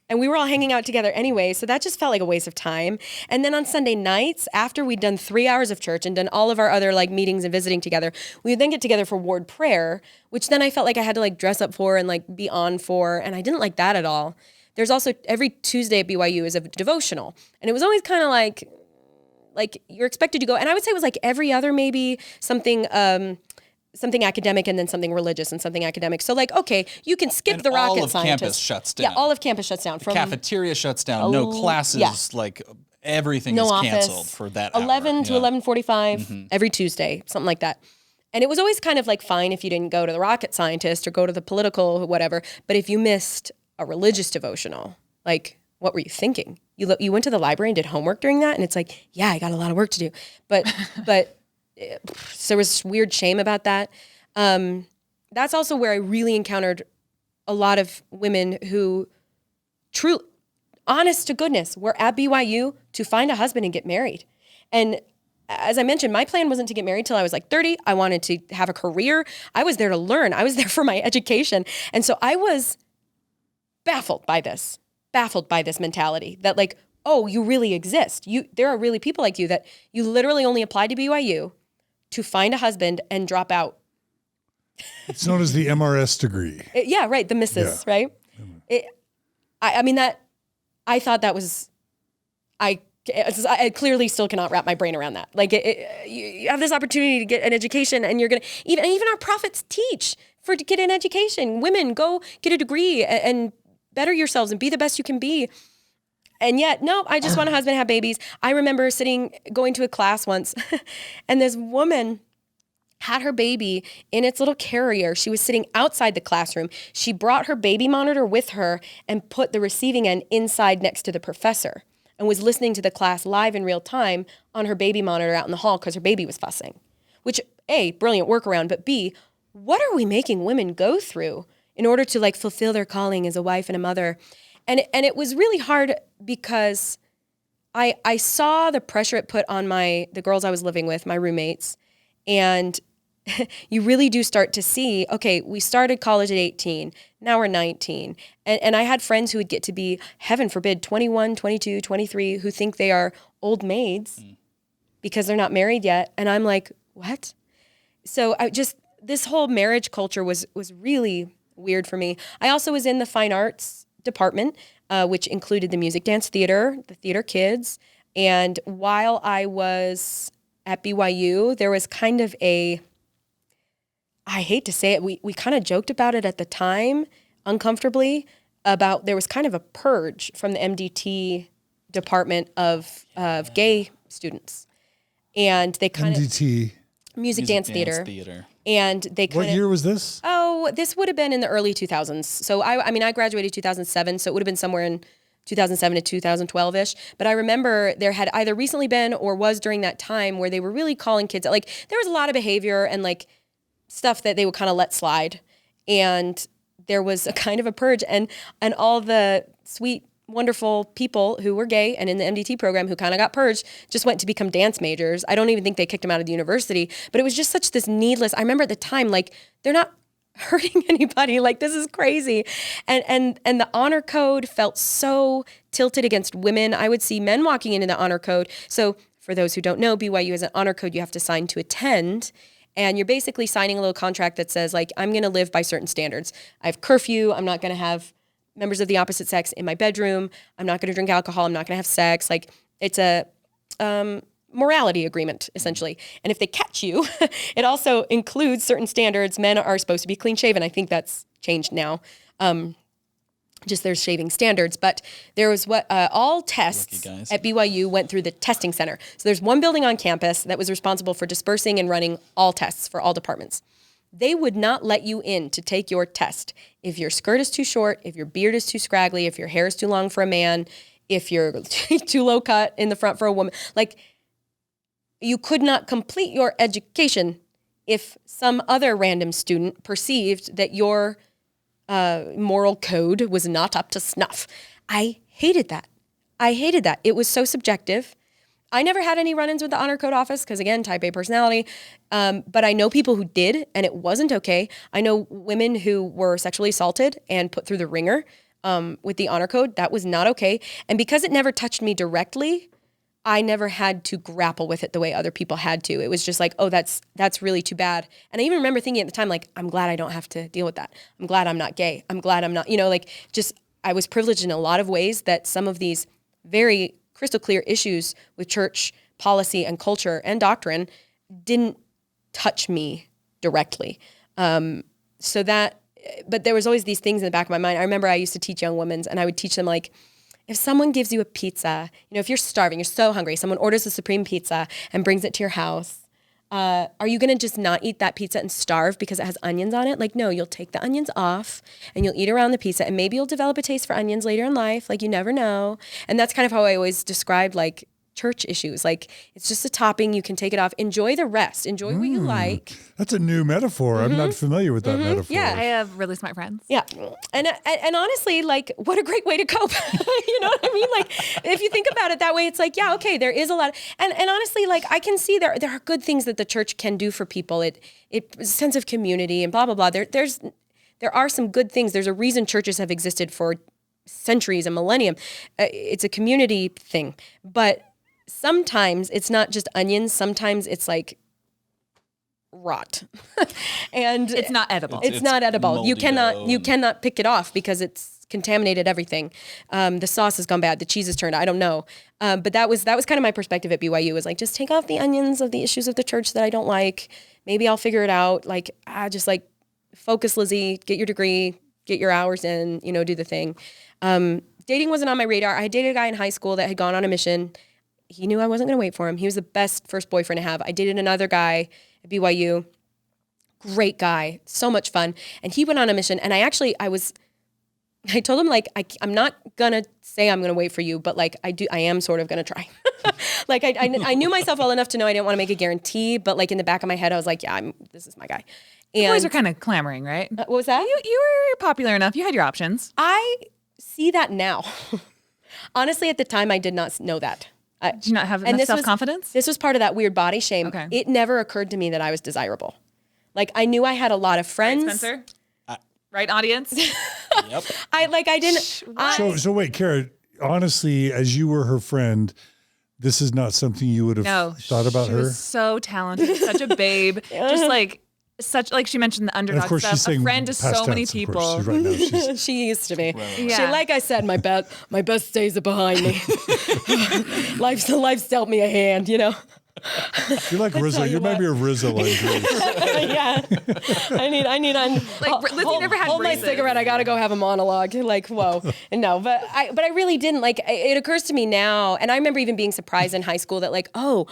And we were all hanging out together anyway. So that just felt like a waste of time. And then on Sunday nights, after we'd done 3 hours of church and done all of our other like meetings and visiting together, we would then get together for ward prayer, which then I felt like I had to like dress up for and like be on for. And I didn't like that at all. There's also every Tuesday at BYU is a devotional. And it was always kind of like you're expected to go. And I would say it was like every other, maybe something academic and then something religious and something academic. So like, okay, you can skip And the rocket all of scientist. campus shuts down. Yeah, all of campus shuts down. From Cafeteria shuts down. No classes. yeah. Like everything no is office, canceled for that 11 hour. to Yeah. 11:45 every Tuesday, something like that. And it was always kind of like fine if you didn't go to the rocket scientist or go to the political whatever. But if you missed a religious devotional, like what were you thinking? You went to the library and did homework during that, and it's like, yeah, I got a lot of work to do. But so there was weird shame about that. That's also where I really encountered a lot of women who, honest to goodness, were at BYU to find a husband and get married. And as I mentioned, my plan wasn't to get married till I was like 30. I wanted to have a career. I was there to learn. I was there for my education. And so I was baffled by this mentality that like, oh, you really exist. There are really people like you that you literally only apply to BYU to find a husband and drop out. It's known as the MRS degree. Yeah, right. The missus, right? I thought that was, I clearly still cannot wrap my brain around that. Like you have this opportunity to get an education and you're going to, even our prophets teach to get an education. Women, go get a degree and better yourselves and be the best you can be. And yet, no, I just want a husband and have babies. I remember going to a class once and this woman had her baby in its little carrier. She was sitting outside the classroom. She brought her baby monitor with her and put the receiving end inside next to the professor and was listening to the class live in real time on her baby monitor out in the hall because her baby was fussing. Which, A, brilliant workaround, but B, what are we making women go through in order to like fulfill their calling as a wife and a mother? And it was really hard because I saw the pressure it put on the girls I was living with, my roommates, and you really do start to see, okay, we started college at 18, now we're 19. And I had friends who would get to be, heaven forbid, 21, 22, 23, who think they are old maids because they're not married yet. And I'm like, what? So this whole marriage culture was really weird for me. I also was in the fine arts department, which included the music, dance, theater, the theater kids. And while I was at BYU, there was kind of I hate to say it, we kind of joked about it at the time, uncomfortably, there was kind of a purge from the MDT department of gay students. And they kind of... MDT. Music, dance, theater. And they kind of... What year was this? Oh, this would have been in the early 2000s. So I graduated 2007, so it would have been somewhere in 2007 to 2012-ish. But I remember there had either recently been or was during that time where they were really calling kids, like there was a lot of behavior and like stuff that they would kind of let slide. And there was a kind of a purge and all the sweet, wonderful people who were gay and in the MDT program who kind of got purged just went to become dance majors. I don't even think they kicked them out of the university, but it was just such this needless, I remember at the time, like they're not hurting anybody. Like this is crazy. And the honor code felt so tilted against women. I would see men walking into the honor code. So for those who don't know, BYU has an honor code you have to sign to attend. And you're basically signing a little contract that says like, I'm going to live by certain standards. I have curfew. I'm not going to have members of the opposite sex in my bedroom. I'm not going to drink alcohol. I'm not going to have sex. Like it's a morality agreement, essentially. And if they catch you, it also includes certain standards. Men are supposed to be clean shaven. I think that's changed now. Just there's shaving standards, but there was all tests at BYU went through the testing center. So there's one building on campus that was responsible for dispersing and running all tests for all departments. They would not let you in to take your test if your skirt is too short, if your beard is too scraggly, if your hair is too long for a man, if you're too low cut in the front for a woman. Like, you could not complete your education if some other random student perceived that your moral code was not up to snuff. I hated that. It was so subjective. I never had any run-ins with the honor code office because, again, type A personality. But I know people who did, and it wasn't okay. I know women who were sexually assaulted and put through the ringer with the honor code. That was not okay. And because it never touched me directly, I never had to grapple with it the way other people had to. It was just like, oh, that's really too bad. And I even remember thinking at the time, like, I'm glad I don't have to deal with that. I'm glad I'm not gay. I'm glad I'm not, just I was privileged in a lot of ways that some of these very crystal clear issues with church policy and culture and doctrine didn't touch me directly. But there was always these things in the back of my mind. I remember I used to teach young women, and I would teach them, like, if someone gives you a pizza, if you're starving, you're so hungry, someone orders a supreme pizza and brings it to your house, are you going to just not eat that pizza and starve because it has onions on it? Like, no, you'll take the onions off and you'll eat around the pizza, and maybe you'll develop a taste for onions later in life. Like, you never know. And that's kind of how I always described, like, church issues. Like, it's just a topping. You can take it off. Enjoy the rest. Enjoy what you like. That's a new metaphor. I'm not familiar with that metaphor. Yeah, I have really smart friends. Yeah. And honestly, like, what a great way to cope. You know what I mean? Like, if you think about it that way, it's like, yeah, okay, there is a lot. And honestly, like, I can see there are good things that the church can do for people. It sense of community and blah, blah, blah. There are some good things. There's a reason churches have existed for centuries and millennium. It's a community thing. But sometimes it's not just onions. Sometimes it's like rot, and it's not edible. It's not edible. You cannot pick it off because it's contaminated everything. The sauce has gone bad. The cheese has turned. I don't know. But that was kind of my perspective at BYU. Was like, just take off the onions of the issues of the church that I don't like. Maybe I'll figure it out. Like, just like focus, Lizzy. Get your degree. Get your hours in. Do the thing. Dating wasn't on my radar. I had dated a guy in high school that had gone on a mission. He knew I wasn't going to wait for him. He was the best first boyfriend to have. I dated another guy at BYU. Great guy. So much fun. And he went on a mission. And I told him, like, I'm not going to say I'm going to wait for you, but, like, I am sort of going to try. Like, I knew myself well enough to know I didn't want to make a guarantee, but, like, in the back of my head, I was like, yeah, this is my guy. And boys are kind of clamoring, right? What was that? You were popular enough. You had your options. I see that now. Honestly, at the time, I did not know that. Did you not have enough self-confidence? This was part of that weird body shame. Okay. It never occurred to me that I was desirable. Like, I knew I had a lot of friends. Right, Spencer? Right, audience? Yep. I didn't. So wait, Kara, honestly, as you were her friend, this is not something you would have thought about her? She was so talented, such a babe. Just like she mentioned the underdog stuff. A friend to so many people. Right now, she used to be. Right. Yeah. Like I said, my best days are behind me. Life's dealt me a hand, You're like RZA. You remind me of RZA. Yeah. I need. Lizzy never had hold my cigarette. I gotta go have a monologue. Like, whoa. No, but I really didn't. Like, it occurs to me now, and I remember even being surprised in high school that, like, oh,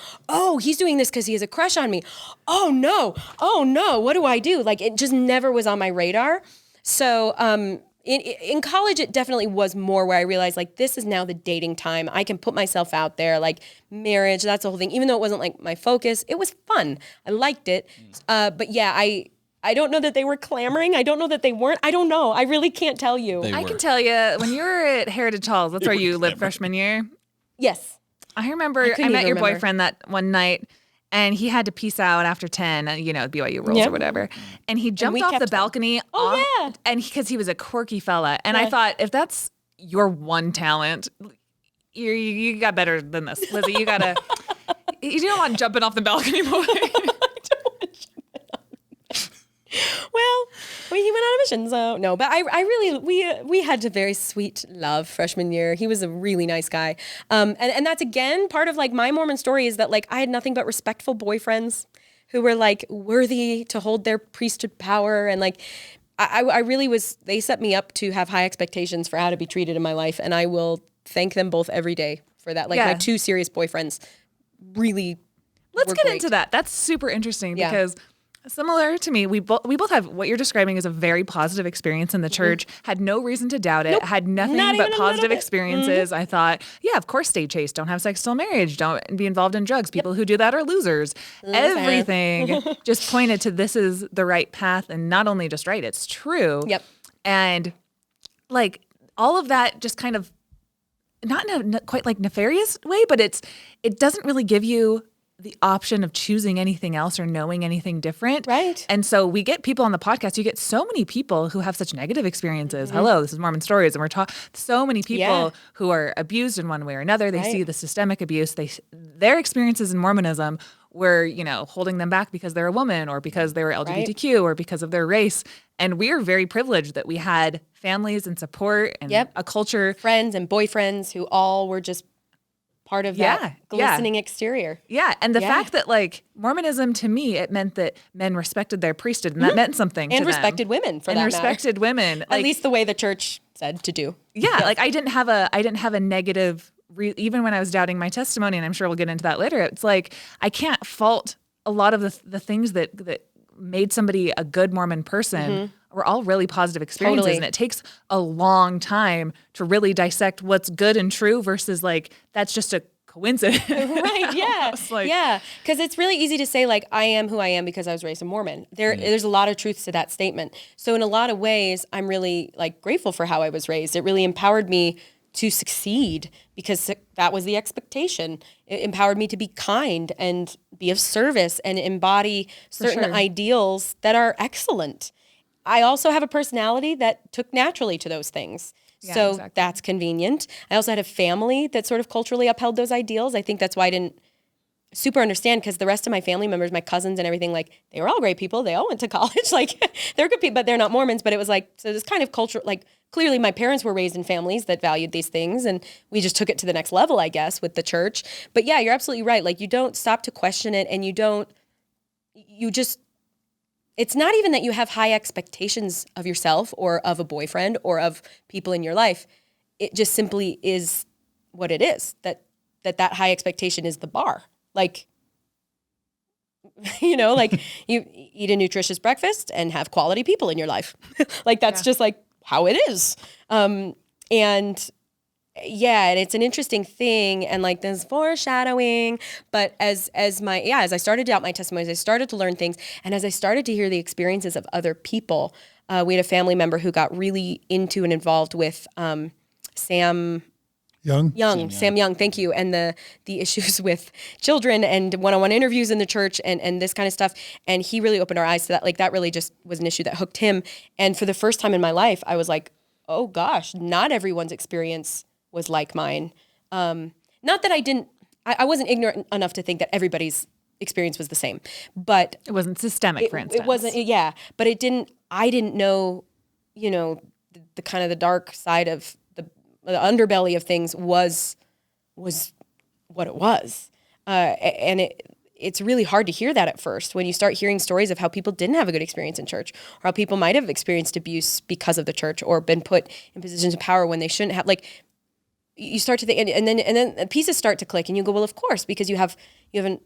he's doing this because he has a crush on me. Oh no, what do I do? Like, it just never was on my radar. So, in college, it definitely was more where I realized, like, this is now the dating time. I can put myself out there, like, marriage, that's the whole thing. Even though it wasn't, like, my focus, it was fun. I liked it. But yeah, I don't know that they were clamoring. I don't know that they weren't. I don't know. I really can't tell you. I can tell you, when you were at Heritage Halls, that's where you lived freshman year. Yes. I remember I met your boyfriend that one night. And he had to peace out after 10, BYU rules or whatever. And he jumped off the balcony. And because he was a quirky fella. And I thought, if that's your one talent, you got better than this, Lizzy. You don't want jumping off the balcony, boy. Well, he went on a mission. So no, but I really, we had a very sweet love freshman year. He was a really nice guy. And that's again, part of like my Mormon story is that like I had nothing but respectful boyfriends who were like worthy to hold their priesthood power. And like, I really was, they set me up to have high expectations for how to be treated in my life. And I will thank them both every day for that. Like my two serious boyfriends really Let's get great. into that. That's super interesting Yeah. because similar to me, we both have what you're describing as a very positive experience in the church. Had no reason to doubt it. Had nothing Not but even a positive little bit. experiences. I thought, yeah, of course, stay chaste. Don't have sex till marriage. Don't be involved in drugs. People who do that are losers. Everything just pointed to this is the right path, and not only just right, it's true. Yep. And like all of that, just kind of not in a quite like nefarious way, but it doesn't really give you the option of choosing anything else or knowing anything different. Right. And so we get people on the podcast, you get so many people who have such negative experiences. Hello, this is MormonStories. And we're talking so many people who are abused in one way or another. They see the systemic abuse. Their experiences in Mormonism were, holding them back because they're a woman or because they were LGBTQ or because of their race. And we are very privileged that we had families and support and a culture. Friends and boyfriends who all were just part of that glistening exterior. Yeah. And the fact that like Mormonism to me, it meant that men respected their priesthood and that meant something And to respected them. women for and that respected matter. women. At least the way the church said to do. Yeah. Like I didn't have a negative, even when I was doubting my testimony, and I'm sure we'll get into that later, it's like, I can't fault a lot of the things that made somebody a good Mormon person were all really positive experiences. Totally. And it takes a long time to really dissect what's good and true versus like, that's just a coincidence. Right, yeah. Like, because it's really easy to say like, I am who I am because I was raised a Mormon. There's a lot of truth to that statement. So in a lot of ways, I'm really like grateful for how I was raised. It really empowered me to succeed because that was the expectation. It empowered me to be kind and be of service and embody certain ideals that are excellent. I also have a personality that took naturally to those things. So that's convenient. I also had a family that sort of culturally upheld those ideals. I think that's why I didn't super understand, because the rest of my family members, my cousins and everything, like they were all great people. They all went to college. Like they're good people, but they're not Mormons. But it was like, so this kind of culture, like clearly my parents were raised in families that valued these things. And we just took it to the next level, I guess, with the church. But yeah, you're absolutely right. Like you don't stop to question it, and it's not even that you have high expectations of yourself or of a boyfriend or of people in your life. It just simply is what it is, that high expectation is the bar. Like, like you eat a nutritious breakfast and have quality people in your life. Like that's just like how it is. And it's an interesting thing, and like there's foreshadowing, but as I started to doubt my testimonies, I started to learn things, and as I started to hear the experiences of other people, we had a family member who got really into and involved with Sam Young, thank you, and the issues with children and one-on-one interviews in the church and this kind of stuff, and he really opened our eyes to that. Like that really just was an issue that hooked him, and for the first time in my life, I was like, oh gosh, not everyone's experience was like mine. Not that I wasn't ignorant enough to think that everybody's experience was the same, but it wasn't systemic, for instance. It wasn't, but I didn't know, the kind of the dark side of the underbelly of things was what it was. And it's really hard to hear that at first when you start hearing stories of how people didn't have a good experience in church, or how people might have experienced abuse because of the church or been put in positions of power when they shouldn't have. Like, you start to think, and then pieces start to click, and you go, well, of course, because you have an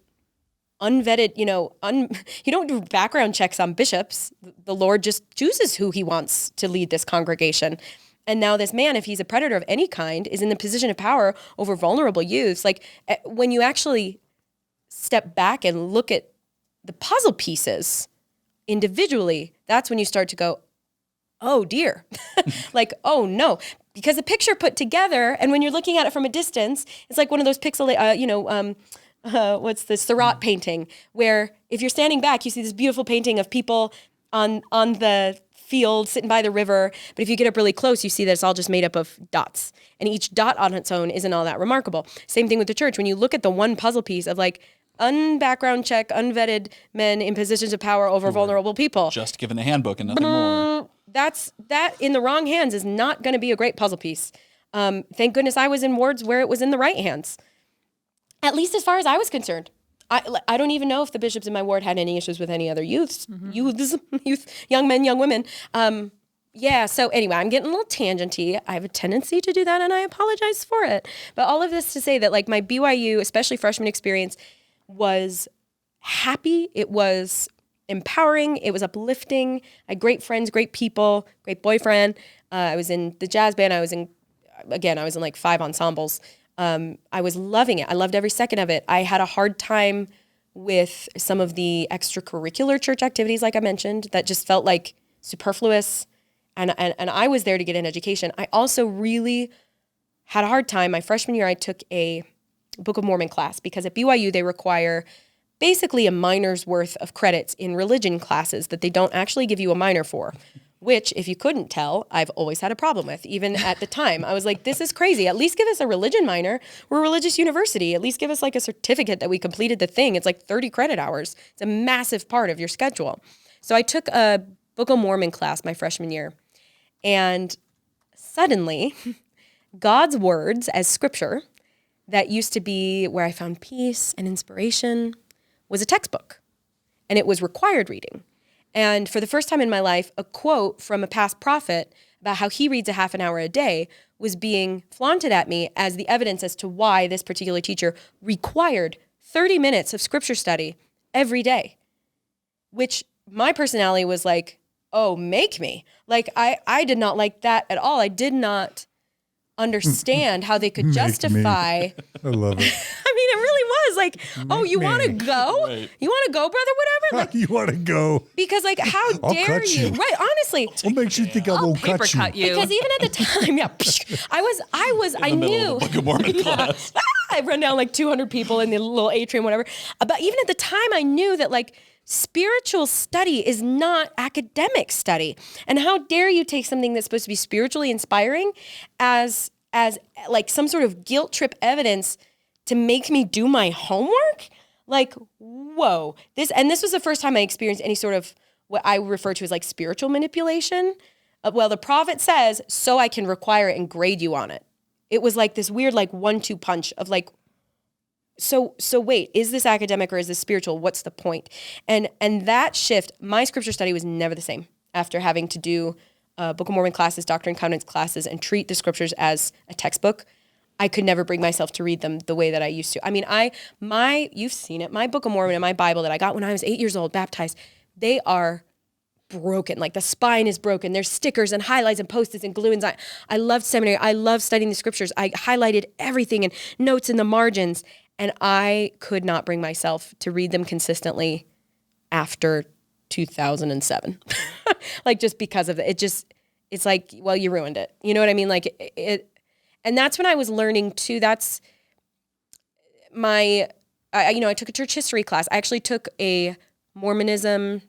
unvetted, you don't do background checks on bishops. The Lord just chooses who he wants to lead this congregation. And now this man, if he's a predator of any kind, is in the position of power over vulnerable youths. Like when you actually step back and look at the puzzle pieces individually, that's when you start to go, oh dear, like, oh no. Because the picture put together, and when you're looking at it from a distance, it's like one of those pixel, what's the Seurat painting, where if you're standing back, you see this beautiful painting of people on the field sitting by the river. But if you get up really close, you see that it's all just made up of dots. And each dot on its own isn't all that remarkable. Same thing with the church. When you look at the one puzzle piece of like, unbackground check, unvetted men in positions of power over vulnerable people. Just given a handbook and nothing more. That in the wrong hands is not going to be a great puzzle piece. Thank goodness I was in wards where it was in the right hands. At least as far as I was concerned. I don't even know if the bishops in my ward had any issues with any other youth, young men, young women. So anyway, I'm getting a little tangenty. I have a tendency to do that, and I apologize for it. But all of this to say that like my BYU, especially freshman experience, was happy. It was empowering. It was uplifting. I had great friends, great people, great boyfriend. I was in the jazz band. I was in like 5 ensembles. I was loving it. I loved every second of it. I had a hard time with some of the extracurricular church activities, like I mentioned, that just felt like superfluous. And I was there to get an education. I also really had a hard time. My freshman year, I took a Book of Mormon class because at BYU, they require basically a minor's worth of credits in religion classes that they don't actually give you a minor for, which, if you couldn't tell, I've always had a problem with. Even at the time, I was like, this is crazy. At least give us a religion minor. We're a religious university. At least give us like a certificate that we completed the thing. It's like 30 credit hours. It's a massive part of your schedule. So I took a Book of Mormon class my freshman year. And suddenly, God's words as scripture that used to be where I found peace and inspiration was a textbook. And it was required reading. And for the first time in my life, a quote from a past prophet about how he reads a half an hour a day was being flaunted at me as the evidence as to why this particular teacher required 30 minutes of scripture study every day, which my personality was like, oh, make me. Like, I did not like that at all. I did not understand how they could justify. I love it. I mean, it really was like, oh, you want to go? Right. You want to go, brother? Whatever. Like, You want to go? because like, how I'll dare cut you? you. Right? Honestly, What makes you think I won't Paper cut you? cut you. because even at the time, I In the middle knew. of the Book of Mormon class. I run down like 200 people in the little atrium, whatever. But even at the time, I knew that like spiritual study is not academic study. And how dare you take something that's supposed to be spiritually inspiring as like some sort of guilt trip evidence to make me do my homework? Like, whoa. This was the first time I experienced any sort of what I refer to as like spiritual manipulation. Well, the prophet says, so I can require it and grade you on it. It was like this weird like 1-2 punch of like, so wait, is this academic or is this spiritual? What's the point? And that shift, my scripture study was never the same after having to do Book of Mormon classes, Doctrine and Covenants classes, and treat the scriptures as a textbook. I could never bring myself to read them the way that I used to. I mean, you've seen it, my Book of Mormon and my Bible that I got when I was 8 years old, baptized, they are broken. Like the spine is broken. There's stickers and highlights and post-its and glue-ins. I loved seminary. I loved studying the scriptures. I highlighted everything and notes in the margins. And I could not bring myself to read them consistently after 2007. Like just because of it. It's like, well, you ruined it. You know what I mean? Like it and that's when I was learning too. That's I took a church history class. I actually took a Mormonism.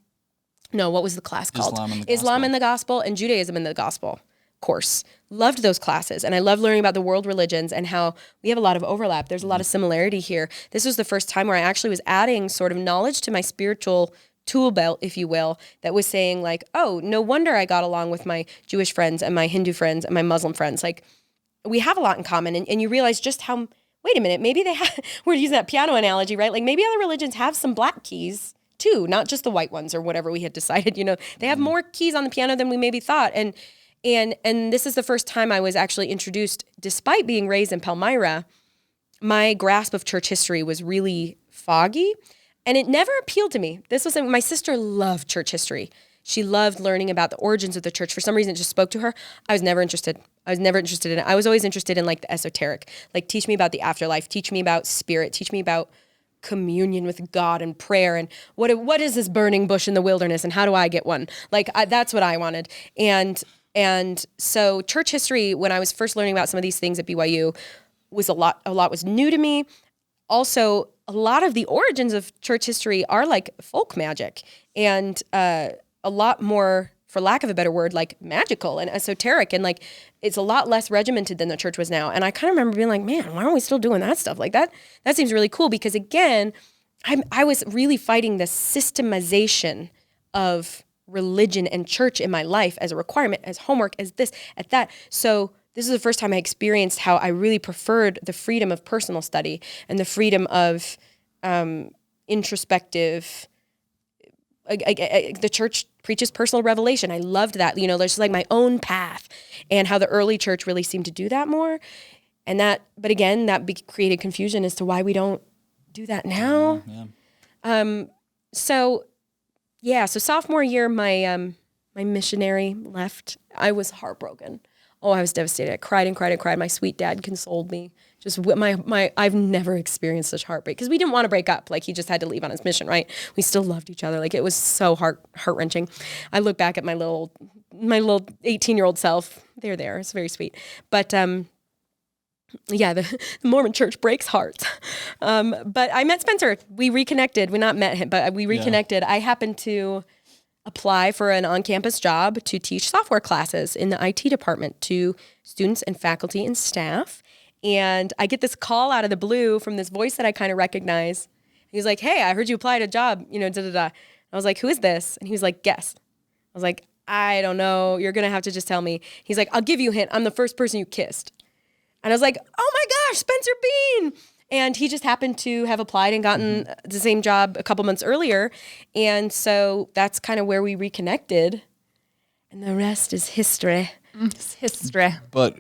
No, what was the class called? Islam in the Gospel and Judaism in the Gospel course. Loved those classes. And I love learning about the world religions and how we have a lot of overlap. There's a lot of similarity here. This was the first time where I actually was adding sort of knowledge to my spiritual tool belt, if you will, that was saying like, oh, no wonder I got along with my Jewish friends and my Hindu friends and my Muslim friends. Like we have a lot in common. And you realize just how, wait a minute, maybe they have, we're using that piano analogy, right? Like maybe other religions have some black keys too, not just the white ones or whatever we had decided, they have more keys on the piano than we maybe thought. And this is the first time I was actually introduced, despite being raised in Palmyra, my grasp of church history was really foggy and it never appealed to me. My sister loved church history. She loved learning about the origins of the church. For some reason, it just spoke to her. I was never interested in it. I was always interested in like the esoteric, like teach me about the afterlife, teach me about spirit, teach me about communion with God and prayer and what is this burning bush in the wilderness and how do I get one? Like that's what I wanted. And so church history, when I was first learning about some of these things at BYU, was a lot was new to me. Also, a lot of the origins of church history are like folk magic and a lot more, for lack of a better word, like magical and esoteric. And like, it's a lot less regimented than the church was now. And I kind of remember being like, man, why aren't we still doing that stuff? Like that seems really cool because again, I was really fighting the systemization of religion and church in my life as a requirement, as homework, as this, at that. So this is the first time I experienced how I really preferred the freedom of personal study and the freedom of introspective. The church preaches personal revelation. I loved that. You know, there's like my own path, and how the early church really seemed to do that more. And that, but again, that created confusion as to why we don't do that now. Yeah. So sophomore year, my missionary left. I was heartbroken. Oh, I was devastated. I cried and cried and cried. My sweet dad consoled me. Just I've never experienced such heartbreak, because we didn't want to break up. Like, he just had to leave on his mission, right? We still loved each other. Like, it was so heart-wrenching. I look back at my little 18-year-old self. They're there. It's very sweet. But yeah, the Mormon church breaks hearts. But I met Spencer. We reconnected. We not met him, but we reconnected. Yeah. I happened to apply for an on-campus job to teach software classes in the IT department to students and faculty and staff. And I get this call out of the blue from this voice that I kind of recognize. He's like, "Hey, I heard you applied a job, you know, da-da-da." I was like, "Who is this?" And he was like, "Guess." I was like, "I don't know. You're going to have to just tell me." He's like, "I'll give you a hint. I'm the first person you kissed." And I was like, "Oh my gosh, Spencer Bean." And he just happened to have applied and gotten the same job a couple months earlier. And so that's kind of where we reconnected. And the rest is history. It's history. But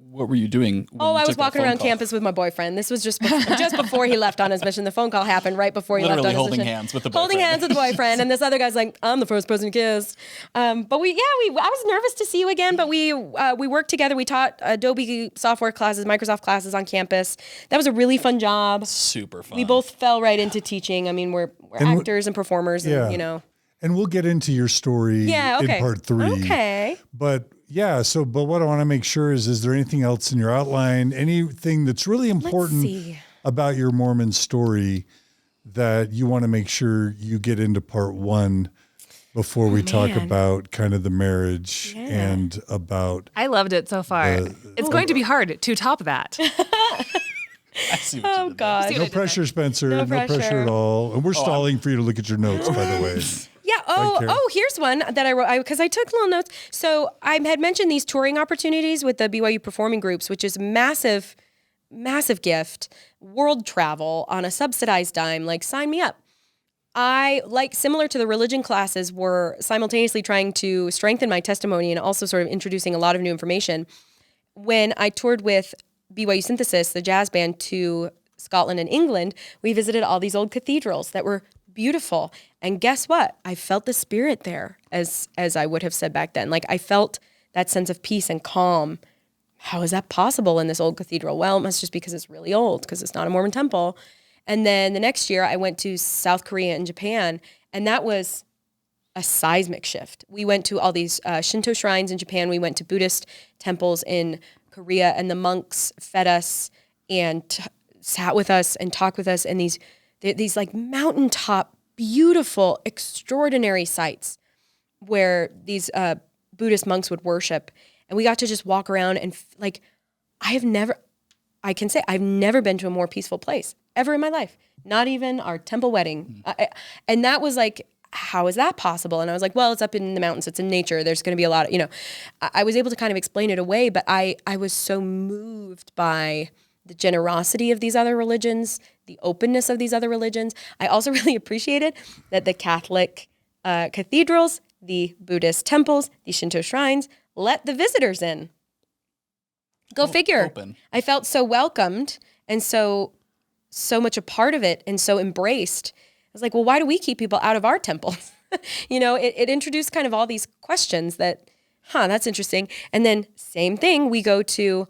what were you doing? I was walking around campus with my boyfriend. This was just before he left on his mission. The phone call happened right before he left on his mission. Holding hands with the boyfriend. Holding hands with the boyfriend. And this other guy's like, "I'm the first person you kissed." But I was nervous to see you again, but we worked together. We taught Adobe software classes, Microsoft classes on campus. That was a really fun job. Super fun. We both fell right into teaching. I mean, we're actors and performers, and, you know. And we'll get into your story in part 3. Okay. But but what I want to make sure is there anything else in your outline, anything that's really important about your Mormon story that you want to make sure you get into part 1 before we talk about kind of the marriage and about... I loved it so far. It's going to be hard to top that. I see what you did God. No pressure, Spencer. No pressure at all. And we're stalling for you to look at your notes, by the way. Yeah. Here's one that I wrote because I took little notes. So I had mentioned these touring opportunities with the BYU performing groups, which is massive gift. World travel on a subsidized dime. Like, sign me up. I, like, similar to the religion classes, were simultaneously trying to strengthen my testimony and also sort of introducing a lot of new information. When I toured with BYU Synthesis, the jazz band, to Scotland and England, we visited all these old cathedrals that were beautiful. And guess what? I felt the spirit there, as I would have said back then. Like, I felt that sense of peace and calm. How is that possible in this old cathedral? Well, it must just be because it's really old, because it's not a Mormon temple. And then the next year I went to South Korea and Japan, and that was a seismic shift. We went to all these Shinto shrines in Japan. We went to Buddhist temples in Korea, and the monks fed us and sat with us and talked with us in these like mountaintop, beautiful, extraordinary sites where these Buddhist monks would worship. And we got to just walk around and I've never been to a more peaceful place ever in my life. Not even our temple wedding. And that was like, how is that possible? And I was like, well, it's up in the mountains. It's in nature. There's going to be a lot of, I was able to kind of explain it away, but I was so moved by the generosity of these other religions, the openness of these other religions. I also really appreciated that the Catholic cathedrals, the Buddhist temples, the Shinto shrines let the visitors in. Go figure. Open. I felt so welcomed and so much a part of it and so embraced. I was like, well, why do we keep people out of our temples? It introduced kind of all these questions that, that's interesting. And then same thing, we go to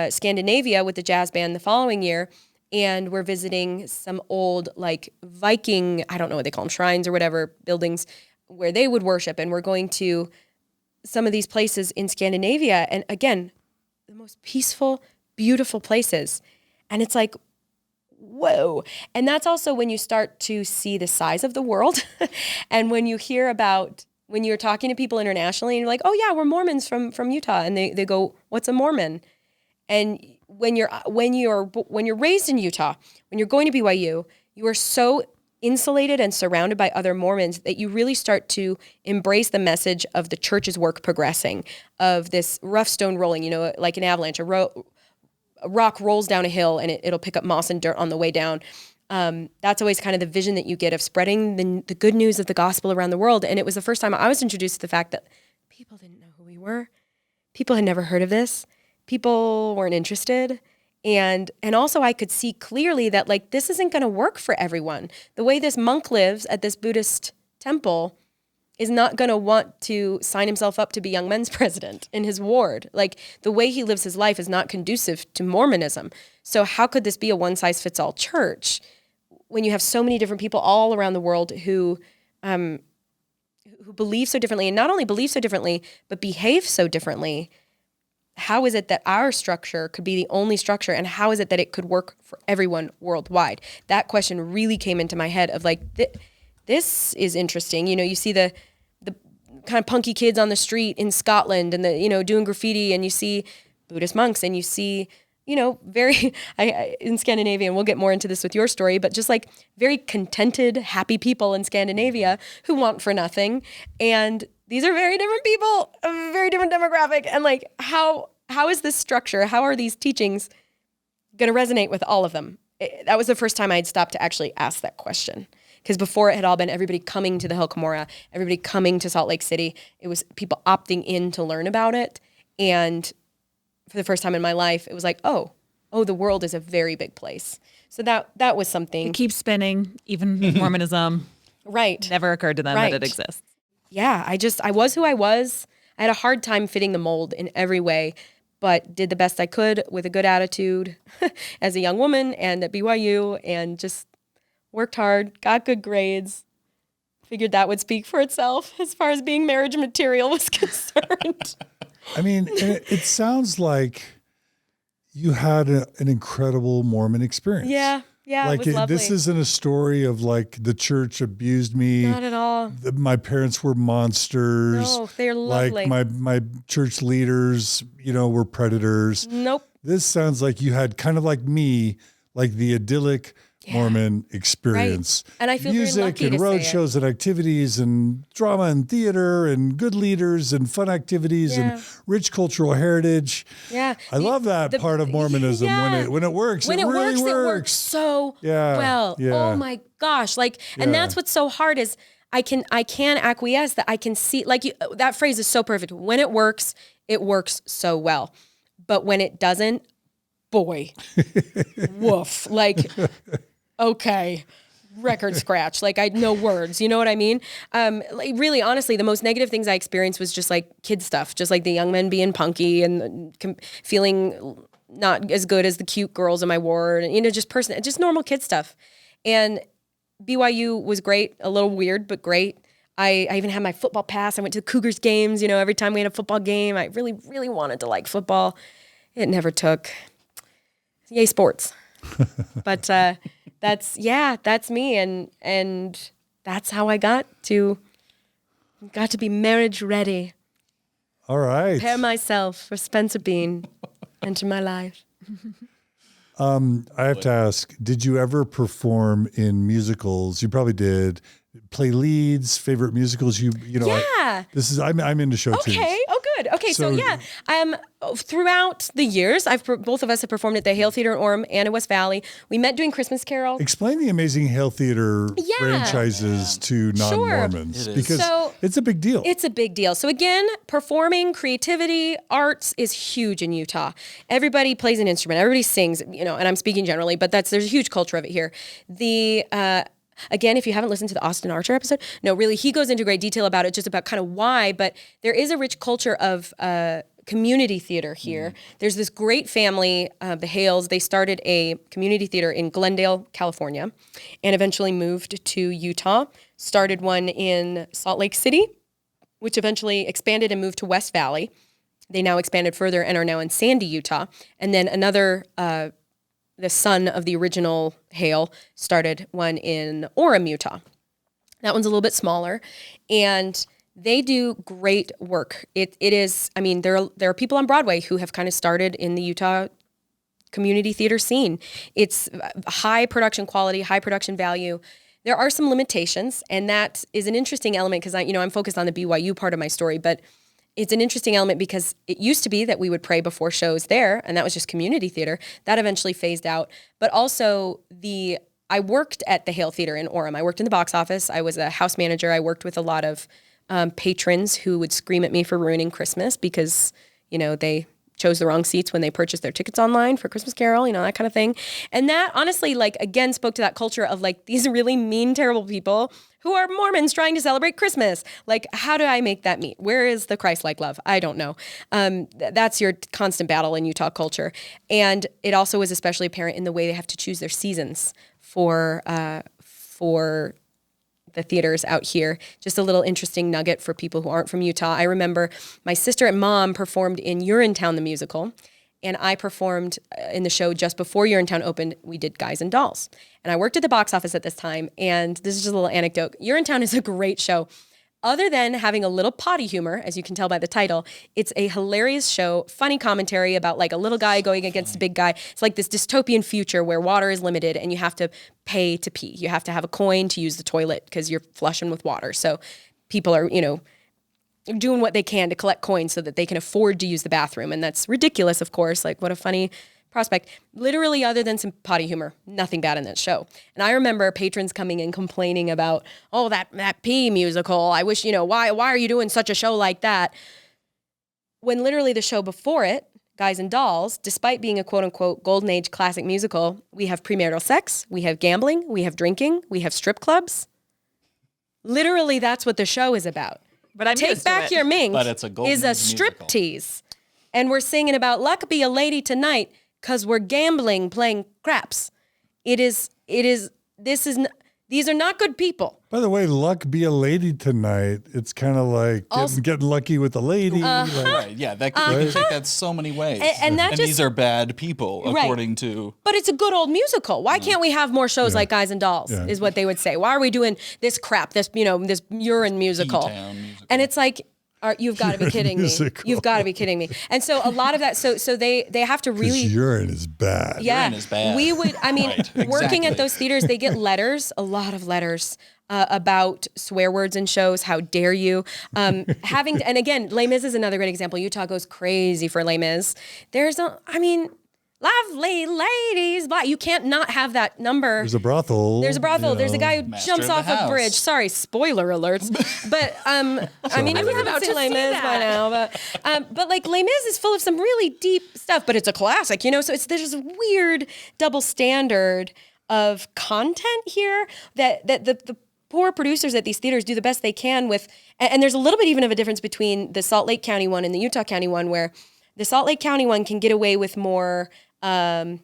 Scandinavia with the jazz band the following year, and we're visiting some old like Viking, I don't know what they call them, shrines or whatever, buildings where they would worship. And we're going to some of these places in Scandinavia. And again, the most peaceful, beautiful places. And it's like, whoa. And that's also when you start to see the size of the world. And when you hear about, when you're talking to people internationally and you're like, oh yeah, we're Mormons from Utah. And they go, what's a Mormon? And when you're raised in Utah, when you're going to BYU, you are so insulated and surrounded by other Mormons that you really start to embrace the message of the church's work progressing, of this rough stone rolling, like an avalanche, a rock rolls down a hill and it'll pick up moss and dirt on the way down. That's always kind of the vision that you get of spreading the good news of the gospel around the world. And it was the first time I was introduced to the fact that people didn't know who we were. People had never heard of this. People weren't interested. And also I could see clearly that like, this isn't going to work for everyone. The way this monk lives at this Buddhist temple is not going to want to sign himself up to be Young Men's president in his ward. Like the way he lives his life is not conducive to Mormonism. So how could this be a one-size-fits-all church when you have so many different people all around the world who believe so differently, and not only believe so differently, but behave so differently? How is it that our structure could be the only structure, and how is it that it could work for everyone worldwide? That question really came into my head of like, this is interesting. You see the kind of punky kids on the street in Scotland and doing graffiti, and you see Buddhist monks, and you see, very, in Scandinavia, and we'll get more into this with your story, but just like very contented, happy people in Scandinavia who want for nothing. And these are very different people, a very different demographic. And like, how is this structure? How are these teachings going to resonate with all of them? That was the first time I'd stopped to actually ask that question. Because before it had all been everybody coming to the Hill Cumorah, everybody coming to Salt Lake City. It was people opting in to learn about it. And for the first time in my life, it was like, oh, the world is a very big place. So that was something. It keeps spinning, even Mormonism. Right. Never occurred to them that it exists. Yeah, I was who I was. I had a hard time fitting the mold in every way, but did the best I could with a good attitude as a young woman and at BYU, and just worked hard, got good grades, figured that would speak for itself as far as being marriage material was concerned. I mean, it sounds like you had an incredible Mormon experience. Yeah, like it was lovely. This isn't a story of like the church abused me. Not at all. My parents were monsters. No, they're lovely. Like my church leaders, were predators. Nope. This sounds like you had kind of like me, like the idyllic Mormon experience. Right. And I feel music very lucky and to road say shows and activities and drama and theater and good leaders and fun activities and rich cultural heritage. Yeah. I love that part of Mormonism when it works. When it really works so well. Yeah. Oh my gosh. And that's what's so hard is I can acquiesce that I can see, that phrase is so perfect. When it works so well. But when it doesn't, boy, woof. Okay, record scratch. No words. You know what I mean? Really, honestly, the most negative things I experienced was just like kid stuff, just like the young men being punky and feeling not as good as the cute girls in my ward, and just normal kid stuff. And BYU was great, a little weird, but great. I even had my football pass. I went to the Cougars games. Every time we had a football game, I really, really wanted to like football. It never took. Yay, sports. But that's me, and that's how I got to be marriage ready. All right. Prepare myself for Spencer Bean into my life. I have to ask, did you ever perform in musicals? You probably did. Play leads, favorite musicals Yeah. I'm into show tunes. Okay. Oh, good. Okay. So throughout the years, both of us have performed at the Hale Theater in Orem and in West Valley. We met doing Christmas Carol. Explain the amazing Hale Theater franchises to non-Mormons, because it's a big deal. It's a big deal. So again, performing, creativity, arts is huge in Utah. Everybody plays an instrument. Everybody sings, and I'm speaking generally, but there's a huge culture of it here. Again, if you haven't listened to the Austin Archer episode, no, really, he goes into great detail about it, just about kind of why, but there is a rich culture of community theater here. There's this great family, the Hales. They started a community theater in Glendale, California, and eventually moved to Utah, started one in Salt Lake City, which eventually expanded and moved to West Valley. They now expanded further and are now in Sandy, Utah. And then another the son of the original Hale started one in Orem, Utah. That one's a little bit smaller, and they do great work. It is, there are people on Broadway who have kind of started in the Utah community theater scene. It's high production quality, high production value. There are some limitations, and that is an interesting element because I'm focused on the BYU part of my story, but it's an interesting element because it used to be that we would pray before shows there, and that was just community theater. That eventually phased out. But also I worked at the Hale Theater in Orem. I worked in the box office. I was a house manager. I worked with a lot of patrons who would scream at me for ruining Christmas because, they chose the wrong seats when they purchased their tickets online for Christmas Carol, that kind of thing. And that honestly, again, spoke to that culture of these really mean, terrible people who are Mormons trying to celebrate Christmas. How do I make that meet? Where is the Christ-like love? I don't know. That's your constant battle in Utah culture. And it also is especially apparent in the way they have to choose their seasons for the theaters out here. Just a little interesting nugget for people who aren't from Utah. I remember my sister and mom performed in Urinetown the musical, and I performed in the show just before Urinetown opened. We did Guys and Dolls. And I worked at the box office at this time, and this is just a little anecdote. Urinetown is a great show. Other than having a little potty humor, as you can tell by the title, it's a hilarious show, funny commentary about a little guy going against a big guy. It's this dystopian future where water is limited and you have to pay to pee. You have to have a coin to use the toilet because you're flushing with water. So people are, doing what they can to collect coins so that they can afford to use the bathroom. And that's ridiculous, of course. What a funny prospect. Literally, other than some potty humor, nothing bad in that show. And I remember patrons coming in complaining about, that pee musical. I wish, why are you doing such a show like that? When literally the show before it, Guys and Dolls, despite being a quote unquote golden age classic musical, we have premarital sex, we have gambling, we have drinking, we have strip clubs. Literally, that's what the show is about. But I'm Take Back Your Mink But it's a golden is a age strip musical. tease. And we're singing about luck be a lady tonight because we're gambling, playing craps. These are not good people. By the way, luck be a lady tonight. It's kind of like getting lucky with a lady. Right, yeah, you can take that so many ways. And that just- these are bad people, Right. according to... But it's a good old musical. Why can't we have more shows like Guys and Dolls, is what they would say. Why are we doing this crap, this urine musical? P-Town musical. And it's you've got to be kidding me. Musical. You've got to be kidding me. And so a lot of that, so they have to really... Because urine is bad. Yeah, Urine is bad. we would. I mean, Right, working at exactly. those theaters, they get letters, a lot of letters about swear words in shows. How dare you? And again, Les Mis is another great example. Utah goes crazy for Les Mis. Lovely ladies, but you can't not have that number. There's a brothel. There's a brothel. There's a guy who Master jumps of the off a house. bridge. Sorry, spoiler alerts. But if you haven't about seen to Les see Mis by that. now, but Les Mis is full of some really deep stuff. But it's a classic, So there's this weird double standard of content here that the poor producers at these theaters do the best they can with. And there's a little bit even of a difference between the Salt Lake County one and the Utah County one, where the Salt Lake County one can get away with more. A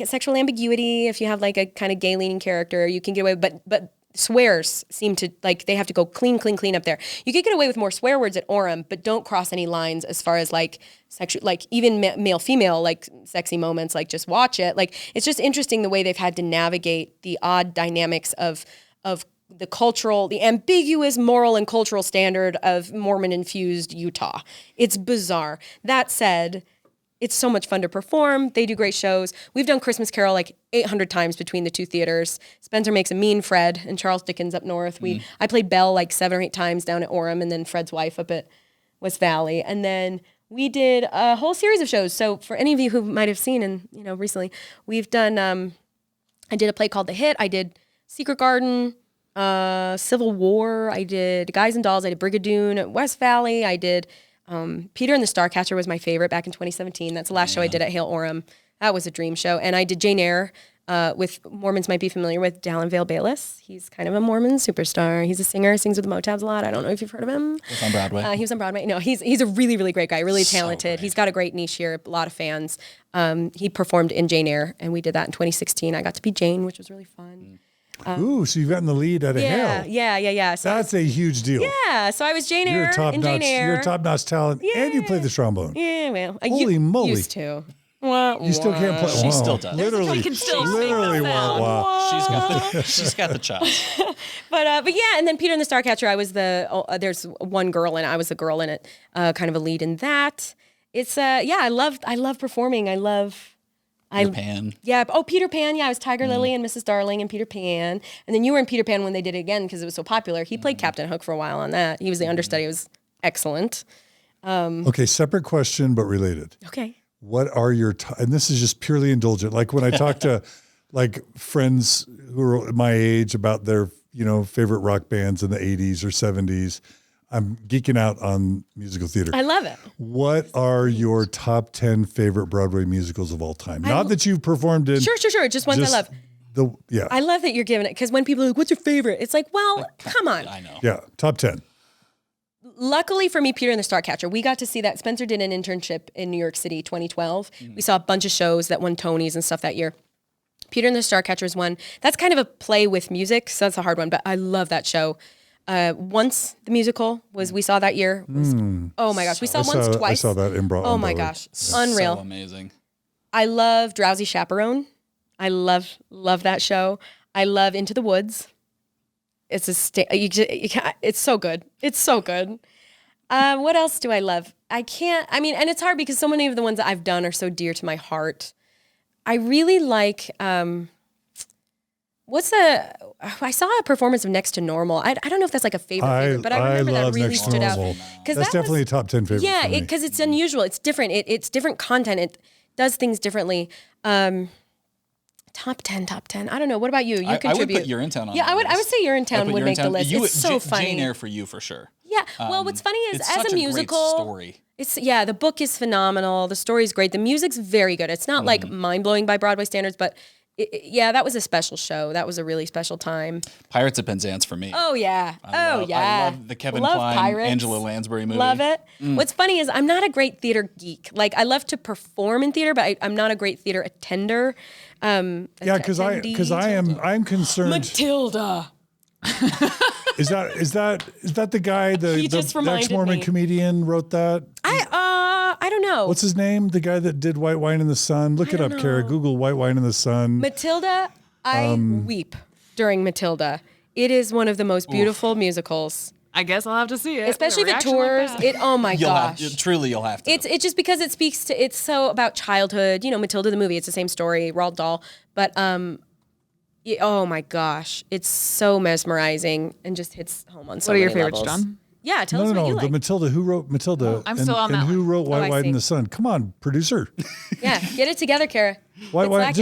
sexual ambiguity. If you have a kind of gay leaning character, you can get away. But swears seem to they have to go clean up there. You could get away with more swear words at Orem, but don't cross any lines as far as sexual, even male female sexy moments. Just watch it. It's just interesting the way they've had to navigate the odd dynamics of the ambiguous moral and cultural standard of Mormon infused Utah. It's bizarre. That said, it's so much fun to perform. They do great shows. We've done Christmas Carol 800 times between the two theaters. Spencer makes a mean Fred and Charles Dickens up north. I played Belle 7 or 8 times down at Orem, and then Fred's wife up at West Valley. And then we did a whole series of shows. So for any of you who might have seen recently, we've done, I did a play called The Hit. I did Secret Garden, Civil War. I did Guys and Dolls. I did Brigadoon at West Valley. I did... Peter and the Starcatcher was my favorite back in 2017. That's the last show I did at Hale Orem. That was a dream show. And I did Jane Eyre, with Mormons might be familiar with Dallin Vale Bayless. He's kind of a Mormon superstar. He's a singer, sings with the Motabs a lot. I don't know if you've heard of him. It's on Broadway. He was on Broadway. No, he's a really, really great guy, really talented. great. He's got a great niche here, a lot of fans. He performed in Jane Eyre, and we did that in 2016. I got to be Jane, which was really fun. Ooh, so you've gotten the lead at a Hale. Yeah. So That's a huge deal. yeah, so I was Jane You're Eyre a top in Jane notch. Eyre. You're a top notch talent, and you play the trombone. Yeah, well, Holy moly. used to. You still can't play. She Wow. still does. Literally, She can still sing literally. those sounds. Wow. She's got the chops. But yeah, and then Peter and the Starcatcher, I was there's one girl in it. I was the girl in it, kind of a lead in that. It's I love performing. I love Peter Pan. Yeah. Oh, Peter Pan. Yeah, I was Tiger Lily and Mrs. Darling and Peter Pan. And then you were in Peter Pan when they did it again because it was so popular. He played Captain Hook for a while on that. He was the understudy. It was excellent. Okay, separate question, but related. Okay. What are your, and this is just purely indulgent. Like when I talk to like friends who are my age about their, favorite rock bands in the 80s or 70s, I'm geeking out on musical theater. I love it. What are your top 10 favorite Broadway musicals of all time? Not that you've performed in. Sure. Just ones I love. I love that you're giving it because when people are like, what's your favorite? It's like, well, come on. I know. Yeah, top 10. Luckily for me, Peter and the Starcatcher, we got to see that. Spencer did an internship in New York City, 2012. We saw a bunch of shows that won Tonys and stuff that year. Peter and the Starcatcher is one. That's kind of a play with music, so that's a hard one, but I love that show. Once the musical we saw that year. Oh my gosh, we saw once, twice. I saw that in Broadway. Oh my gosh, unreal. So amazing. I love Drowsy Chaperone. I love that show. I love Into the Woods. It's it's so good. It's so good. What else do I love? And it's hard because so many of the ones that I've done are so dear to my heart. I really like, I saw a performance of Next to Normal. I don't know if that's like a favorite, but I remember that really stood out. That's definitely a top 10 favorite. Yeah, because it's unusual. It's different. It's different content. It does things differently. Top 10. I don't know. What about you? You contribute. I would put Urinetown on. Yeah, I would say Urinetown would make the list. It's so funny. Jane Eyre for you for sure. Yeah. Well, what's funny is it's as such a musical, great story. The book is phenomenal. The story's great. The music's very good. It's not like mind blowing by Broadway standards, but that was a special show. That was a really special time. Pirates of Penzance for me. Oh yeah. I love the Kevin Kline, Pirates. Angela Lansbury movie. Love it. What's funny is I'm not a great theater geek. Like I love to perform in theater, but I'm not a great theater attender. Because I'm concerned. Matilda. Is that the guy, the ex-Mormon comedian wrote that? I don't know. What's his name? The guy that did White Wine in the Sun. Look it up, Kara. Google White Wine in the Sun. Matilda, I weep during Matilda. It is one of the most beautiful musicals. I guess I'll have to see it. Especially the tours. Oh my gosh. You'll have to. It's just because it speaks to, it's so about childhood. Matilda the movie, it's the same story, Roald Dahl. But oh my gosh, it's so mesmerizing and just hits home on so many levels. What are your favorites, John? Yeah, tell us what you like. The Matilda. Who wrote Matilda? I'm still on that. And who wrote White Wine in the see. Sun? Come on, producer. Yeah, get it together, Kara. White Wine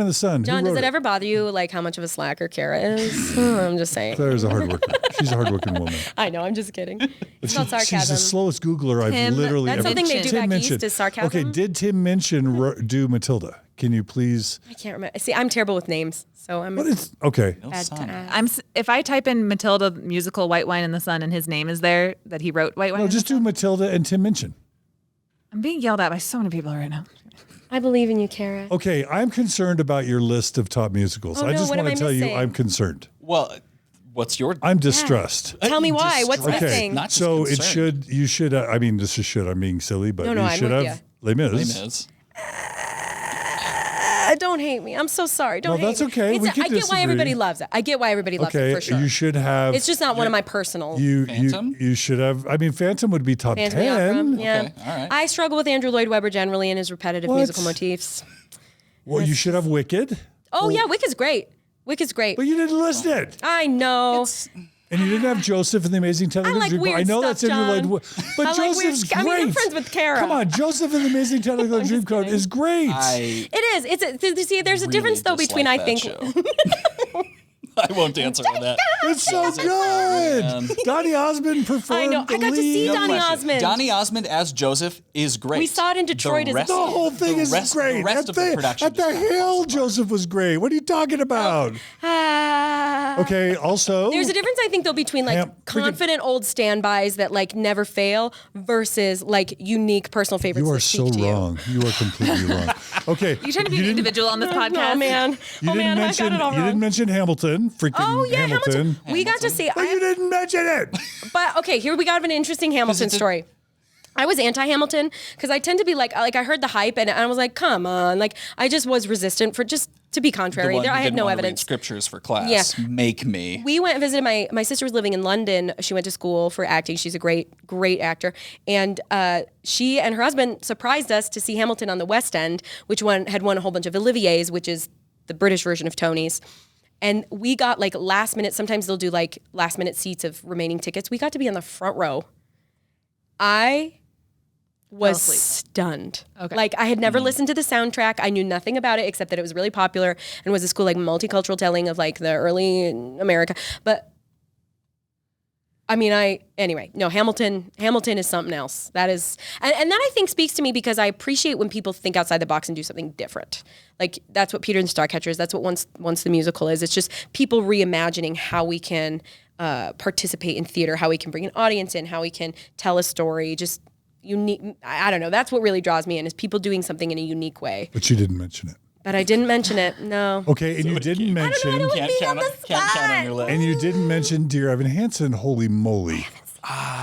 in the Sun. John, does it ever bother you like how much of a slacker Kara is? I'm just saying. Clara's a hard worker. She's a hard working woman. I know. I'm just kidding. It's not sarcasm. She's the slowest Googler I've literally That's ever. something they do back east is sarcasm. Okay, did Tim Minchin do Matilda? Can you please? I can't remember. See, I'm terrible with names, so I'm. Okay. Bad to ask. If I type in Matilda musical White Wine in the Sun and his name is there that he wrote White Wine. No, just do Matilda and Tim Minchin. I'm being yelled at by so many people right now. I believe in you, Kara. Okay, I'm concerned about your list of top musicals. I just want to tell you, I'm concerned. Well, what's your? I'm distressed. Tell me why. What's missing? Not just so concerned. you should. I mean, this is should. I'm being silly, but No, you should have Les Mis. Les Mis. Don't hate me. I'm so sorry. Don't hate that's me. okay. I get why everybody loves it. I get why everybody loves it for sure. You should have. It's just not one of my personal. Phantom? You should have. I mean, Phantom would be top Phantom 10. Yeah. Okay, all right. I struggle with Andrew Lloyd Webber generally and his repetitive musical motifs. Well, you should have Wicked. Oh yeah, Wicked's great. Wicked's great. But you didn't list it. I know. And you didn't have Joseph and the Amazing Technicolor like Dreamcoat. weird I know stuff, that's Andrew Lloyd. But I like Joseph's weird. great. I'm friends with Kara. Come on, Joseph and the Amazing Technicolor Dreamcoat is great. It is. See, there's a difference though between I think. I won't answer on that. It's so good. Donny Osmond performed. I know. I got to see Donny Osmond. Donny Osmond as Joseph is great. We saw it in Detroit. The whole thing is great. The rest of the production. At the Hale, Joseph was great. What are you talking about? Okay, also. There's a difference, I think, though, between like confident old standbys that like never fail versus like unique personal favorites. You are that so speak to wrong. You are completely wrong. Okay. You trying to be an individual on this podcast? Oh man. You didn't mention Hamilton. Freaking Hamilton. We got to see. But you didn't mention it. But okay, here we got an interesting Hamilton story. I was anti-Hamilton because I tend to be like I heard the hype and I was like, come on. Like, I just was resistant for just to be contrary. I had no evidence. Scriptures for class. Yeah. Make me. We went and visited my sister was living in London. She went to school for acting. She's a great actor. And she and her husband surprised us to see Hamilton on the West End, which had won a whole bunch of Oliviers, which is the British version of Tonys. And we got like last minute, sometimes they'll do like last minute seats of remaining tickets. We got to be on the front row. I was stunned. Okay. Like, I had never listened to the soundtrack. I knew nothing about it except that it was really popular and was a school like multicultural telling of like the early America. But I mean, Hamilton is something else. That is, and that I think speaks to me because I appreciate when people think outside the box and do something different. Like, that's what Peter and the Starcatchers, that's what once the musical is. It's just people reimagining how we can participate in theater, how we can bring an audience in, how we can tell a story, just unique. I don't know. That's what really draws me in, is people doing something in a unique way. But you didn't mention it. But I didn't mention it. No. Okay, and you didn't mention. Can't count on your list. And you didn't mention Dear Evan Hansen. Holy moly!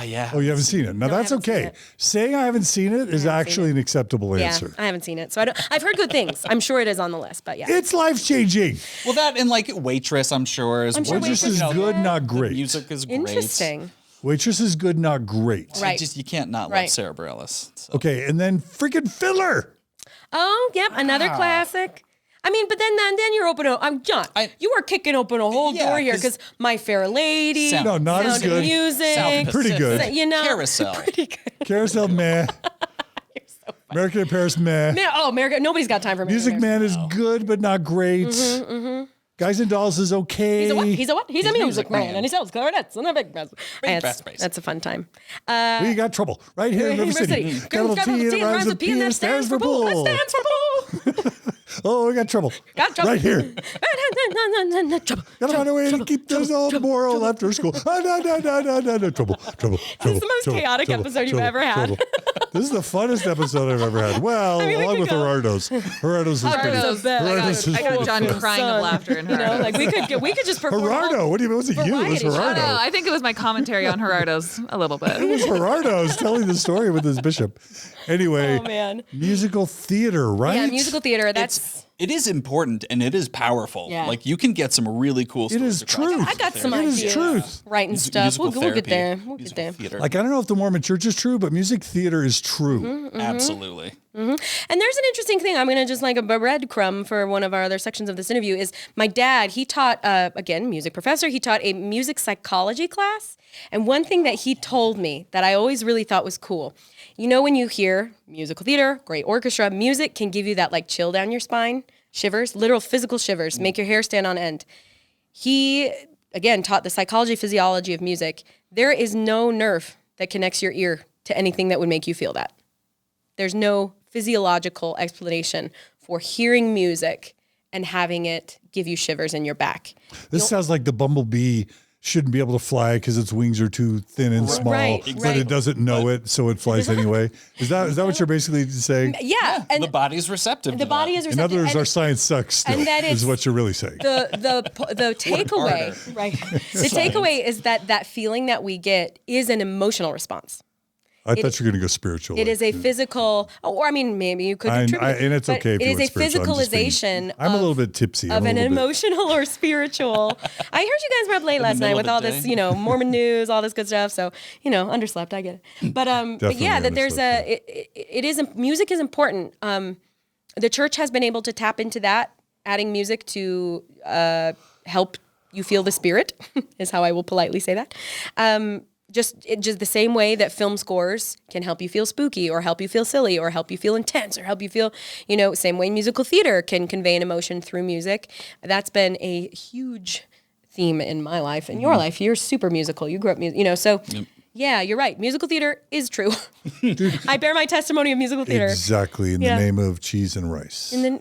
Yeah. Oh, you haven't seen it. Now that's okay. Saying I haven't seen it is actually an acceptable answer. Yeah, I haven't seen it, so I've heard good things. I'm sure it is on the list, but yeah, it's life changing. Well, that and like Waitress, I'm sure is. Waitress is good, not great. The music is great. Interesting. Waitress is good, not great. Right. You can't not love Sarah Bareilles. So. Okay, and then freaking Fiddler. Oh, yep, another classic. I mean, but then you're opening. John. You were kicking open a whole door here because My Fair Lady. No, not as good. Music. Pretty good. You know, Carousel. Pretty good. Carousel, meh. American in Paris, meh. America. Nobody's got time for Music Man is good, but not great. Guys and Dolls is okay. He's a what? He's a music man, and he sells clarinets and a big brass. That's a fun time. We got trouble right here in River City. Capital T and rhymes with P and that stands for pool. That stands for pool. Oh, we got trouble. Right here. Trouble. Gotta find a way to keep this old moral after school. No. Trouble. This is the most chaotic episode you've ever had. This is the funnest episode I've ever had. Well, along with Gerardo's. Gerardo's is pretty. I got John crying of laughter in Gerardo's. Like we could just perform. Gerardo, what do you mean? Was it you? It was Gerardo. No, I think it was my commentary on Gerardo's a little bit. It was Gerardo's telling the story with his bishop. Anyway, musical theater, right? Yeah, musical theater. It is important and it is powerful. Yeah. Like, you can get some really cool stories. It is truth. I got some It ideas. is truth. Writing stuff. We'll get there. We'll get there. Theater. Like, I don't know if the Mormon church is true, but music theater is true. Absolutely. And there's an interesting thing. I'm going to just like a breadcrumb for one of our other sections of this interview is my dad, he taught, again, music professor. He taught a music psychology class. And one thing that he told me that I always really thought was cool, you know, when you hear musical theater, great orchestra, music can give you that like chill down your spine, shivers, literal physical shivers, make your hair stand on end. He, again, taught the psychology, physiology of music. There is no nerve that connects your ear to anything that would make you feel that. There's no physiological explanation for hearing music and having it give you shivers in your back. This sounds like the bumblebee shouldn't be able to fly because its wings are too thin and small, but it doesn't know it, so it flies anyway. Is that what you're basically saying? Yeah. And the body's receptive. The body is receptive. In other words, our science sucks still, and that is what you're really saying. The takeaway, right? The takeaway is that feeling that we get is an emotional response. I thought you were going to go spiritual. It is a physical, or I mean, maybe you could contribute. And it's okay if you it is went a spiritual. physicalization I'm a little bit tipsy. Of an emotional or spiritual. I heard you guys were up late last night with all this, Mormon news, all this good stuff. So, underslept, I get it. But yeah, that there's music is important. The church has been able to tap into that, adding music to help you feel the spirit, is how I will politely say that. Just the same way that film scores can help you feel spooky or help you feel silly or help you feel intense or help you feel, same way musical theater can convey an emotion through music. That's been a huge theme in my life and your life. You're super musical. You grew up so yeah, you're right. Musical theater is true. I bear my testimony of musical theater. Exactly, in the name of cheese and rice. And then,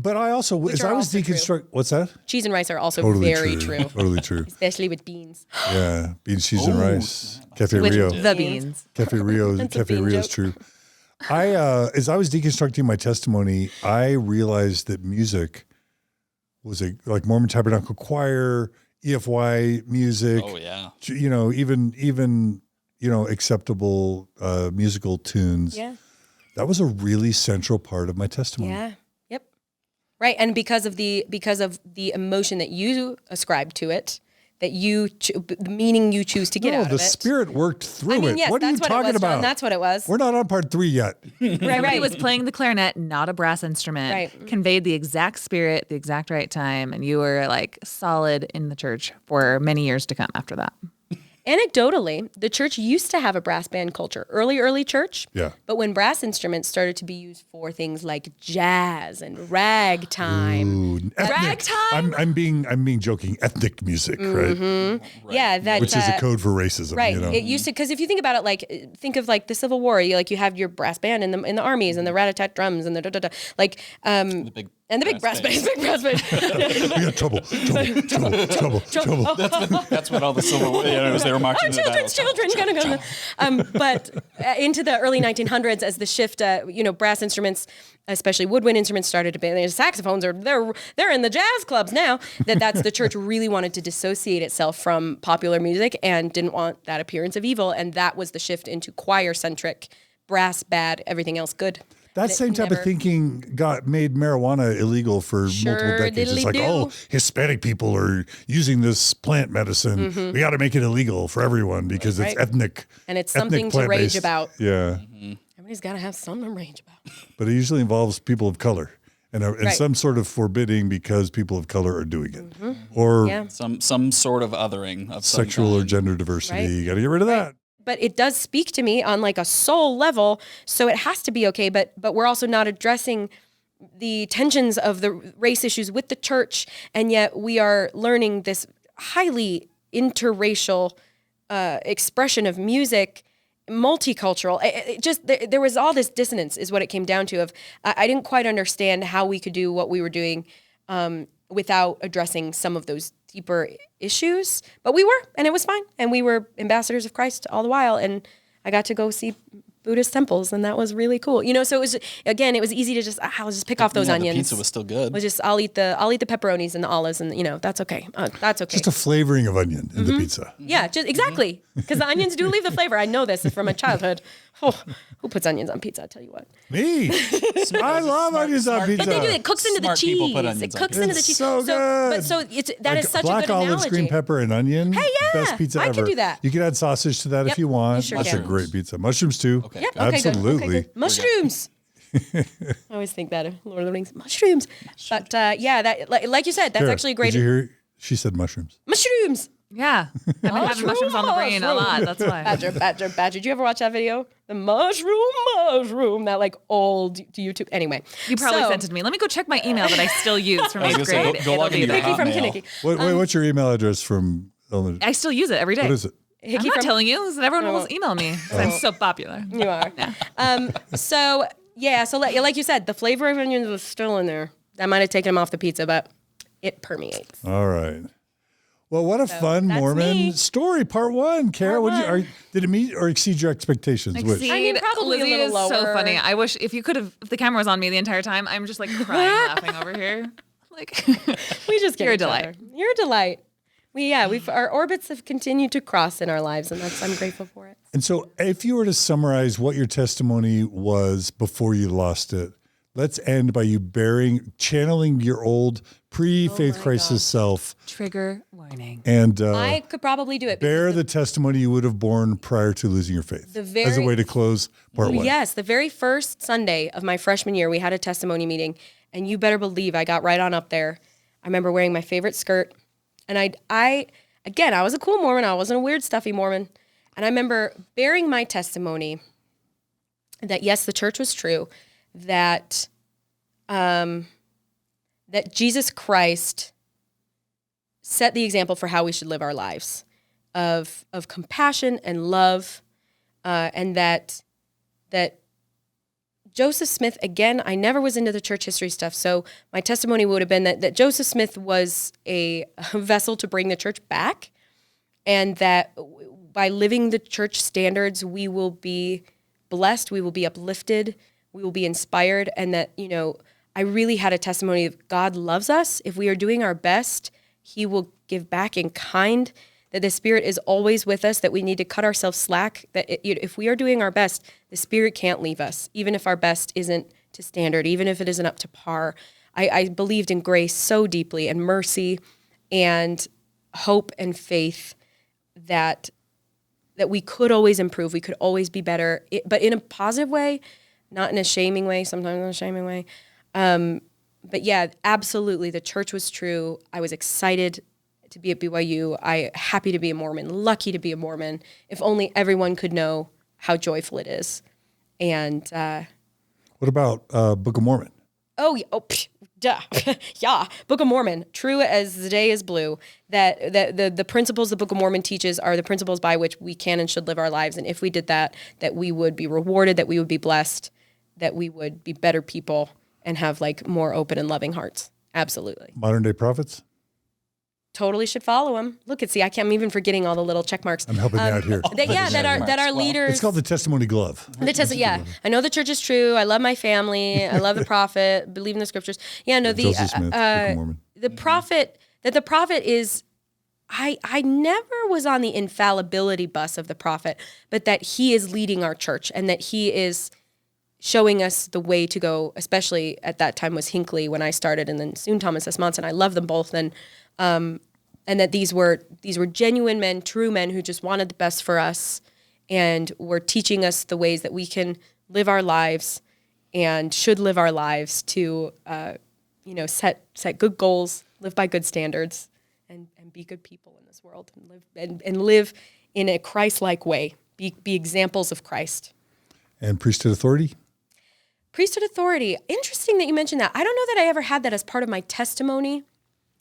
but I also, as I was deconstructing, what's that? Cheese and rice are also totally very true. Totally true. Especially with beans. Yeah, beans, cheese, and rice. Cafe Rio. The beans. Cafe Rio is true. As I was deconstructing my testimony, I realized that music was like Mormon Tabernacle Choir, EFY music. Oh yeah. Even acceptable musical tunes. Yeah. That was a really central part of my testimony. Yeah. Yep. Right. And because of the emotion that you ascribe to it, that the meaning you choose to get out of it. The Spirit worked through it. Yes, What are you that's talking what it was, about? John. That's what it was. We're not on part 3 yet. Right. Was playing the clarinet, not a brass instrument. Right. Conveyed the exact spirit, the exact right time, and you were like solid in the church for many years to come after that. Anecdotally, the church used to have a brass band culture, early church. Yeah. But when brass instruments started to be used for things like jazz and ragtime, Ooh, ethnic. Ragtime? I'm being joking. Ethnic music, right? yeah, that Which is a code for racism. Right. You know? It used to, because if you think about it, think of the Civil War. You have your brass band in the armies and the rat-a-tat drums and the da-da-da. And the big brass bass. Big brass bass. We got trouble. That's what all the Civil War, as they were marching to the battle. Children. But into the early 1900s, as the shift, brass instruments, especially woodwind instruments, started to be. Saxophones they're in the jazz clubs now. That's the church really wanted to dissociate itself from popular music and didn't want that appearance of evil, and that was the shift into choir centric, brass bad, everything else good. That same type of thinking made marijuana illegal for multiple decades. It's like, Hispanic people are using this plant medicine. Mm-hmm. We got to make it illegal for everyone because it's ethnic. And it's something to rage about. Yeah. Everybody's got to have something to rage about. But it usually involves people of color and some sort of forbidding because people of color are doing it. Or some sort of othering of some sexual or kind. gender diversity. You got to get rid of that. But it does speak to me on a soul level, so it has to be okay. But we're also not addressing the tensions of the race issues with the church, and yet we are learning this highly interracial expression of music, multicultural. There was all this dissonance, is what it came down to. I didn't quite understand how we could do what we were doing without addressing some of those deeper issues, but we were, and it was fine. And we were ambassadors of Christ all the while. And I got to go see Buddhist temples, and that was really cool. So it was, again, it was easy to just, I'll just pick off those onions. The pizza was still good. I'll eat the pepperonis and the olives, and that's okay. That's okay. Just a flavoring of onion in the pizza. Yeah, just exactly. Because the onions do leave the flavor. I know this from my childhood. Oh, who puts onions on pizza? I'll tell you what. Me. I love onions on pizza. They do. It cooks into the Smart people cheese. put onions It on cooks pizza. into the cheese. So good. That is such a black good olives, analogy. green pepper, and onion. Hey, yeah. Best pizza I ever. can do that. You can add sausage to that if you want. You sure That's can. a great pizza. Mushrooms too. Okay, Yep. good. Okay, Absolutely. Good. Okay, good. Mushrooms. I always think that of Lord of the Rings. Mushrooms. But like you said, that's Kara, actually a great. Did you hear? She said mushrooms. Mushrooms. Yeah. I've been having mushrooms on the brain a lot. That's why. Badger. Did you ever watch that video? The mushroom. That old YouTube. Anyway. You probably sent it to me. Let me go check my email that I still use from 8th say, grade. go log It'll be into your there. Hickey from Hotmail. Kinnicky. Wait, what's your email address from elementary? I still use it every day. What is it? I'm Hickey not from. telling you. So everyone will email me. 'Cause I'm so popular. You are. So like you said, the flavor of onions was still in there. I might have taken them off the pizza, but it permeates. All right. Well, what a fun that's Mormon me. story. Part 1. Kara, did it meet or exceed your expectations? Which? Exceed. I mean, probably a Lizzy little is so lower. funny. I wish if the camera was on me the entire time, I'm just crying laughing over here. We just get You're a each delight. other. You're a delight. Our orbits have continued to cross in our lives, and I'm grateful for it. And so if you were to summarize what your testimony was before you lost it, let's end by you channeling your old pre-faith crisis self Trigger warning. and I could probably do it. bear the testimony you would have borne prior to losing your faith as a way to close part 1. Yes, the very first Sunday of my freshman year, we had a testimony meeting, and you better believe I got right on up there. I remember wearing my favorite skirt, and I was a cool Mormon. I wasn't a weird, stuffy Mormon. And I remember bearing my testimony that, yes, the church was true, that Jesus Christ set the example for how we should live our lives of compassion and love, and that Joseph Smith, again, I never was into the church history stuff, so my testimony would have been that Joseph Smith was a vessel to bring the church back, and that by living the church standards, we will be blessed, we will be uplifted, we will be inspired, and that, I really had a testimony of God loves us. If we are doing our best, He will give back in kind, that the Spirit is always with us, that we need to cut ourselves slack, that if we are doing our best, the Spirit can't leave us, even if our best isn't to standard, even if it isn't up to par. I believed in grace so deeply, and mercy and hope and faith that we could always improve, we could always be better, but in a positive way, not in a shaming way, sometimes in a shaming way. But yeah, absolutely, the church was true. I was excited to be at BYU. Happy to be a Mormon, lucky to be a Mormon. If only everyone could know how joyful it is. And what about Book of Mormon? Oh, duh. Yeah, Book of Mormon, true as the day is blue, that the principles the Book of Mormon teaches are the principles by which we can and should live our lives. And if we did that we would be rewarded, that we would be blessed, that we would be better people and have like more open and loving hearts. Absolutely. Modern day prophets? Totally should follow them. Look, I'm even forgetting all the little check marks. I'm helping you out here. That our leaders. It's called the testimony glove. I know the church is true. I love my family. I love the prophet. Believe in the scriptures. Yeah, no, Joseph Smith, Book of Mormon. The prophet is. I never was on the infallibility bus of the prophet, but that he is leading our church and that he is showing us the way to go. Especially at that time was Hinckley when I started, and then soon Thomas S. Monson. I love them both, and that these were genuine men, true men who just wanted the best for us and were teaching us the ways that we can live our lives and should live our lives to, set good goals, live by good standards, and be good people in this world and live in a Christ-like way, be examples of Christ. And priesthood authority? Priesthood authority. Interesting that you mentioned that. I don't know that I ever had that as part of my testimony.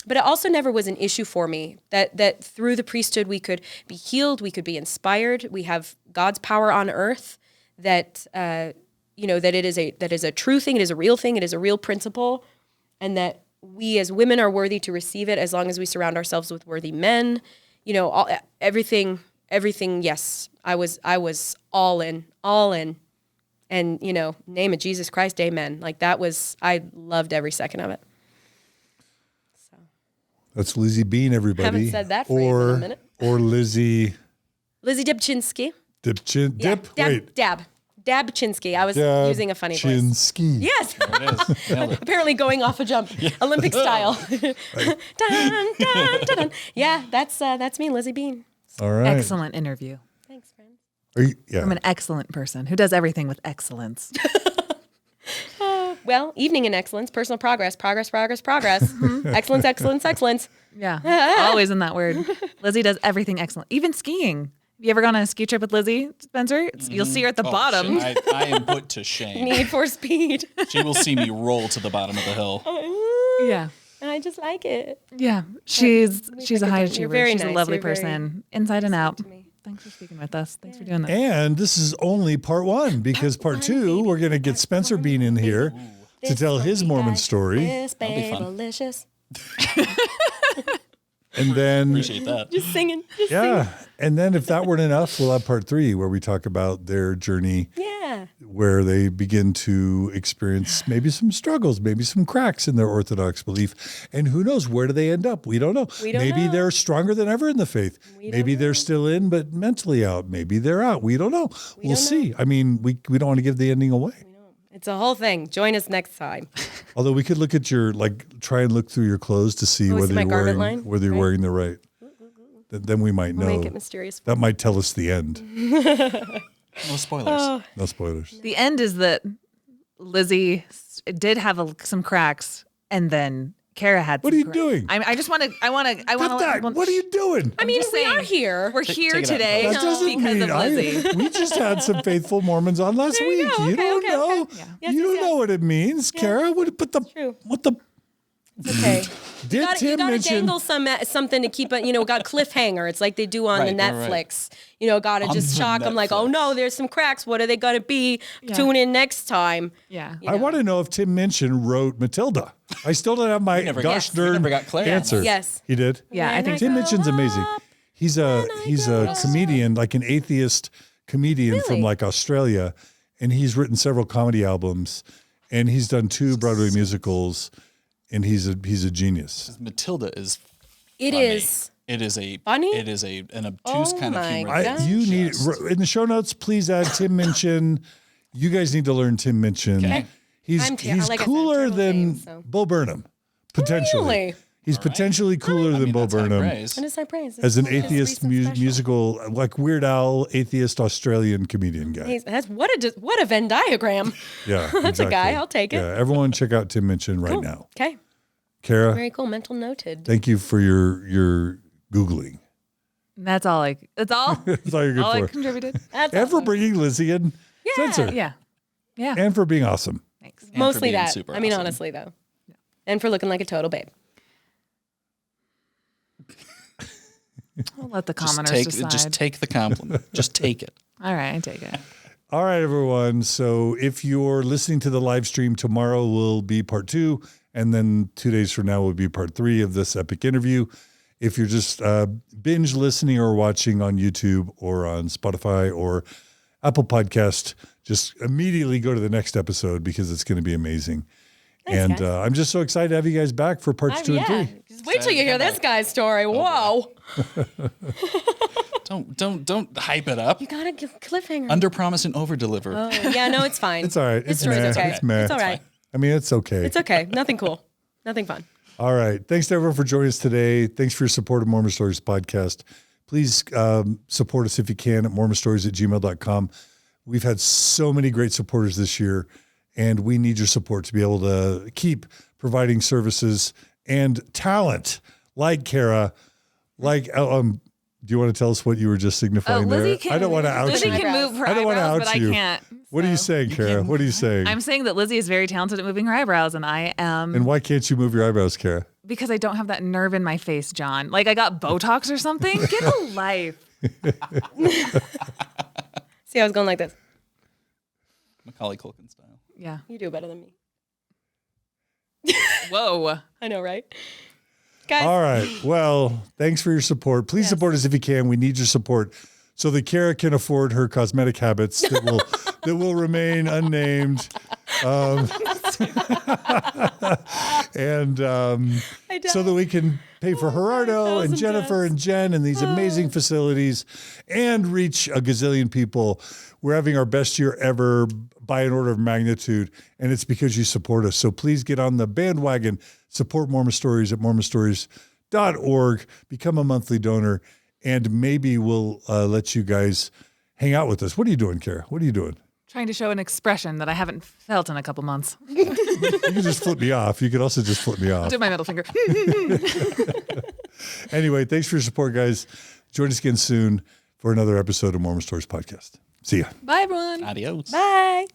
But it also never was an issue for me that through the priesthood we could be healed, we could be inspired, we have God's power on earth, that that it is a true thing, it is a real thing, it is a real principle, and that we as women are worthy to receive it as long as we surround ourselves with worthy men. Everything. Yes, I was all in, and name of Jesus Christ, amen. Like I loved every second of it. That's Lizzy Bean, everybody. Haven't said that phrase in a minute. Or Lizzy. Lizzy Dibchinsky. Dabchinsky. I was using a funny voice. Chinsky. Yes. There it is. Apparently going off a jump, Olympic style. Dun, dun, dun, dun. Yeah, that's me, Lizzy Bean. All right. Excellent interview. Thanks, friend. I'm an excellent person who does everything with excellence. Well, evening in excellence, personal progress. Excellence. Yeah, always in that word. Lizzy does everything excellent, even skiing. Have you ever gone on a ski trip with Lizzy, Spencer? You'll see her at the bottom. I am put to shame. Need for speed. She will see me roll to the bottom of the hill. Yeah. And I just like it. Yeah, she's a high achiever. Very She's nice. a lovely You're very person, inside and out. to me. Thanks for speaking with us. Thanks for doing that. And this is only part one, because part two, we're going to get Spencer Bean in here to tell his Mormon story. That'll be fun. Delicious. And then, Appreciate that. Just singing. and then if that weren't enough, we'll have part three where we talk about their journey, Yeah. where they begin to experience maybe some struggles, maybe some cracks in their Orthodox belief. And who knows, where do they end up? We don't know. Maybe they're stronger than ever in the faith. Maybe they're still in, but mentally out. Maybe they're out. We don't know. We'll see. I mean, we don't want to give the ending away. It's a whole thing. Join us next time. Although we could look at try and look through your clothes to see whether you're wearing the right. Then we might know. Make it mysterious. That might tell us the end. No spoilers. No spoilers. The end is that Lizzy did have some cracks, and then Kara had. What are you doing? I just want to. I want to. What are you doing? I mean, we are saying, here. We're here take it out. today That doesn't because mean of Lizzy. we just had some faithful Mormons on last There you week. go. You Okay, don't okay, know. okay. Yeah. You don't know what it means, Kara. True. What the? Okay. Did You Tim gotta mention? dangle something to keep it, got cliffhanger. It's like they do on the Right, Netflix. Gotta On just the shock them like, oh Netflix. no, there's some cracks. What are they gonna be? Yeah. Tune in next time. Yeah. I want to know if Tim Minchin wrote Matilda. I still don't have my never gosh got- we darn never got clarity. answer. Yes. He did. Yeah, I think Tim go Minchin's amazing. up, He's a comedian, like an atheist comedian from Really? like Australia, and he's written several comedy albums, and he's done 2 Broadway musicals, and he's a genius. Matilda is It funny. is. It is a Funny? It is an obtuse kind of my humor. gosh. You need in the show notes. Please add Tim Minchin. You guys need to learn Tim Minchin. Okay. He's like I said, cooler terrible than name, so. Bo Burnham, potentially. Really? He's potentially cooler than Bo That's high Burnham praise. What is I praise? as an His atheist recent special. musical, like Weird Al, atheist Australian comedian guy. That's what a Venn diagram. Yeah, That's a guy. I'll take it. Yeah, everyone check out Tim Minchin right now. Okay. Kara, Very cool. Mental noted. thank you for your Googling. That's all that's all. That's all you're good all I for. contributed. That's And for awesome. bringing Lizzy in. Censor. Yeah. Yeah. And for being awesome. Thanks. And for Mostly being that. super I mean, awesome. honestly, though. And for looking like a total babe. I'll let the Just commoners decide. just take the compliment. Just take it. All right, I take it. All right, everyone. So if you're listening to the live stream, tomorrow will be part 2, and then 2 days from now will be part 3 of this epic interview. If you're just binge listening or watching on YouTube or on Spotify or Apple Podcast, just immediately go to the next episode because it's going to be amazing. Thanks, guys. I'm just so excited to have you guys back for parts 2 and 3. Just wait till you hear this guy's story. Whoa. Don't hype it up. You got to give cliffhanger. Under promise and over deliver. Oh, yeah, no, it's fine. It's all right. This It's story's meh. okay. It's meh. It's all right. I mean, it's okay. It's okay. Nothing cool. Nothing fun. All right. Thanks to everyone for joining us today. Thanks for your support of Mormon Stories podcast. Please support us if you can at mormonstories@gmail.com. We've had so many great supporters this year, and we need your support to be able to keep providing services and talent like Kara, like do you want to tell us what you were just signifying there? Lizzy can, I don't want to out Lizzy you. can move her I don't want to eyebrows, out but you. I can't. What are you saying, Kara? What are you saying? I'm saying that Lizzy is very talented at moving her eyebrows, and I am And why can't you move your eyebrows, Kara? because I don't have that nerve in my face, John. Like I got Botox or something. Get a life. See, I was going like this. Macaulay Culkin style. Yeah. You do better than me. Whoa. I know, right? Guys, All right. Well, thanks for your support. Please support us if you can. We need your support so that Kara can afford her cosmetic habits that will remain unnamed. And so that we can pay for Gerardo and Jennifer and Jen and these amazing facilities and reach a gazillion people. We're having our best year ever by an order of magnitude, and it's because you support us. So please get on the bandwagon, support Mormon Stories at MormonStories.org, become a monthly donor, and maybe we'll let you guys hang out with us. What are you doing, Kara? What are you doing? Trying to show an expression that I haven't felt in a couple months. You can just flip me off. You could also just flip me off. Do my middle finger. Anyway, thanks for your support, guys. Join us again soon for another episode of Mormon Stories Podcast. See ya. Bye, everyone. Adios. bye.